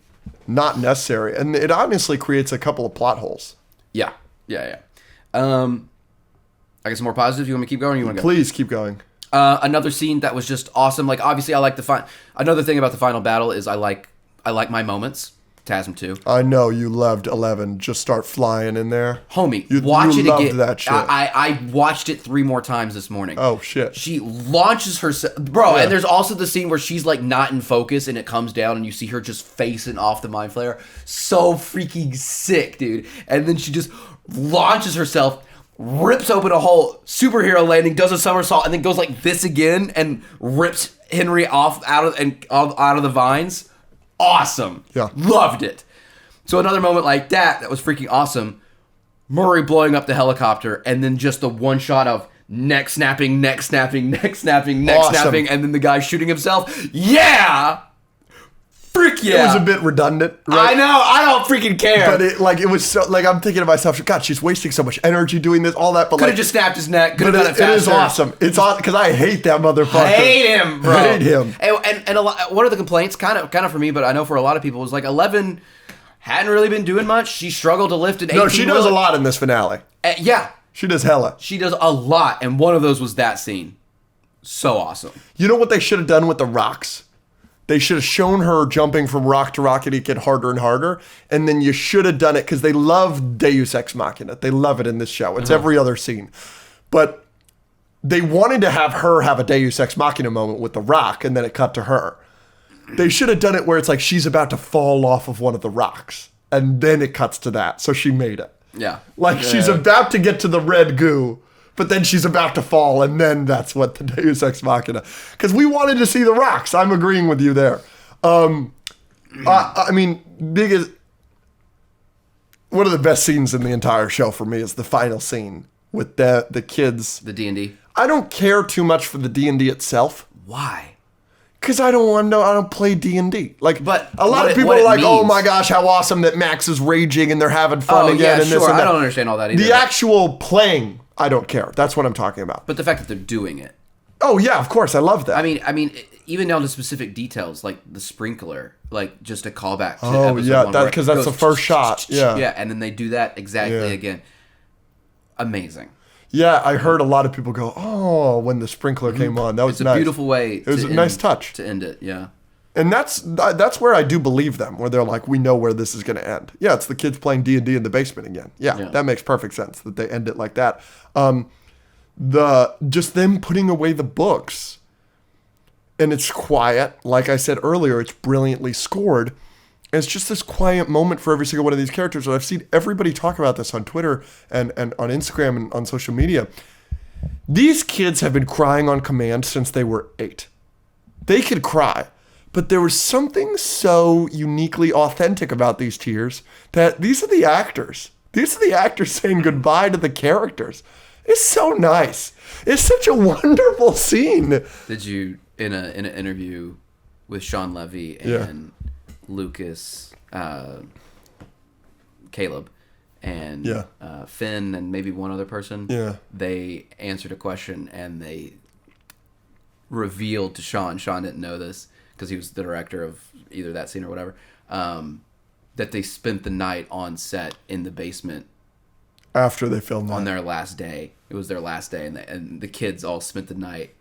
[SPEAKER 2] not necessary, and it honestly creates a couple of plot holes.
[SPEAKER 1] Yeah. I guess more positive. You want me to keep going? Or you want to go?
[SPEAKER 2] Please keep going.
[SPEAKER 1] Another scene that was just awesome. Like, obviously, I like another thing about the final battle is I like my moments. TASM 2.
[SPEAKER 2] I know you loved 11. Just start flying in there.
[SPEAKER 1] Homie,
[SPEAKER 2] you
[SPEAKER 1] watch it
[SPEAKER 2] loved
[SPEAKER 1] again.
[SPEAKER 2] That shit.
[SPEAKER 1] I watched it 3 more times this morning.
[SPEAKER 2] Oh, shit.
[SPEAKER 1] She launches herself. Bro, and there's also the scene where she's like not in focus and it comes down and you see her just facing off the Mind Flayer. So freaking sick, dude. And then she just launches herself, rips open a whole superhero landing, does a somersault, and then goes like this again and rips Henry off out of the vines. Awesome.
[SPEAKER 2] Yeah.
[SPEAKER 1] Loved it. So another moment like that was freaking awesome. Murray blowing up the helicopter, and then just the one shot of neck snapping, and then the guy shooting himself. Yeah! Frick yeah!
[SPEAKER 2] It was a bit redundant, right?
[SPEAKER 1] I know, I don't freaking care.
[SPEAKER 2] But it was so, like, I'm thinking to myself, God, she's wasting so much energy doing this, all that, but
[SPEAKER 1] could have just snapped his neck, could have done it faster.
[SPEAKER 2] It is awesome. It's awesome, because I hate that motherfucker.
[SPEAKER 1] Hate him, bro.
[SPEAKER 2] Hate him.
[SPEAKER 1] And a lot, one of the complaints, kind of for me, but I know for a lot of people, was like 11 hadn't really been doing much. She struggled to lift an 18.
[SPEAKER 2] No, she does a lot in this finale.
[SPEAKER 1] Yeah.
[SPEAKER 2] She does hella.
[SPEAKER 1] She does a lot, and one of those was that scene. So awesome.
[SPEAKER 2] You know what they should have done with the rocks? They should have shown her jumping from rock to rock and it get harder and harder. And then you should have done it because they love Deus Ex Machina. They love it in this show. It's every other scene. But they wanted to have her have a Deus Ex Machina moment with the rock and then it cut to her. They should have done it where it's like she's about to fall off of one of the rocks. And then it cuts to that. So she made it.
[SPEAKER 1] Yeah.
[SPEAKER 2] Like she's about to get to the red goo. But then she's about to fall, and then that's what the Deus Ex Machina. Because we wanted to see the rocks. I'm agreeing with you there. I mean, one of the best scenes in the entire show for me is the final scene with the kids.
[SPEAKER 1] The D&D.
[SPEAKER 2] I don't care too much for the D&D itself.
[SPEAKER 1] Why?
[SPEAKER 2] Because I don't play D&D. Like,
[SPEAKER 1] but
[SPEAKER 2] a lot of people are like, oh my gosh, how awesome that Max is raging and they're having fun again.
[SPEAKER 1] Yeah,
[SPEAKER 2] and
[SPEAKER 1] sure.
[SPEAKER 2] this and that.
[SPEAKER 1] I don't understand all that either.
[SPEAKER 2] The actual playing, I don't care. That's what I'm talking about.
[SPEAKER 1] But the fact that they're doing it.
[SPEAKER 2] Oh yeah, of course, I love that.
[SPEAKER 1] I mean, even down to specific details like the sprinkler, like just a callback. To
[SPEAKER 2] oh
[SPEAKER 1] episode
[SPEAKER 2] yeah,
[SPEAKER 1] 1
[SPEAKER 2] because that's the first shot. Yeah,
[SPEAKER 1] and then they do that exactly again. Amazing.
[SPEAKER 2] Yeah, I heard a lot of people go, "Oh," when the sprinkler came on. That was
[SPEAKER 1] It's a
[SPEAKER 2] nice.
[SPEAKER 1] beautiful way.
[SPEAKER 2] It was a nice touch.
[SPEAKER 1] to end it. Yeah.
[SPEAKER 2] And that's where I do believe them, where they're like, we know where this is going to end. Yeah, it's the kids playing D&D in the basement again. Yeah, that makes perfect sense that they end it like that. Just them putting away the books, and it's quiet. Like I said earlier, it's brilliantly scored. And it's just this quiet moment for every single one of these characters. And I've seen everybody talk about this on Twitter and on Instagram and on social media. These kids have been crying on command since they were 8. They could cry. But there was something so uniquely authentic about these tears that these are the actors. These are the actors saying goodbye to the characters. It's so nice. It's such a wonderful scene.
[SPEAKER 1] Did you in an interview with Sean Levy and Lucas, Caleb, and Finn, and maybe one other person?
[SPEAKER 2] Yeah.
[SPEAKER 1] They answered a question and they revealed to Sean. Sean didn't know this, because he was the director of either that scene or whatever, that they spent the night on set in the basement
[SPEAKER 2] after they filmed
[SPEAKER 1] on their last day. It was their last day, and the kids all spent the night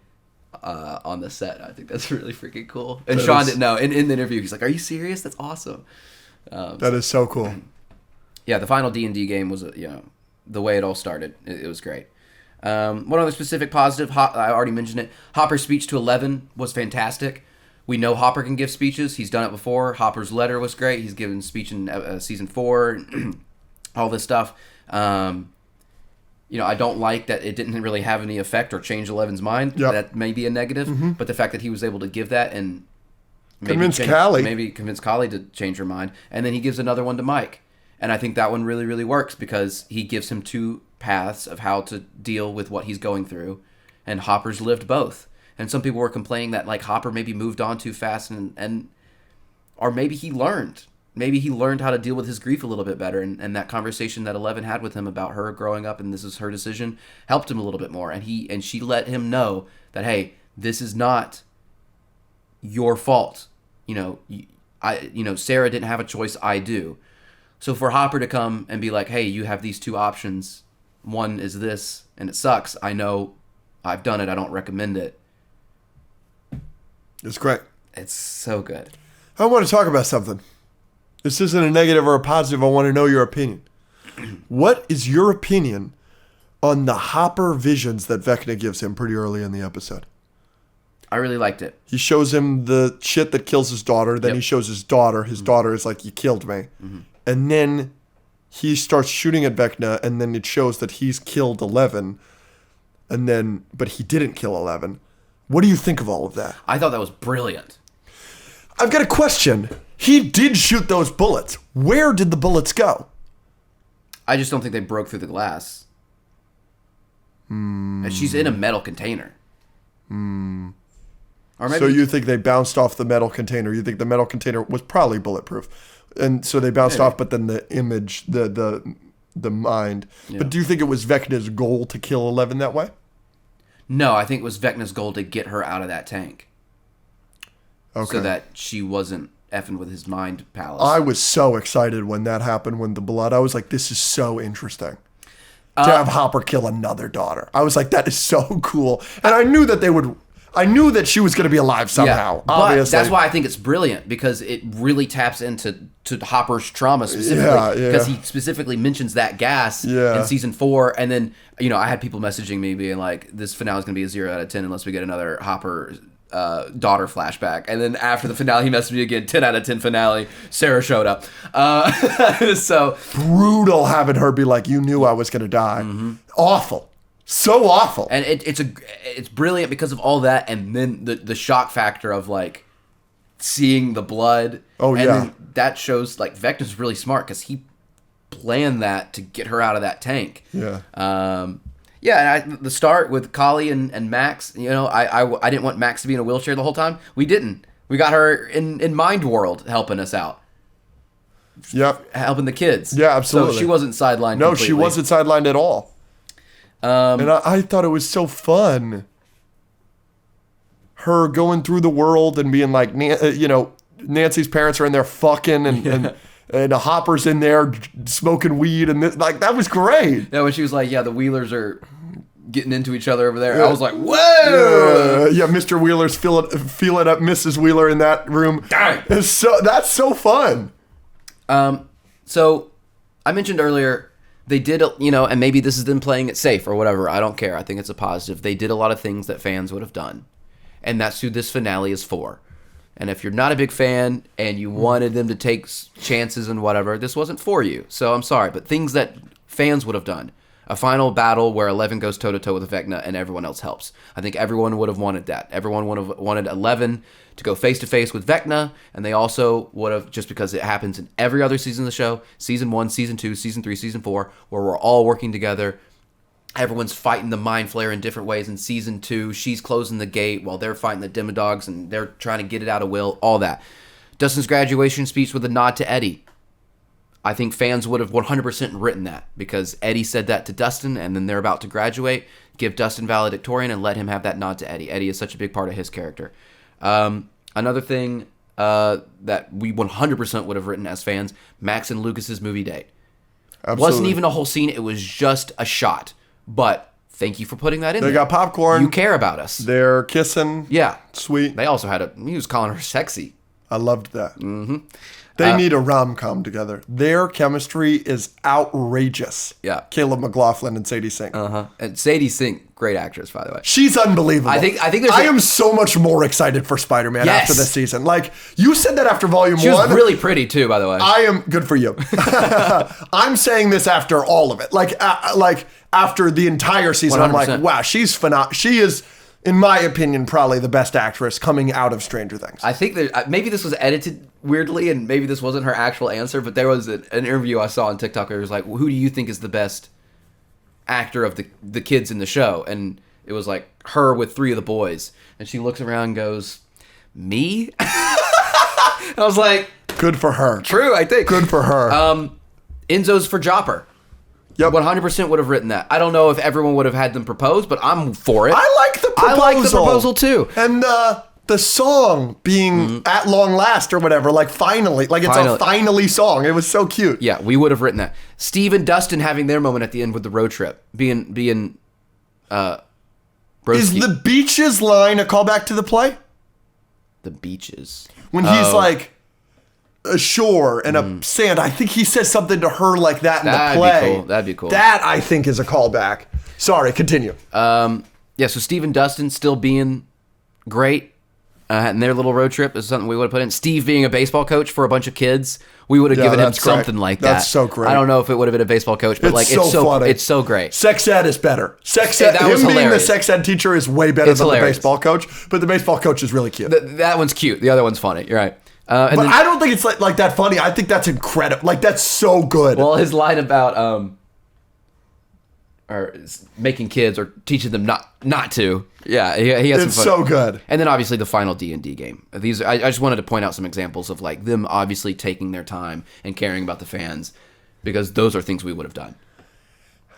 [SPEAKER 1] on the set. I think that's really freaking cool. And Sean didn't know. In the interview, he's like, "Are you serious? That's awesome."
[SPEAKER 2] That is so cool.
[SPEAKER 1] Yeah, the final D&D game was, the way it all started. It was great. One other specific positive, I already mentioned it. Hopper's speech to 11 was fantastic. We know Hopper can give speeches. He's done it before. Hopper's letter was great. He's given speech in season 4, all this stuff. I don't like that it didn't really have any effect or change Eleven's mind. Yep. That may be a negative, but the fact that he was able to give that and
[SPEAKER 2] convince
[SPEAKER 1] Callie to change her mind, and then he gives another one to Mike. And I think that one really, really works because he gives him 2 paths of how to deal with what he's going through, and Hopper's lived both. And some people were complaining that like Hopper maybe moved on too fast, or maybe he learned. Maybe he learned how to deal with his grief a little bit better, and that conversation that Eleven had with him about her growing up and this is her decision helped him a little bit more. And she let him know that, hey, this is not your fault. Sarah didn't have a choice. I do. So for Hopper to come and be like, hey, you have these 2 options. One is this, and it sucks. I know I've done it. I don't recommend it.
[SPEAKER 2] It's great.
[SPEAKER 1] It's so good.
[SPEAKER 2] I want to talk about something. This isn't a negative or a positive. I want to know your opinion. What is your opinion on the Hopper visions that Vecna gives him pretty early in the episode?
[SPEAKER 1] I really liked it.
[SPEAKER 2] He shows him the shit that kills his daughter. Then he shows his daughter. His daughter is like, you killed me. Mm-hmm. And then he starts shooting at Vecna, and then it shows that he's killed 11. But he didn't kill 11. What do you think of all of that?
[SPEAKER 1] I thought that was brilliant.
[SPEAKER 2] I've got a question. He did shoot those bullets. Where did the bullets go?
[SPEAKER 1] I just don't think they broke through the glass. And she's in a metal container.
[SPEAKER 2] Or maybe so you think they bounced off the metal container? You think the metal container was probably bulletproof, and so they bounced off. But then the image, the mind. Yeah. But do you think it was Vecna's goal to kill 11 that way?
[SPEAKER 1] No, I think it was Vecna's goal to get her out of that tank. Okay. So that she wasn't effing with his mind palace.
[SPEAKER 2] I was so excited when that happened, when the blood, I was like, this is so interesting. To have Hopper kill another daughter. I was like, that is so cool. And I knew that she was going to be alive somehow, obviously.
[SPEAKER 1] But that's why I think it's brilliant, because it really taps into Hopper's trauma specifically. Because he specifically mentions that gas in season 4. And then, I had people messaging me being like, this finale is going to be a 0 out of 10 unless we get another Hopper daughter flashback. And then after the finale, he messaged me again, 10 out of 10 finale. Sarah showed up. So
[SPEAKER 2] brutal having her be like, you knew I was going to die. Mm-hmm. Awful. So awful.
[SPEAKER 1] And it's brilliant because of all that, and then the shock factor of like seeing the blood.
[SPEAKER 2] Oh,
[SPEAKER 1] and
[SPEAKER 2] yeah.
[SPEAKER 1] Then that shows like Vecna's really smart because he planned that to get her out of that tank.
[SPEAKER 2] Yeah.
[SPEAKER 1] And the start with Kali and Max, I didn't want Max to be in a wheelchair the whole time. We didn't. We got her in Mind World helping us out.
[SPEAKER 2] Yep.
[SPEAKER 1] Helping the kids.
[SPEAKER 2] Yeah, absolutely.
[SPEAKER 1] So she wasn't sidelined
[SPEAKER 2] No,
[SPEAKER 1] completely.
[SPEAKER 2] she wasn't sidelined at all. And I thought it was so fun. Her going through the world and being like, Nancy's parents are in there fucking and Hopper's in there smoking weed and that was great.
[SPEAKER 1] Yeah, when she was like, the Wheelers are getting into each other over there. I was like, whoa!
[SPEAKER 2] Yeah, Mr. Wheeler's feeling up Mrs. Wheeler in that room.
[SPEAKER 1] Dang.
[SPEAKER 2] That's so fun.
[SPEAKER 1] So I mentioned earlier they did, and maybe this is them playing it safe or whatever. I don't care. I think it's a positive. They did a lot of things that fans would have done, and that's who this finale is for. And if you're not a big fan and you wanted them to take chances and whatever, this wasn't for you. So I'm sorry, but things that fans would have done. A final battle where 11 goes toe-to-toe with Vecna and everyone else helps. I think everyone would have wanted that. Everyone would have wanted 11 to go face-to-face with Vecna, and they also would have, just because it happens in every other season of the show, Season 1, Season 2, Season 3, Season 4, where we're all working together. Everyone's fighting the Mind Flayer in different ways. In Season 2, she's closing the gate while they're fighting the Demodogs, and they're trying to get it out of Will, all that. Dustin's graduation speech with a nod to Eddie. I think fans would have 100% written that because Eddie said that to Dustin, and then they're about to graduate. Give Dustin valedictorian and let him have that nod to Eddie. Eddie is such a big part of his character. Another thing that we 100% would have written as fans, Max and Lucas's movie date.
[SPEAKER 2] Absolutely.
[SPEAKER 1] Wasn't even a whole scene. It was just a shot. But thank you for putting that in there.
[SPEAKER 2] They got popcorn.
[SPEAKER 1] You care about us.
[SPEAKER 2] They're kissing.
[SPEAKER 1] Yeah.
[SPEAKER 2] Sweet.
[SPEAKER 1] They also had he was calling her sexy.
[SPEAKER 2] I loved that. Mm-hmm. They need a rom-com together. Their chemistry is outrageous.
[SPEAKER 1] Yeah.
[SPEAKER 2] Caleb McLaughlin and Sadie Sink.
[SPEAKER 1] Uh-huh. And Sadie Sink, great actress, by the way.
[SPEAKER 2] She's unbelievable.
[SPEAKER 1] I think
[SPEAKER 2] I am so much more excited for Spider-Man after this season. Like, you said that after Volume 1.
[SPEAKER 1] She was really pretty, too, by the way.
[SPEAKER 2] I am good for you. I'm saying this after all of it. Like after the entire season, 100%. I'm like, wow, she's phenomenal. She is, in my opinion, probably the best actress coming out of Stranger Things.
[SPEAKER 1] I think that maybe this was edited weirdly, and maybe this wasn't her actual answer, but there was an interview I saw on TikTok where it was like, who do you think is the best actor of the kids in the show? And it was like her with 3 of the boys. And she looks around and goes, me? I was like,
[SPEAKER 2] good for her.
[SPEAKER 1] True, I think.
[SPEAKER 2] Good for her.
[SPEAKER 1] Enzo's for Jopper.
[SPEAKER 2] Yep.
[SPEAKER 1] 100% would have written that. I don't know if everyone would have had them propose, but I'm for it.
[SPEAKER 2] I like the proposal.
[SPEAKER 1] I like the proposal too.
[SPEAKER 2] And the song being At Long Last or whatever, like finally. Like it's a finally song. It was so cute.
[SPEAKER 1] Yeah, we would have written that. Steve and Dustin having their moment at the end with the road trip. Being Broski.
[SPEAKER 2] Is the beaches line a callback to the play?
[SPEAKER 1] The beaches.
[SPEAKER 2] When he's like ashore and a sand, I think he says something to her like that in the play.
[SPEAKER 1] That'd be cool.
[SPEAKER 2] That I think is a callback. Sorry, continue.
[SPEAKER 1] Yeah, so Steve and Dustin still being great. And their little road trip is something we would have put in. Steve being a baseball coach for a bunch of kids, we would have given him something like that.
[SPEAKER 2] That's so great.
[SPEAKER 1] I don't know if it would have been a baseball coach, but it's so
[SPEAKER 2] funny.
[SPEAKER 1] It's so great.
[SPEAKER 2] Sex ed is better. Sex ed, him being the sex ed teacher is way better than hilarious. The baseball coach. But the baseball coach is really cute.
[SPEAKER 1] That one's cute. The other one's funny. You're right.
[SPEAKER 2] But I don't think it's like that funny. I think that's incredible. Like that's so good.
[SPEAKER 1] Well, his line about or making kids or teaching them not to. Yeah, he has some fun.
[SPEAKER 2] So good.
[SPEAKER 1] And then obviously the final D&D game. These I just wanted to point out some examples of like them obviously taking their time and caring about the fans because those are things we would have done.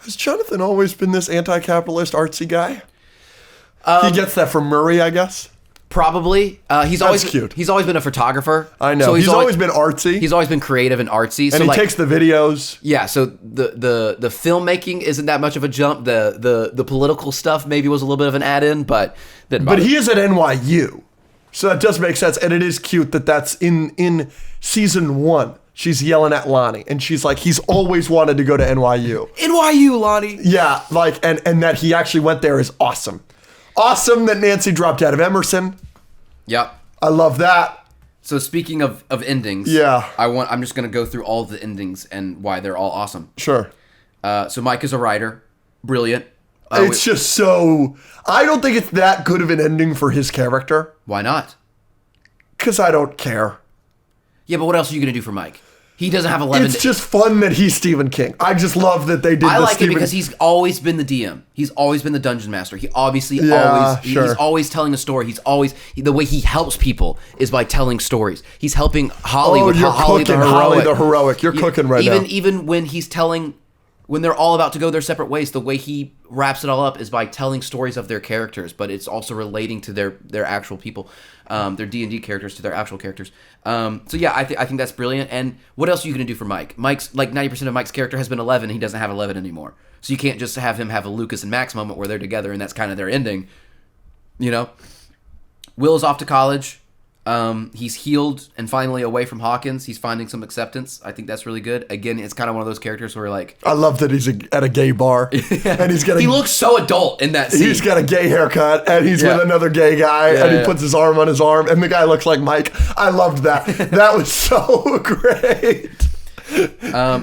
[SPEAKER 2] Has Jonathan always been this anti-capitalist artsy guy? He gets that from Murray, I guess.
[SPEAKER 1] Probably. He's always
[SPEAKER 2] cute.
[SPEAKER 1] He's always been a photographer.
[SPEAKER 2] I know. So he's always been artsy.
[SPEAKER 1] He's always been creative and artsy.
[SPEAKER 2] And he takes the videos.
[SPEAKER 1] Yeah. So the filmmaking isn't that much of a jump. The political stuff maybe was a little bit of an add-in, but
[SPEAKER 2] he is at NYU, so that does make sense. And it is cute that that's in season 1. She's yelling at Lonnie, and she's like, he's always wanted to go to NYU.
[SPEAKER 1] NYU, Lonnie.
[SPEAKER 2] Yeah, like and that he actually went there is awesome. Awesome that Nancy dropped out of Emerson.
[SPEAKER 1] Yep.
[SPEAKER 2] I love that.
[SPEAKER 1] So speaking of endings,
[SPEAKER 2] yeah,
[SPEAKER 1] I'm just gonna go through all of the endings and why they're all awesome.
[SPEAKER 2] Sure.
[SPEAKER 1] So Mike is a writer, brilliant.
[SPEAKER 2] It's just so. I don't think it's that good of an ending for his character.
[SPEAKER 1] Why not?
[SPEAKER 2] Because I don't care.
[SPEAKER 1] Yeah, but what else are you gonna do for Mike? He doesn't have 11.
[SPEAKER 2] It's just fun that he's Stephen King. I just love that they did.
[SPEAKER 1] I like it because he's always been the DM. He's always been the dungeon master. He obviously he's always telling a story. He's always the way he helps people is by telling stories. He's helping Holly with Holly the heroic.
[SPEAKER 2] You're cooking right now.
[SPEAKER 1] Even when he's telling when they're all about to go their separate ways, the way he wraps it all up is by telling stories of their characters, but it's also relating to their actual people, their D&D characters to their actual characters. So yeah, I think that's brilliant. And what else are you going to do for Mike? Mike's like 90% of Mike's character has been 11. He doesn't have 11 anymore. So you can't just have him have a Lucas and Max moment where they're together and that's kind of their ending. You know, Will is off to college. He's healed and finally away from Hawkins. He's finding some acceptance. I think that's really good. Again, it's kind of one of those characters where like...
[SPEAKER 2] I love that he's at a gay bar. And he's getting...
[SPEAKER 1] He looks so adult in that scene.
[SPEAKER 2] He's got a gay haircut and he's with another gay guy and he puts his arm on his arm and the guy looks like Mike. I loved that. That was so great.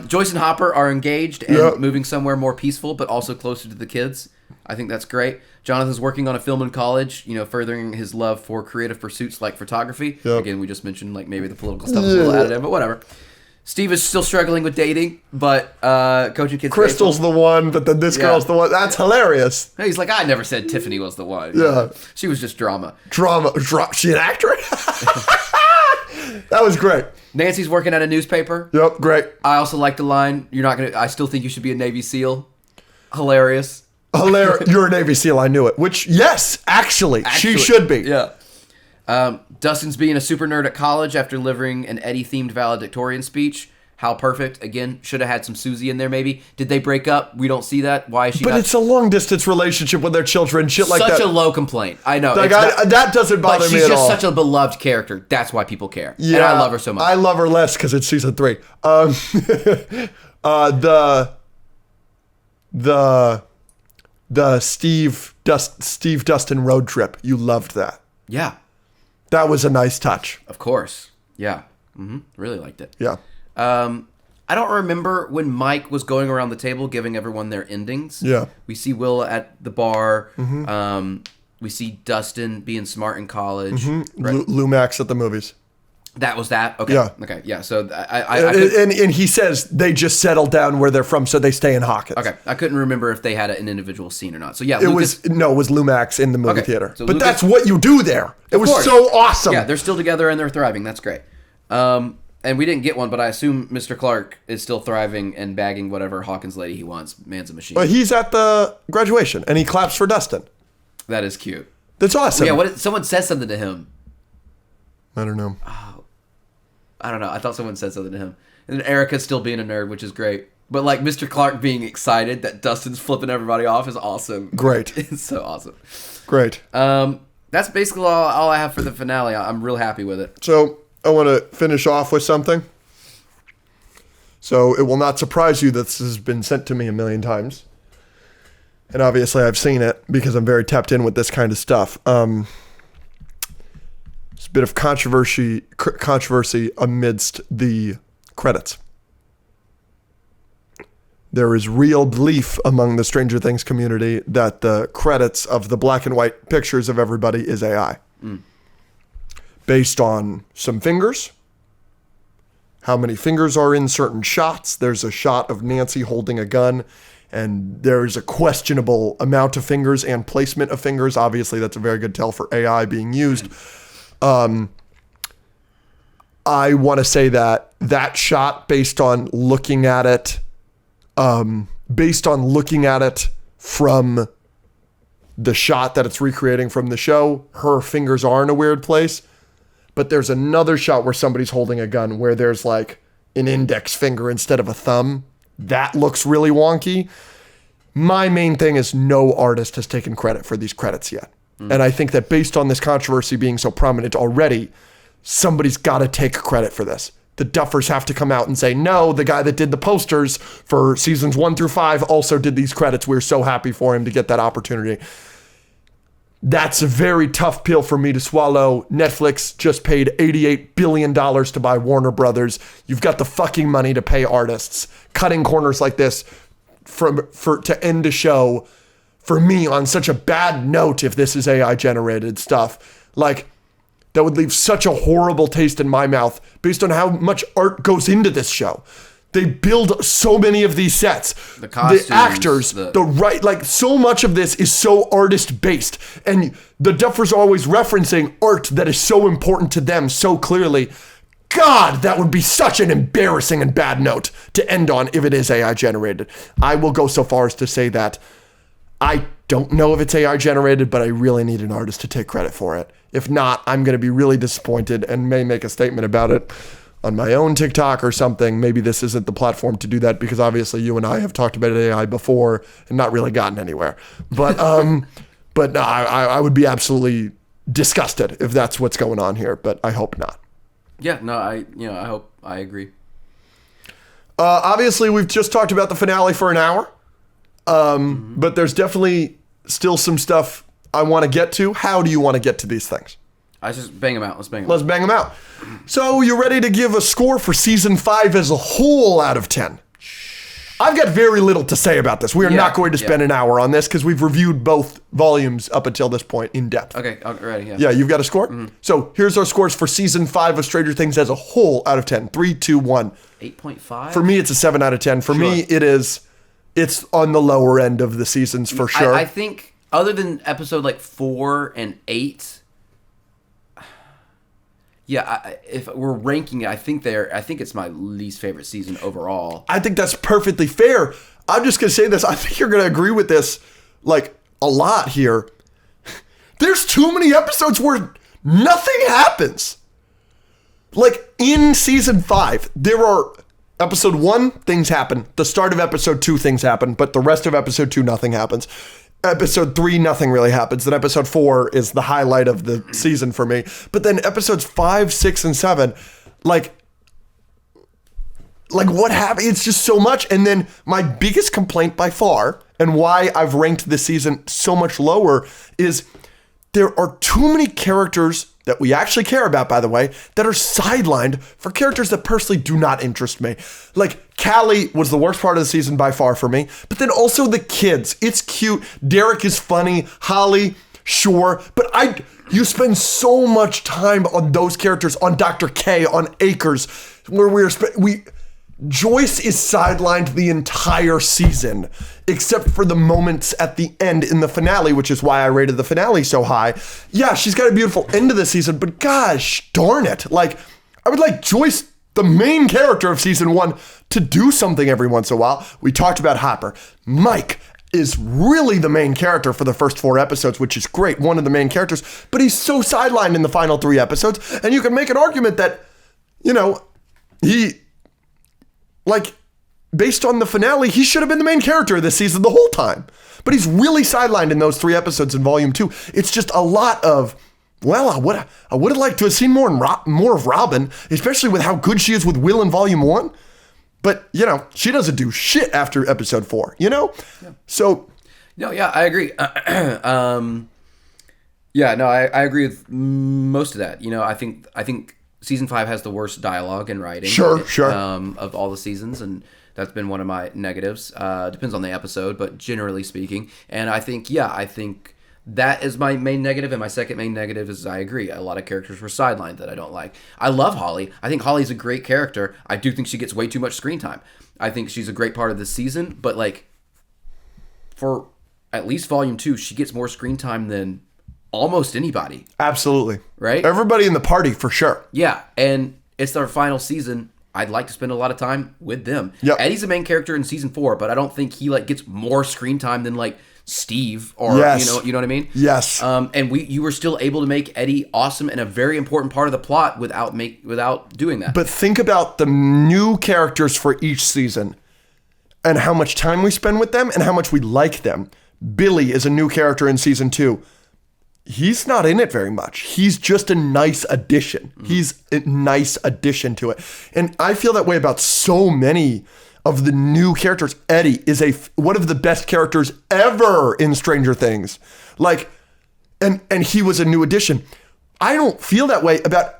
[SPEAKER 1] Joyce and Hopper are engaged and moving somewhere more peaceful but also closer to the kids. I think that's great. Jonathan's working on a film in college, furthering his love for creative pursuits like photography. Yep. Again, we just mentioned like maybe the political stuff is a little added in, but whatever. Steve is still struggling with dating, but coaching kids.
[SPEAKER 2] Crystal's the one, but then this girl's the one. That's hilarious.
[SPEAKER 1] He's like, I never said Tiffany was the one.
[SPEAKER 2] Yeah.
[SPEAKER 1] She was just drama.
[SPEAKER 2] She an actor? That was great.
[SPEAKER 1] Nancy's working at a newspaper.
[SPEAKER 2] Yep, great.
[SPEAKER 1] I also like the line, I still think you should be a Navy SEAL. Hilarious.
[SPEAKER 2] You're a Navy SEAL, I knew it. Which, yes, actually she should be.
[SPEAKER 1] Yeah. Dustin's being a super nerd at college after delivering an Eddie-themed valedictorian speech. How perfect. Again, should have had some Susie in there maybe. Did they break up? We don't see that. Why is she
[SPEAKER 2] But it's a long-distance relationship with their children, shit like that.
[SPEAKER 1] Such a low complaint. I know.
[SPEAKER 2] Like, that doesn't bother me at all.
[SPEAKER 1] But she's just such a beloved character. That's why people care. Yeah, and I love her so much.
[SPEAKER 2] I love her less because it's season 3. The Steve Dustin road trip. You loved that.
[SPEAKER 1] Yeah.
[SPEAKER 2] That was a nice touch.
[SPEAKER 1] Of course. Yeah. Really liked it.
[SPEAKER 2] Yeah.
[SPEAKER 1] I don't remember when Mike was going around the table giving everyone their endings.
[SPEAKER 2] Yeah.
[SPEAKER 1] We see Will at the bar. We see Dustin being smart in college. Right?
[SPEAKER 2] Lumax at the movies.
[SPEAKER 1] That was that? Okay.
[SPEAKER 2] Yeah.
[SPEAKER 1] Okay. Yeah. So
[SPEAKER 2] and he says they just settled down where they're from, so they stay in Hawkins.
[SPEAKER 1] Okay. I couldn't remember if they had an individual scene or not. So yeah,
[SPEAKER 2] it was Lumax in the movie theater. So but that's what you do there. It was so awesome.
[SPEAKER 1] Yeah, they're still together and they're thriving. That's great. And we didn't get one, but I assume Mr. Clark is still thriving and bagging whatever Hawkins lady he wants. Man's a machine.
[SPEAKER 2] Well, he's at the graduation and he claps for Dustin.
[SPEAKER 1] That is cute.
[SPEAKER 2] That's awesome.
[SPEAKER 1] Yeah. Someone says something to him.
[SPEAKER 2] I don't know.
[SPEAKER 1] I don't know. I thought someone said something to him. And then Erica's still being a nerd, which is great. But like Mr. Clark being excited that Dustin's flipping everybody off is awesome.
[SPEAKER 2] Great.
[SPEAKER 1] It's so awesome.
[SPEAKER 2] Great.
[SPEAKER 1] That's basically all I have for the finale. I'm real happy with it.
[SPEAKER 2] So I want to finish off with something. So it will not surprise you that this has been sent to me a million times. And obviously I've seen it because I'm very tapped in with this kind of stuff. There's a bit of controversy amidst the credits. There is real belief among the Stranger Things community that the credits of the black and white pictures of everybody is AI. Based on some fingers, how many fingers are in certain shots. There's a shot of Nancy holding a gun, and there's a questionable amount of fingers and placement of fingers. Obviously, that's a very good tell for AI being used. I want to say that shot, based on looking at it from the shot that it's recreating from the show, her fingers are in a weird place. But there's another shot where somebody's holding a gun where there's like an index finger instead of a thumb. That looks really wonky. My main thing is no artist has taken credit for these credits yet. And I think that based on this controversy being so prominent already, somebody's got to take credit for this. The Duffers have to come out and say, no, the guy that did the posters for seasons 1 through 5 also did these credits. We're so happy for him to get that opportunity. That's a very tough pill for me to swallow. Netflix just paid $88 billion to buy Warner Brothers. You've got the fucking money to pay artists. Cutting corners like this to end a show, for me, on such a bad note, if this is AI generated stuff, like, that would leave such a horrible taste in my mouth based on how much art goes into this show. They build so many of these sets.
[SPEAKER 1] The costumes,
[SPEAKER 2] the actors, like, so much of this is so artist based. And the Duffers are always referencing art that is so important to them so clearly. God, that would be such an embarrassing and bad note to end on if it is AI generated. I will go so far as to say that I don't know if it's AI generated, but I really need an artist to take credit for it. If not, I'm going to be really disappointed and may make a statement about it on my own TikTok or something. Maybe this isn't the platform to do that because obviously you and I have talked about AI before and not really gotten anywhere. But but no, I would be absolutely disgusted if that's what's going on here, but I hope not.
[SPEAKER 1] Yeah, no, I hope I agree.
[SPEAKER 2] Obviously, we've just talked about the finale for an hour, but there's definitely still some stuff I want to get to. How do you want to get to these things?
[SPEAKER 1] I just bang them out. Let's bang them
[SPEAKER 2] Let's bang them out. So you ready to give a score for season 5 as a whole out of 10? I've got very little to say about this. We are not going to spend an hour on this because we've reviewed both volumes up until this point in depth.
[SPEAKER 1] Okay, ready, yeah.
[SPEAKER 2] Yeah, you've got a score? Mm-hmm. So here's our scores for season 5 of Stranger Things as a whole out of 10. 3, 2, 1.
[SPEAKER 1] 8.5?
[SPEAKER 2] For me, it's a 7 out of 10. For me, it's on the lower end of the seasons for sure.
[SPEAKER 1] I think other than episode like 4 and 8... Yeah, if we're ranking it, I think it's my least favorite season overall.
[SPEAKER 2] I think that's perfectly fair. I'm just going to say this. I think you're going to agree with this like a lot here. There's too many episodes where nothing happens. Like in season 5, there are episode 1, things happen. The start of episode 2, things happen. But the rest of episode 2, nothing happens. Episode 3, nothing really happens. Then episode 4 is the highlight of the season for me. But then episodes 5, 6, and 7, like what happened? It's just so much. And then my biggest complaint by far, and why I've ranked this season so much lower, is there are too many characters that we actually care about, by the way, that are sidelined for characters that personally do not interest me. Like, Callie was the worst part of the season by far for me, but then also the kids. It's cute. Derek is funny. Holly, sure. But you spend so much time on those characters, on Dr. K, on Akers, where Joyce is sidelined the entire season, except for the moments at the end in the finale, which is why I rated the finale so high. Yeah, she's got a beautiful end of the season, but gosh darn it. Like, I would like Joyce, the main character of season 1, to do something every once in a while. We talked about Hopper. Mike is really the main character for the first 4 episodes, which is great, one of the main characters, but he's so sidelined in the final 3 episodes, and you can make an argument that, based on the finale, he should have been the main character of this season the whole time. But he's really sidelined in those 3 episodes in volume 2. It's just a lot of, I would have liked to have seen more of Robin, especially with how good she is with Will in volume 1. But, she doesn't do shit after episode 4, Yeah. So.
[SPEAKER 1] No, yeah, I agree. I agree with most of that. I think season 5 has the worst dialogue and writing.
[SPEAKER 2] Sure.
[SPEAKER 1] Of all the seasons, and that's been one of my negatives. Depends on the episode, but generally speaking. And I think that is my main negative, and my second main negative is I agree. A lot of characters were sidelined that I don't like. I love Holly. I think Holly's a great character. I do think she gets way too much screen time. I think she's a great part of this season, but for at least volume 2, she gets more screen time than almost anybody.
[SPEAKER 2] Absolutely.
[SPEAKER 1] Right?
[SPEAKER 2] Everybody in the party, for sure.
[SPEAKER 1] Yeah, and it's their final season. I'd like to spend a lot of time with them.
[SPEAKER 2] Yep.
[SPEAKER 1] Eddie's the main character in season 4, but I don't think he gets more screen time than Steve or you know what I mean?
[SPEAKER 2] Yes.
[SPEAKER 1] And you were still able to make Eddie awesome and a very important part of the plot without doing that.
[SPEAKER 2] But think about the new characters for each season and how much time we spend with them and how much we like them. Billy is a new character in season 2. He's not in it very much. He's just a nice addition. Mm-hmm. He's a nice addition to it. And I feel that way about so many of the new characters. Eddie is one of the best characters ever in Stranger Things. And he was a new addition. I don't feel that way about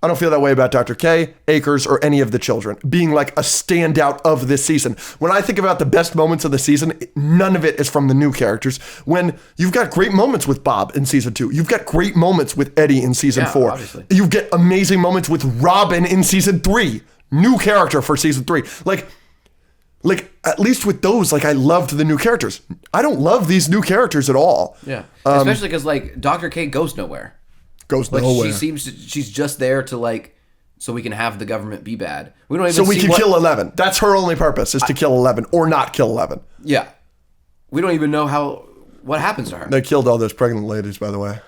[SPEAKER 2] I don't feel that way about Dr. K, Akers, or any of the children being a standout of this season. When I think about the best moments of the season, none of it is from the new characters. When you've got great moments with Bob in season 2, you've got great moments with Eddie in season 4.
[SPEAKER 1] Obviously.
[SPEAKER 2] You get amazing moments with Robin in season 3. New character for season 3. At least with those, I loved the new characters. I don't love these new characters at all.
[SPEAKER 1] Yeah. Especially because Dr. K goes nowhere.
[SPEAKER 2] Nowhere.
[SPEAKER 1] She's just there to so we can have the government be bad. We don't even
[SPEAKER 2] so we can kill 11. That's her only purpose, is to kill 11 or not kill 11.
[SPEAKER 1] Yeah. we don't even know what happens to her.
[SPEAKER 2] They killed all those pregnant ladies, by the way.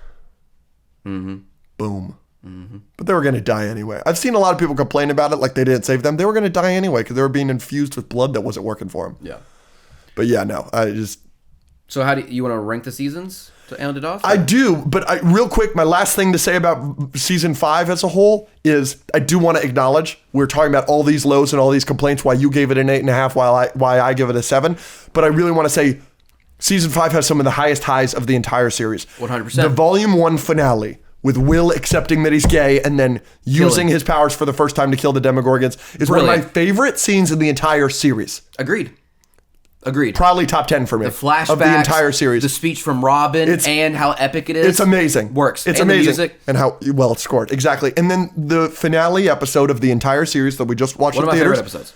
[SPEAKER 2] Mm-hmm. Boom. Mm-hmm. But they were going to die anyway. I've seen a lot of people complain about it like they didn't save them. They were going to die anyway because they were being infused with blood that wasn't working for them.
[SPEAKER 1] Yeah.
[SPEAKER 2] But yeah, no, I just...
[SPEAKER 1] So how do you want to rank the seasons to end it off?
[SPEAKER 2] I do, but real quick, my last thing to say about season 5 as a whole is I do want to acknowledge we're talking about all these lows and all these complaints, why you gave it an 8.5, why I give it a 7. But I really want to say season 5 has some of the highest highs of the entire series.
[SPEAKER 1] 100%.
[SPEAKER 2] The volume 1 finale with Will accepting that he's gay and then using his powers for the first time to kill the Demogorgons is one of my favorite scenes in the entire series.
[SPEAKER 1] Agreed.
[SPEAKER 2] Probably top 10 for me.
[SPEAKER 1] The flashbacks
[SPEAKER 2] of the entire series.
[SPEAKER 1] The speech from Robin and how epic it is.
[SPEAKER 2] It's amazing.
[SPEAKER 1] Works.
[SPEAKER 2] It's
[SPEAKER 1] and
[SPEAKER 2] amazing.
[SPEAKER 1] The music.
[SPEAKER 2] And how well it's scored. Exactly. And then the finale episode of the entire series that we just watched in
[SPEAKER 1] theaters. One of my favorite
[SPEAKER 2] episodes.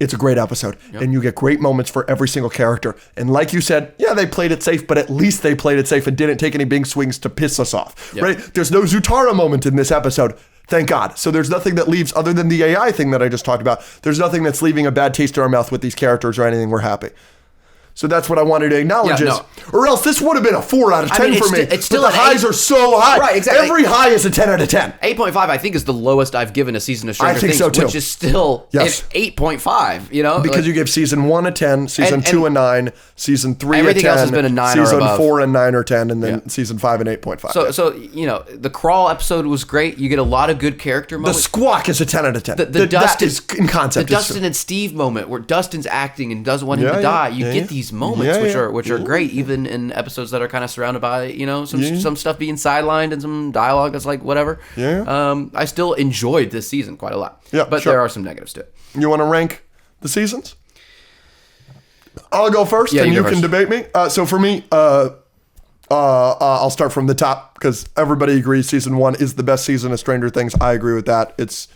[SPEAKER 2] It's a great episode. Yep. And you get great moments for every single character. And like you said, yeah, they played it safe, but at least they played it safe and didn't take any big swings to piss us off. Yep. Right? There's no Zutara moment in this episode. Thank God. So there's nothing that leaves, other than the AI thing that I just talked about, there's nothing that's leaving a bad taste in our mouth with these characters or anything. We're happy. So that's what I wanted to acknowledge or else this would have been a 4 out of 10 for me.
[SPEAKER 1] It's still
[SPEAKER 2] but the highs are so high.
[SPEAKER 1] Right, exactly.
[SPEAKER 2] Every high is a 10 out of 10.
[SPEAKER 1] 8.5, I think, is the lowest I've given a season of Stranger Things,
[SPEAKER 2] so too.
[SPEAKER 1] which is still 8.5, you know?
[SPEAKER 2] Because you gave season 1 a 10, season 2 a 9, season 3 a 10.
[SPEAKER 1] Everything else has been a 9 or above.
[SPEAKER 2] Season 4 a 9 or 10, and then season 5 an 8.5.
[SPEAKER 1] So, you know, the Crawl episode was great. You get a lot of good character moments.
[SPEAKER 2] The Squawk is a 10 out of 10.
[SPEAKER 1] The Dustin,
[SPEAKER 2] is in concept.
[SPEAKER 1] The Dustin and Steve moment where Dustin's acting and doesn't want him to die. You get these moments which are great, even in episodes that are kind of surrounded by, you know, some stuff being sidelined and some dialogue that's like whatever. I still enjoyed this season quite a lot. But there are some negatives to it.
[SPEAKER 2] You want to rank the seasons? I'll go first, and you can debate me. So for me, I'll start from the top because everybody agrees season 1 is the best season of Stranger Things. I agree with that. It's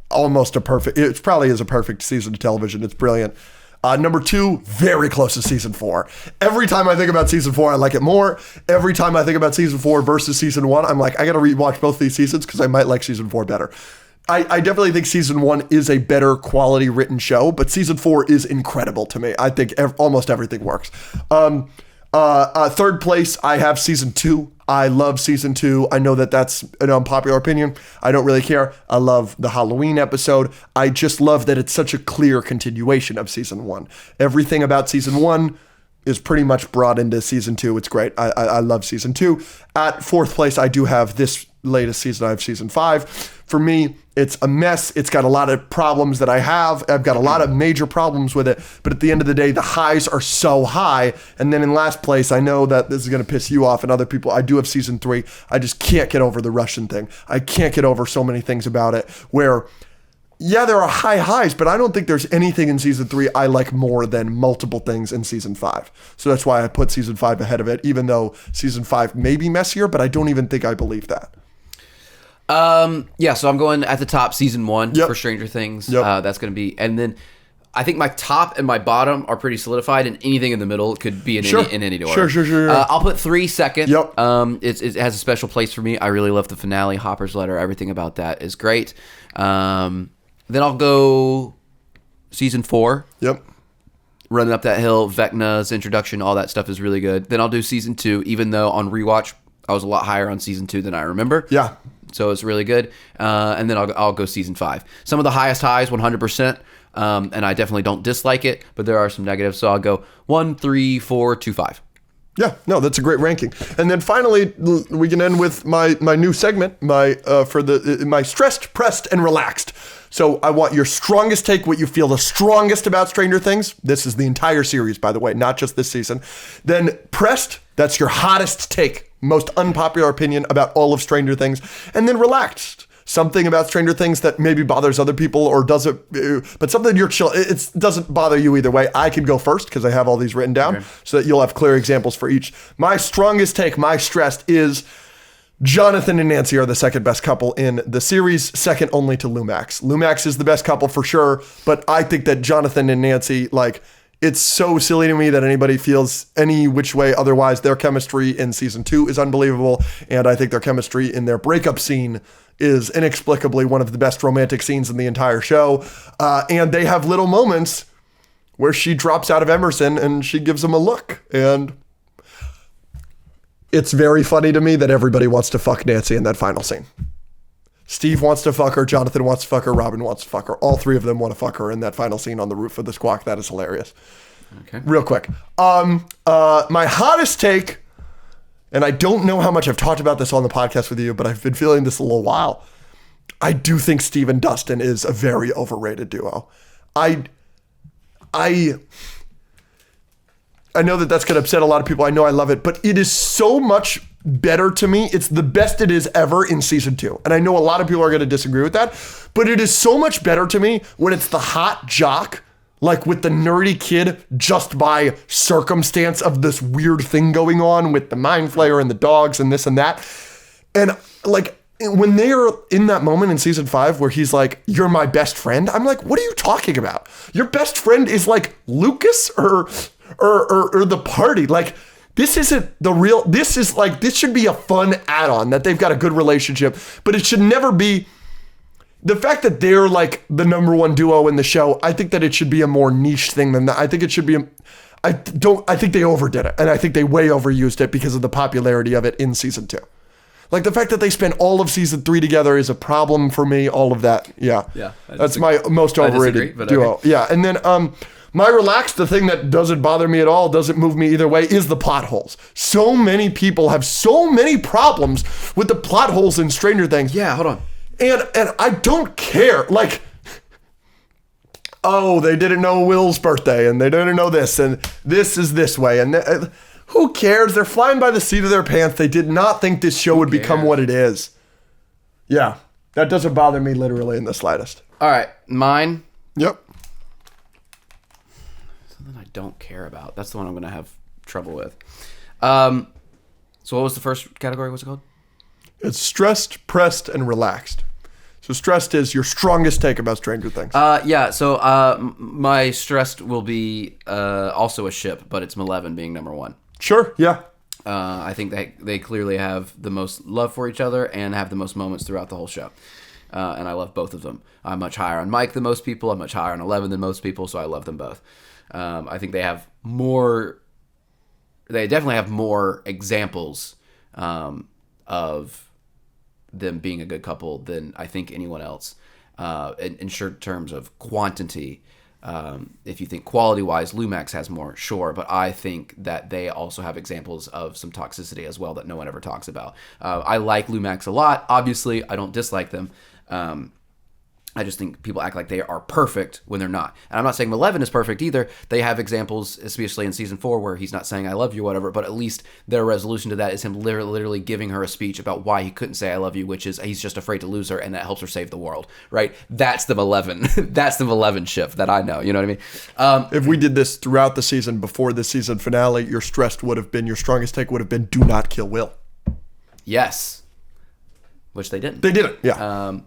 [SPEAKER 2] almost it probably is a perfect season of television. It's brilliant. Number 2, very close to season 4. Every time I think about season 4, I like it more. Every time I think about season 4 versus season 1, I'm like, I got to rewatch both these seasons because I might like season 4 better. I definitely think season 1 is a better quality written show, but season 4 is incredible to me. I think almost everything works. Third place, I have season 2. I love season 2. I know that that's an unpopular opinion. I don't really care. I love the Halloween episode. I just love that it's such a clear continuation of season 1. Everything about season 1 is pretty much brought into season 2. It's great. I love season 2. At 4th place, I do have this latest season. I have season 5. For me, it's a mess. It's got a lot of problems that I have. I've got a lot of major problems with it. But at the end of the day, the highs are so high. And then in last place, I know that this is going to piss you off and other people. I do have season 3. I just can't get over the Russian thing. I can't get over so many things about it where, yeah, there are high highs, but I don't think there's anything in season 3 I like more than multiple things in season 5. So that's why I put season 5 ahead of it, even though season 5 may be messier, but I don't even think I believe that.
[SPEAKER 1] So I'm going at the top, season 1 for Stranger Things. That's going to be, and then I think my top and my bottom are pretty solidified, and anything in the middle could be in any order.
[SPEAKER 2] Sure.
[SPEAKER 1] I'll put 3 second.
[SPEAKER 2] Yep.
[SPEAKER 1] It has a special place for me. I really love the finale, Hopper's letter. Everything about that is great. Then I'll go season 4.
[SPEAKER 2] Yep.
[SPEAKER 1] Running Up That Hill, Vecna's introduction, all that stuff is really good. Then I'll do season 2, even though on rewatch I was a lot higher on season 2 than I remember.
[SPEAKER 2] Yeah.
[SPEAKER 1] So it's really good. And then I'll go season 5. Some of the highest highs, 100%. And I definitely don't dislike it, but there are some negatives. So I'll go 1, 3, 4, 2, 5.
[SPEAKER 2] Yeah, no, that's a great ranking. And then finally, we can end with my new segment, my stressed, pressed, and relaxed. So I want your strongest take, what you feel the strongest about Stranger Things. This is the entire series, by the way, not just this season. Then pressed, that's your hottest take, most unpopular opinion about all of Stranger Things. And then relaxed, something about Stranger Things that maybe bothers other people or doesn't, but something you're chill. It doesn't bother you either way. I can go first because I have all these written down so that you'll have clear examples for each. My strongest take, my stressed is Jonathan and Nancy are the second best couple in the series, second only to Lumax. Lumax is the best couple for sure, but I think that Jonathan and Nancy, it's so silly to me that anybody feels any which way otherwise. Their chemistry in season 2 is unbelievable, and I think their chemistry in their breakup scene is inexplicably one of the best romantic scenes in the entire show. And they have little moments where she drops out of Emerson and she gives him a look. And it's very funny to me that everybody wants to fuck Nancy in that final scene. Steve wants to fuck her. Jonathan wants to fuck her. Robin wants to fuck her. All three of them want to fuck her in that final scene on the roof of the Squawk. That is hilarious.
[SPEAKER 1] Okay.
[SPEAKER 2] Real quick. My hottest take, and I don't know how much I've talked about this on the podcast with you, but I've been feeling this a little while. I do think Steve and Dustin is a very overrated duo. I know that that's going to upset a lot of people. I know I love it, but it is so much better to me. It's the best it is ever in season 2. And I know a lot of people are going to disagree with that, but it is so much better to me when it's the hot jock, like with the nerdy kid, just by circumstance of this weird thing going on with the mind flayer and the dogs and this and that. And like when they are in that moment in season 5 where he's like, "You're my best friend," I'm like, what are you talking about? Your best friend is like Lucas or the party. Like, this isn't the real, this is like, this should be a fun add-on that they've got a good relationship, but it should never be the fact that they're like the number one duo in the show. I think that it should be a more niche thing than that. I think it should be, I think they overdid it, and I think they way overused it because of the popularity of it in season 2. Like the fact that they spent all of season 3 together is a problem for me, all of that. Yeah. That's my most overrated duo. Okay. Yeah. And then, my relaxed, the thing that doesn't bother me at all, doesn't move me either way, is the plot holes. So many people have so many problems with the plot holes in Stranger Things.
[SPEAKER 1] Yeah, hold on.
[SPEAKER 2] And I don't care. Like, oh, they didn't know Will's birthday, and they didn't know this, and this is this way, and who cares? They're flying by the seat of their pants. They did not think this show would become what it is. Yeah, that doesn't bother me literally in the slightest.
[SPEAKER 1] All right, mine.
[SPEAKER 2] Yep.
[SPEAKER 1] Something I don't care about. That's the one I'm going to have trouble with. So what was the first category? What's it called?
[SPEAKER 2] It's stressed, pressed, and relaxed. So stressed is your strongest take about Stranger Things.
[SPEAKER 1] Yeah, so my stressed will be also a ship, but it's Malevolent being number 1.
[SPEAKER 2] Sure, yeah.
[SPEAKER 1] I think they clearly have the most love for each other and have the most moments throughout the whole show. And I love both of them. I'm much higher on Mike than most people. I'm much higher on 11 than most people, so I love them both. I think they have more... They definitely have more examples of them being a good couple than I think anyone else. In short terms of quantity, if you think quality-wise, Lumax has more, sure, but I think that they also have examples of some toxicity as well that no one ever talks about. I like Lumax a lot. Obviously, I don't dislike them. I just think people act like they are perfect when they're not. And I'm not saying Malevolent is perfect either. They have examples, especially in season 4, where he's not saying I love you or whatever, but at least their resolution to that is him literally giving her a speech about why he couldn't say I love you, which is he's just afraid to lose her, and that helps her save the world, right? That's the Malevolent. That's the Malevolent shift that I know. You know what I mean?
[SPEAKER 2] If we did this throughout the season before the season finale, your strongest take would have been do not kill Will.
[SPEAKER 1] Yes. Which they didn't.
[SPEAKER 2] They didn't, yeah.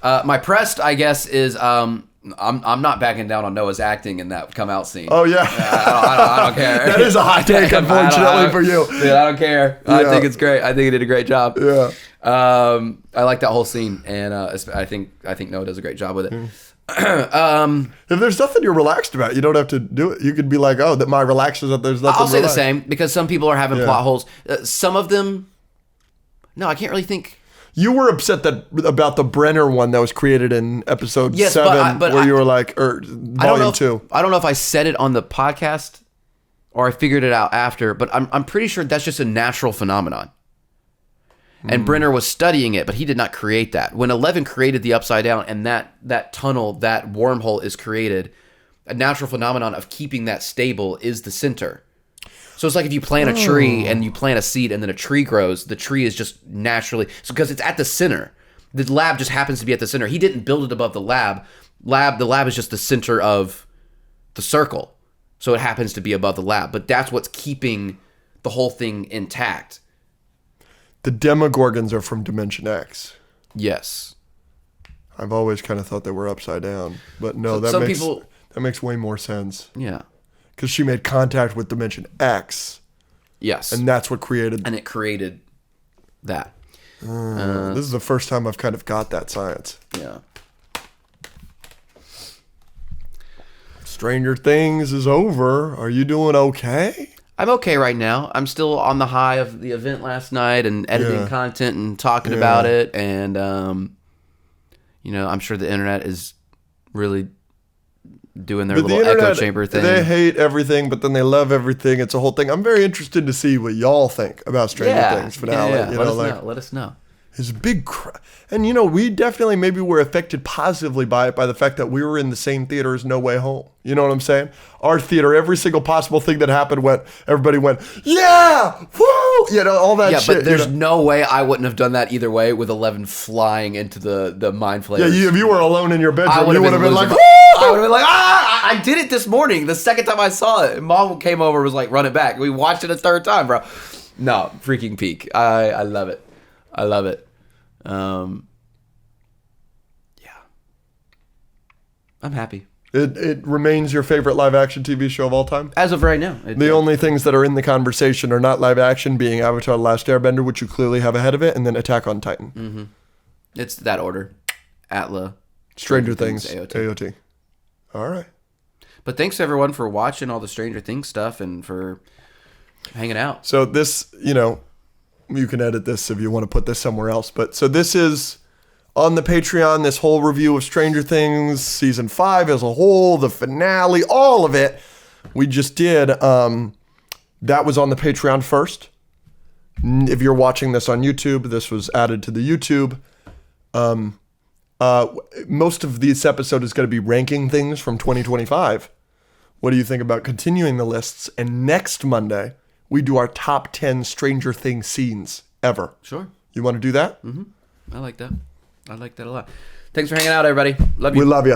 [SPEAKER 1] My pressed, I guess, is I'm not backing down on Noah's acting in that come out scene.
[SPEAKER 2] Oh yeah,
[SPEAKER 1] I don't care.
[SPEAKER 2] That is a hot take, unfortunately for you.
[SPEAKER 1] Dude, I don't care. Yeah. I think it's great. I think he did a great job.
[SPEAKER 2] Yeah.
[SPEAKER 1] I like that whole scene, and I think Noah does a great job with it.
[SPEAKER 2] If there's nothing you're relaxed about, you don't have to do it. You could be like, oh, that my relax is that there's nothing.
[SPEAKER 1] I'll say the same because some people are having plot holes. Some of them, no, I can't really think.
[SPEAKER 2] You were upset about the Brenner one that was created in episode 7, but where you were like, or volume 2.
[SPEAKER 1] I don't know if I said it on the podcast or I figured it out after, but I'm pretty sure that's just a natural phenomenon. And Brenner was studying it, but he did not create that. When 11 created the Upside Down and that tunnel, that wormhole is created, a natural phenomenon of keeping that stable is the center. So it's like if you plant a tree and you plant a seed and then a tree grows, the tree is just naturally, so because it's at the center. The lab just happens to be at the center. He didn't build it above the lab. The lab is just the center of the circle. So it happens to be above the lab, but that's what's keeping the whole thing intact.
[SPEAKER 2] The Demogorgons are from Dimension X.
[SPEAKER 1] Yes.
[SPEAKER 2] I've always kind of thought they were upside down, but no, that makes way more sense.
[SPEAKER 1] Yeah.
[SPEAKER 2] Because she made contact with Dimension X.
[SPEAKER 1] Yes.
[SPEAKER 2] And that's what created...
[SPEAKER 1] And it created that.
[SPEAKER 2] This is the first time I've kind of got that science.
[SPEAKER 1] Yeah.
[SPEAKER 2] Stranger Things is over. Are you doing okay?
[SPEAKER 1] I'm okay right now. I'm still on the high of the event last night and editing content and talking about it. And, I'm sure the internet is really doing their little echo chamber thing.
[SPEAKER 2] They hate everything, but then they love everything. It's a whole thing. I'm very interested to see what y'all think about Stranger Things finale.
[SPEAKER 1] Yeah. Let us know.
[SPEAKER 2] It's a big and we definitely maybe were affected positively by it, by the fact that we were in the same theater as No Way Home. You know what I'm saying? Our theater, every single possible thing that happened everybody went, yeah, woo, all that shit.
[SPEAKER 1] Yeah, but there's no way I wouldn't have done that either way with 11 flying into the mind flayers.
[SPEAKER 2] Yeah, if you were alone in your bedroom, you would have been like, woo!
[SPEAKER 1] I would have been like, I did it this morning. The second time I saw it, Mom came over and was like, run it back. We watched it a third time, bro. No, freaking peak. I love it. I love it. I'm happy.
[SPEAKER 2] It remains your favorite live action TV show of all time?
[SPEAKER 1] As of right now.
[SPEAKER 2] The only things that are in the conversation are not live action, being Avatar: The Last Airbender, which you clearly have ahead of it, and then Attack on Titan.
[SPEAKER 1] Mm-hmm. It's that order. Atla.
[SPEAKER 2] Stranger Things, AOT. All right.
[SPEAKER 1] But thanks everyone for watching all the Stranger Things stuff and for hanging out.
[SPEAKER 2] So this, you can edit this if you want to put this somewhere else. But so this is on the Patreon, this whole review of Stranger Things season 5 as a whole, the finale, all of it. We just did. That was on the Patreon first. If you're watching this on YouTube, this was added to the YouTube. Most of this episode is going to be ranking things from 2025. What do you think about continuing the lists? And next Monday, we do our top 10 Stranger Things scenes ever.
[SPEAKER 1] Sure.
[SPEAKER 2] You want to do that?
[SPEAKER 1] Mm-hmm. I like that. I like that a lot. Thanks for hanging out, everybody. Love you.
[SPEAKER 2] We love you.